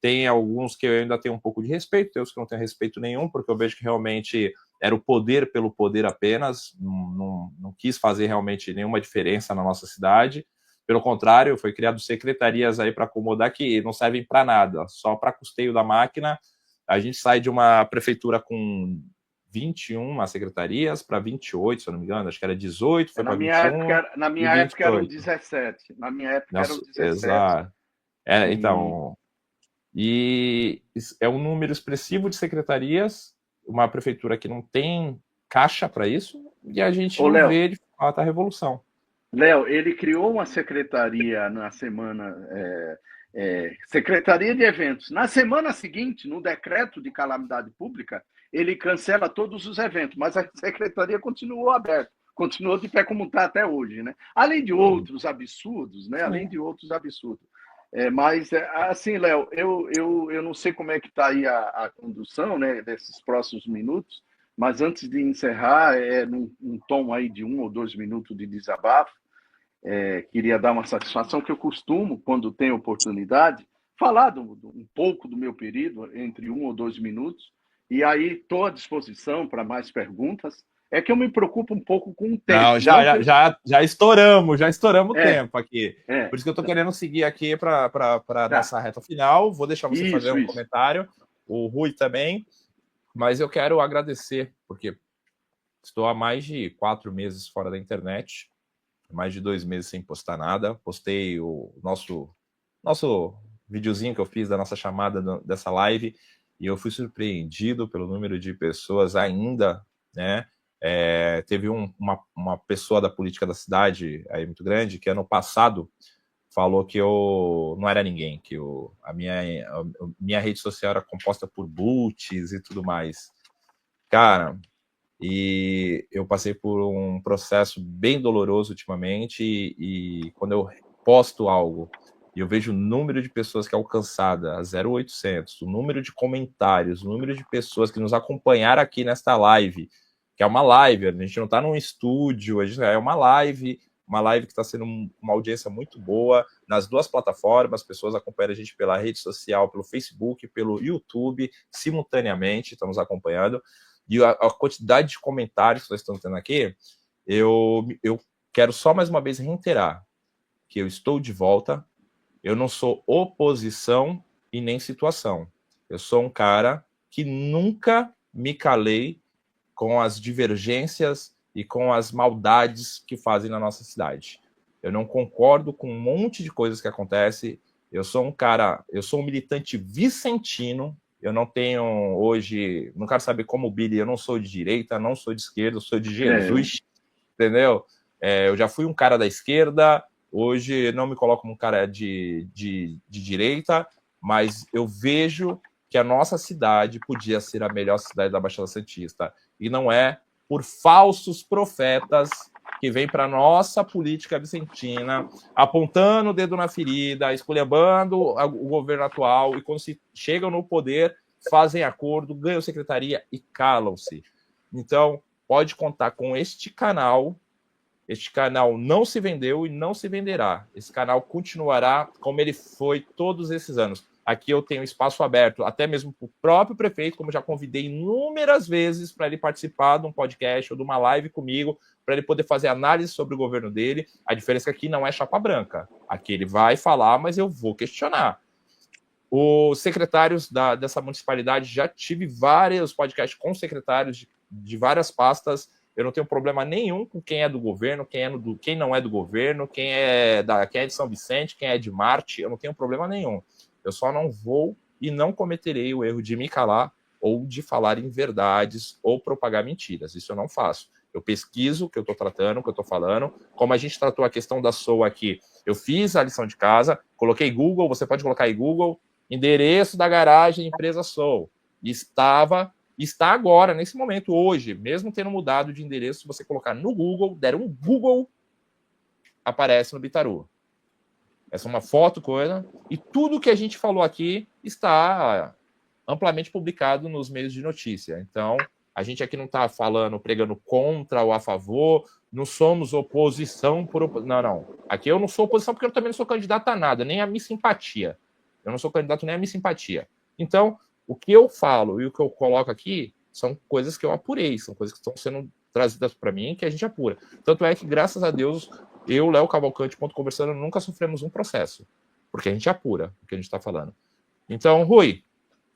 Tem alguns que eu ainda tenho um pouco de respeito, tem outros que não tenho respeito nenhum, porque eu vejo que realmente era o poder pelo poder apenas, não quis fazer realmente nenhuma diferença na nossa cidade. Pelo contrário, foi criado secretarias aí para acomodar que não servem para nada, só para custeio da máquina. A gente sai de uma prefeitura com 21 secretarias para 28, se eu não me engano, acho que era 18, foi para 21. Na minha época eram 17. Na minha época eram 17. Exato. Então, e é um número expressivo de secretarias, uma prefeitura que não tem caixa para isso, e a gente não vê de fato a revolução. Léo, ele criou uma secretaria na semana, Secretaria de Eventos. Na semana seguinte, no decreto de calamidade pública, ele cancela todos os eventos, mas a secretaria continuou aberta, continuou de pé como está até hoje, né? Além de outros absurdos, né? Além de outros absurdos. Mas, assim, Léo, eu não sei como é que está aí a condução, né, desses próximos minutos, mas antes de encerrar, num tom aí de 1 ou 2 minutos de desabafo, queria dar uma satisfação que eu costumo, quando tenho oportunidade, falar um pouco do meu período, entre 1 ou 2 minutos, e aí estou à disposição para mais perguntas. É que eu me preocupo um pouco com o tempo. Não, já estouramos o tempo aqui. Por isso que eu estou querendo seguir aqui para nossa reta final. Vou deixar você fazer um comentário, o Rui também, mas eu quero agradecer, porque estou há mais de 4 meses fora da internet, mais de 2 meses sem postar nada. Postei o nosso videozinho que eu fiz da nossa chamada dessa live, e eu fui surpreendido pelo número de pessoas ainda, né? Teve uma pessoa da política da cidade aí muito grande que ano passado falou que eu não era ninguém, que a minha rede social era composta por bots e tudo mais. Cara, e eu passei por um processo bem doloroso ultimamente, e quando eu posto algo e eu vejo o número de pessoas que é alcançada, 0,800, o número de comentários, o número de pessoas que nos acompanharam aqui nesta live, que é uma live, a gente não está num estúdio, é uma live que está sendo uma audiência muito boa nas duas plataformas, as pessoas acompanham a gente pela rede social, pelo Facebook, pelo YouTube, simultaneamente, estão nos acompanhando, e a quantidade de comentários que nós estamos tendo aqui, eu quero só mais uma vez reiterar que eu estou de volta, eu não sou oposição e nem situação. Eu sou um cara que nunca me calei com as divergências e com as maldades que fazem na nossa cidade. Eu não concordo com um monte de coisas que acontecem. Eu sou um militante vicentino. Eu não tenho hoje, não quero saber como o Billy, eu não sou de direita, não sou de esquerda, eu sou de Jesus, entendeu? Eu já fui um cara da esquerda, hoje não me coloco como um cara de direita, mas eu vejo que a nossa cidade podia ser a melhor cidade da Baixada Santista. E não é por falsos profetas que vêm para a nossa política vicentina, apontando o dedo na ferida, esculhambando o governo atual, e quando se chegam no poder, fazem acordo, ganham secretaria e calam-se. Então, pode contar com este canal. Este canal não se vendeu e não se venderá. Esse canal continuará como ele foi todos esses anos. Aqui eu tenho espaço aberto, até mesmo para o próprio prefeito, como já convidei inúmeras vezes para ele participar de um podcast ou de uma live comigo, para ele poder fazer análise sobre o governo dele. A diferença é que aqui não é chapa branca. Aqui ele vai falar, mas eu vou questionar. Os secretários dessa municipalidade, já tive vários podcasts com secretários de várias pastas. Eu não tenho problema nenhum com quem é do governo, quem não é do governo, quem é de São Vicente, quem é de Marte. Eu não tenho problema nenhum. Eu só não vou e não cometerei o erro de me calar ou de falar inverdades ou propagar mentiras. Isso eu não faço. Eu pesquiso o que eu estou tratando, o que eu estou falando. Como a gente tratou a questão da SOA aqui, eu fiz a lição de casa, coloquei Google, você pode colocar aí Google, endereço da garagem empresa SOA. Está agora, nesse momento, hoje, mesmo tendo mudado de endereço, se você colocar no Google, der um Google, aparece no Bitaru. Essa é uma foto, coisa, e tudo que a gente falou aqui está amplamente publicado nos meios de notícia. Então, a gente aqui não está pregando contra ou a favor, não somos oposição por... Não. Aqui eu não sou oposição porque eu também não sou candidato a nada, nem a minha simpatia. Eu não sou candidato nem a minha simpatia. Então, o que eu falo e o que eu coloco aqui são coisas que eu apurei, são coisas que estão sendo trazidas para mim que a gente apura. Tanto é que, graças a Deus, eu, Léo Cavalcante, Ponto Conversando, nunca sofremos um processo, porque a gente apura o que a gente está falando. Então, Rui,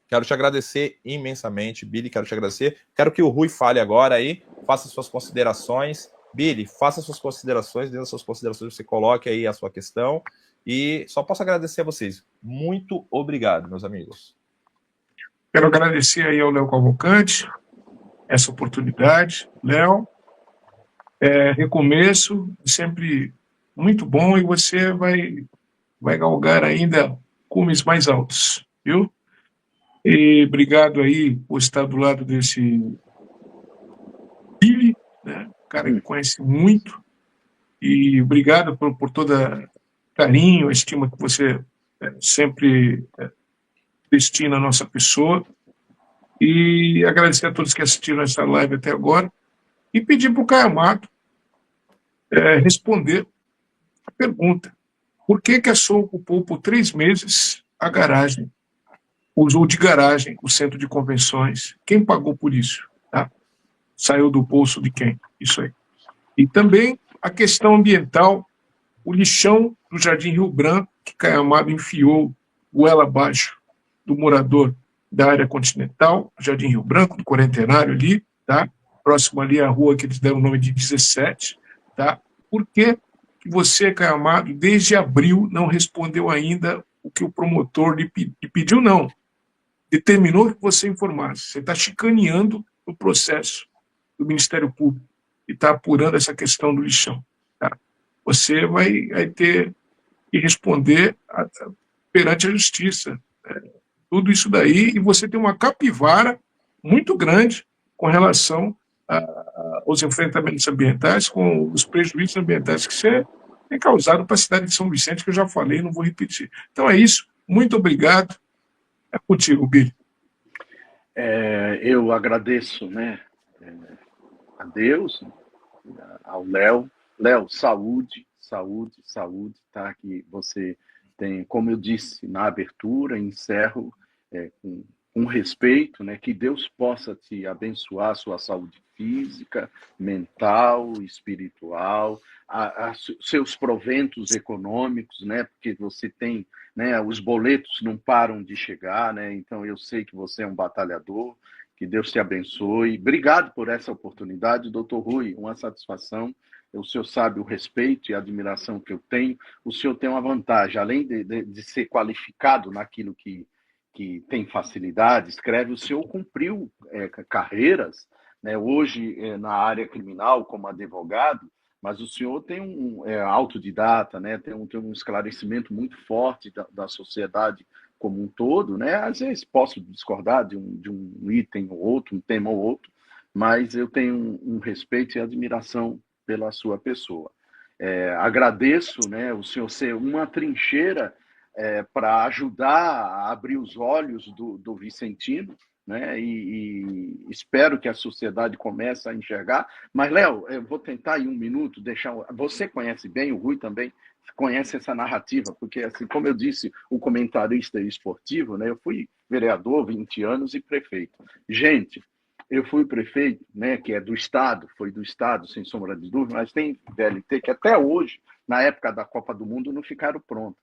quero te agradecer imensamente. Billy, quero te agradecer. Quero que o Rui fale agora aí, faça suas considerações. Billy, faça suas considerações, dentro das suas considerações você coloque aí a sua questão. E só posso agradecer a vocês. Muito obrigado, meus amigos. Quero agradecer aí ao Léo Cavalcante essa oportunidade. Léo, recomeço, sempre muito bom, e você vai galgar ainda cumes mais altos, viu? E obrigado aí por estar do lado desse Billy, né? Cara que conhece muito, e obrigado por toda carinho, a estima que você sempre destina à nossa pessoa. E agradecer a todos que assistiram essa live até agora e pedir para o Caio Amado responder a pergunta: por que a SOA ocupou por 3 meses a garagem, usou de garagem o centro de convenções? Quem pagou por isso? Tá? Saiu do bolso de quem? Isso aí. E também a questão ambiental, o lixão do Jardim Rio Branco, que Caio Amado enfiou goela abaixo do morador da área continental, Jardim Rio Branco, do Quarentenário ali, tá? Próximo ali à rua que eles deram o nome de 17, tá? Por que você, Caio Amado, desde abril não respondeu ainda o que o promotor lhe pediu? Não. Determinou que você informasse. Você está chicaneando o processo do Ministério Público e está apurando essa questão do lixão, tá? Você vai ter e responder perante a justiça. Tudo isso daí, e você tem uma capivara muito grande com relação aos enfrentamentos ambientais, com os prejuízos ambientais que você tem causado para a cidade de São Vicente, que eu já falei, não vou repetir. Então é isso, muito obrigado. É contigo, Billy. Eu agradeço, né, a Deus, ao Léo. Léo, saúde, saúde, saúde, tá? Que você tem, como eu disse na abertura, encerro com respeito, né? Que Deus possa te abençoar a sua saúde física, mental, espiritual, seus proventos econômicos, né? Porque você tem, né? Os boletos não param de chegar, né? Então eu sei que você é um batalhador. Que Deus te abençoe. Obrigado por essa oportunidade, doutor Rui, uma satisfação. O senhor sabe o respeito e a admiração que eu tenho. O senhor tem uma vantagem, além de ser qualificado naquilo que tem facilidade, escreve, o senhor cumpriu carreiras, né, hoje na área criminal como advogado, mas o senhor tem autodidata, né, tem um esclarecimento muito forte da sociedade como um todo, né? Às vezes posso discordar de um item ou outro, um tema ou outro, mas eu tenho um respeito e admiração pela sua pessoa. Agradeço, né, o senhor ser uma trincheira para ajudar a abrir os olhos do vicentino, né? E espero que a sociedade comece a enxergar. Mas, Léo, eu vou tentar em um minuto deixar. Você conhece bem, o Rui também conhece essa narrativa, porque, assim, como eu disse, o comentarista esportivo, né? Eu fui vereador 20 anos e prefeito. Gente, eu fui prefeito, né, que é do Estado, foi do Estado, sem sombra de dúvida, mas tem VLT que até hoje, na época da Copa do Mundo, não ficaram prontos.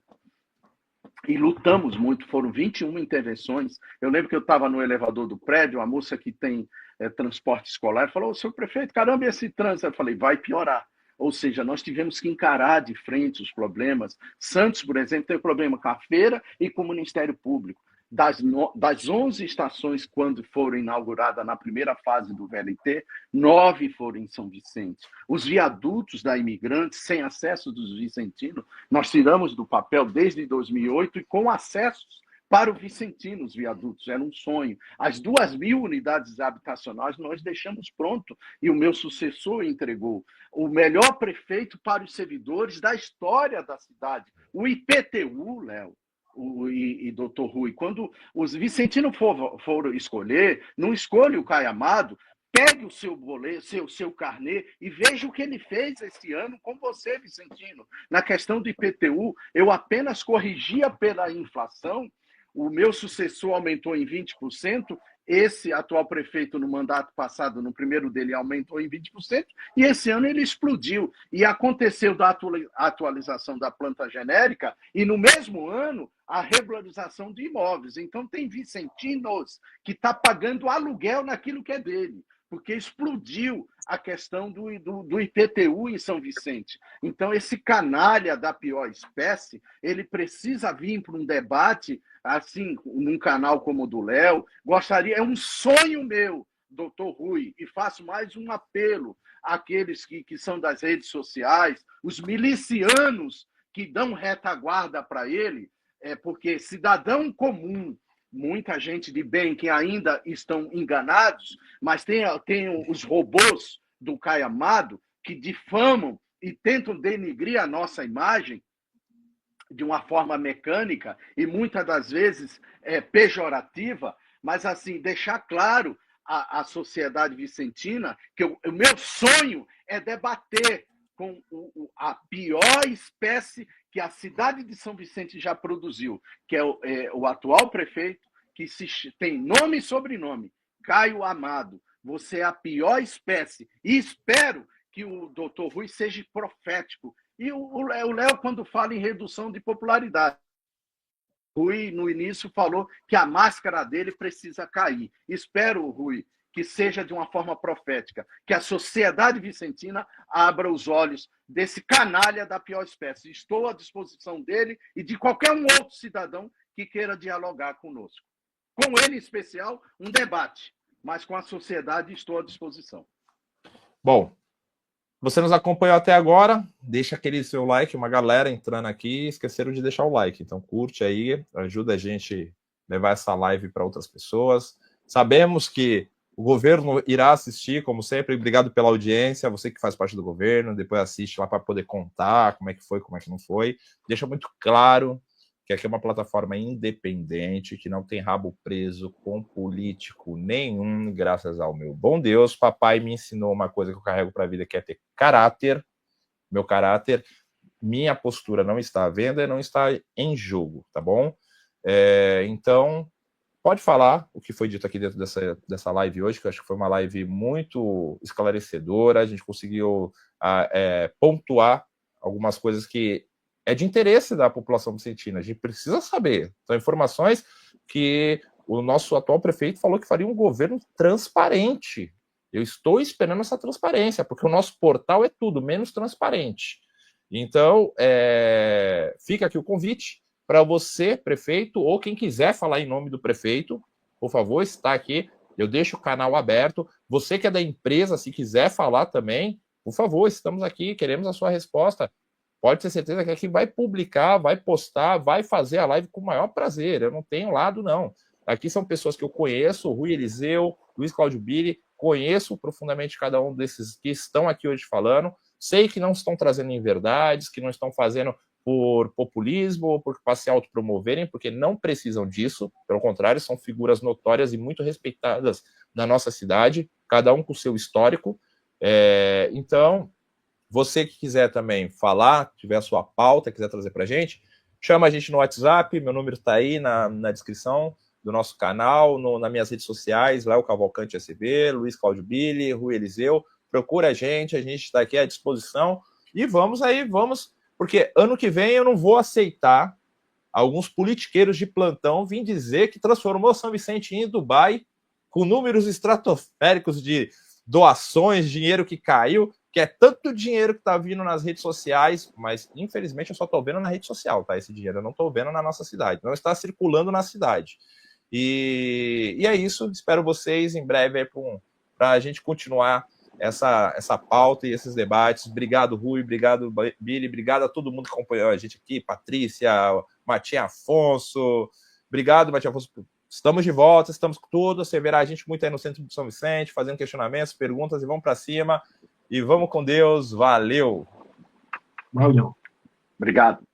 E lutamos muito, foram 21 intervenções. Eu lembro que eu estava no elevador do prédio, a moça que tem transporte escolar falou: seu prefeito, caramba, esse trânsito? Eu falei: vai piorar. Ou seja, nós tivemos que encarar de frente os problemas. Santos, por exemplo, tem problema com a feira e com o Ministério Público. Das 11 estações, quando foram inauguradas na primeira fase do VLT, 9 foram em São Vicente. Os viadutos da Imigrantes, sem acesso dos vicentinos, nós tiramos do papel desde 2008 e com acessos para o Vicentino, os viadutos, era um sonho. As 2.000 unidades habitacionais nós deixamos pronto e o meu sucessor entregou. O melhor prefeito para os servidores da história da cidade. O IPTU, Léo, e doutor Rui, quando os vicentinos foram escolher, não escolhe o Caio Amado, pegue o seu boleto, seu carnê e veja o que ele fez esse ano com você, Vicentino. Na questão do IPTU, eu apenas corrigia pela inflação, o meu sucessor aumentou em 20%, esse atual prefeito no mandato passado, no primeiro dele, aumentou em 20%, e esse ano ele explodiu. E aconteceu da atualização da planta genérica, e no mesmo ano, a regularização de imóveis. Então, tem vicentinos que está pagando aluguel naquilo que é dele, porque explodiu a questão do IPTU em São Vicente. Então, esse canalha da pior espécie, ele precisa vir para um debate, assim, num canal como o do Léo. Gostaria, é um sonho meu, doutor Rui, e faço mais um apelo àqueles que são das redes sociais, os milicianos que dão retaguarda para ele, porque cidadão comum, muita gente de bem que ainda estão enganados, mas tem os robôs do Caio Amado que difamam e tentam denigrir a nossa imagem de uma forma mecânica e muitas das vezes pejorativa, mas assim, deixar claro à sociedade vicentina que o meu sonho é debater com a pior espécie que a cidade de São Vicente já produziu, que é o atual prefeito, que tem nome e sobrenome, Caio Amado. Você é a pior espécie. E espero que o doutor Rui seja profético. E o Léo, quando fala em redução de popularidade, Rui, no início, falou que a máscara dele precisa cair. Espero, Rui, que seja de uma forma profética, que a sociedade vicentina abra os olhos desse canalha da pior espécie. Estou à disposição dele e de qualquer um outro cidadão que queira dialogar conosco. Com ele, em especial, um debate, mas com a sociedade estou à disposição. Bom, Você nos acompanhou até agora, deixa aquele seu like, uma galera entrando aqui, esqueceram de deixar o like, então curte aí, ajuda a gente a levar essa live para outras pessoas. Sabemos que o governo irá assistir, como sempre, obrigado pela audiência, você que faz parte do governo, depois assiste lá para poder contar como é que foi, como é que não foi. Deixa muito claro que aqui é uma plataforma independente, que não tem rabo preso com político nenhum, graças ao meu bom Deus. Papai me ensinou uma coisa que eu carrego para a vida, que é ter caráter. Meu caráter, minha postura não está à venda e não está em jogo, tá bom? Então, pode falar o que foi dito aqui dentro dessa live hoje, que eu acho que foi uma live muito esclarecedora, a gente conseguiu pontuar algumas coisas que é de interesse da população vicentina, a gente precisa saber. São informações que o nosso atual prefeito falou que faria um governo transparente. Eu estou esperando essa transparência, porque o nosso portal é tudo menos transparente. Então, fica aqui o convite para você, prefeito, ou quem quiser falar em nome do prefeito, por favor, está aqui. Eu deixo o canal aberto. Você que é da empresa, se quiser falar também, por favor, estamos aqui, queremos a sua resposta. Pode ter certeza que aqui vai publicar, vai postar, vai fazer a live com o maior prazer. Eu não tenho lado, não. Aqui são pessoas que eu conheço, Rui Eliseu, Luiz Cláudio Billy, conheço profundamente cada um desses que estão aqui hoje falando. Sei que não estão trazendo inverdades, que não estão fazendo por populismo ou para se autopromoverem, porque não precisam disso. Pelo contrário, são figuras notórias e muito respeitadas na nossa cidade, cada um com o seu histórico. Então, você que quiser também falar, tiver a sua pauta, quiser trazer para a gente, chama a gente no WhatsApp, meu número está aí na descrição do nosso canal, nas minhas redes sociais, Léo Cavalcante SB, Luiz Cláudio Billy, Rui Eliseu, procura a gente está aqui à disposição, e vamos, porque ano que vem eu não vou aceitar alguns politiqueiros de plantão vir dizer que transformou São Vicente em Dubai, com números estratosféricos de doações, dinheiro que caiu, que é tanto dinheiro que está vindo nas redes sociais, mas infelizmente eu só estou vendo na rede social, tá? Esse dinheiro eu não estou vendo na nossa cidade, não está circulando na cidade. E é isso, espero vocês em breve para a gente continuar essa pauta e esses debates. Obrigado, Rui, obrigado, Billy, obrigado a todo mundo que acompanhou a gente aqui, Patrícia, Matinha Afonso, obrigado, Matinha Afonso. Estamos de volta, estamos com tudo. Você verá a gente muito aí no centro de São Vicente, fazendo questionamentos, perguntas, e vamos para cima. E vamos com Deus. Valeu. Valeu. Obrigado.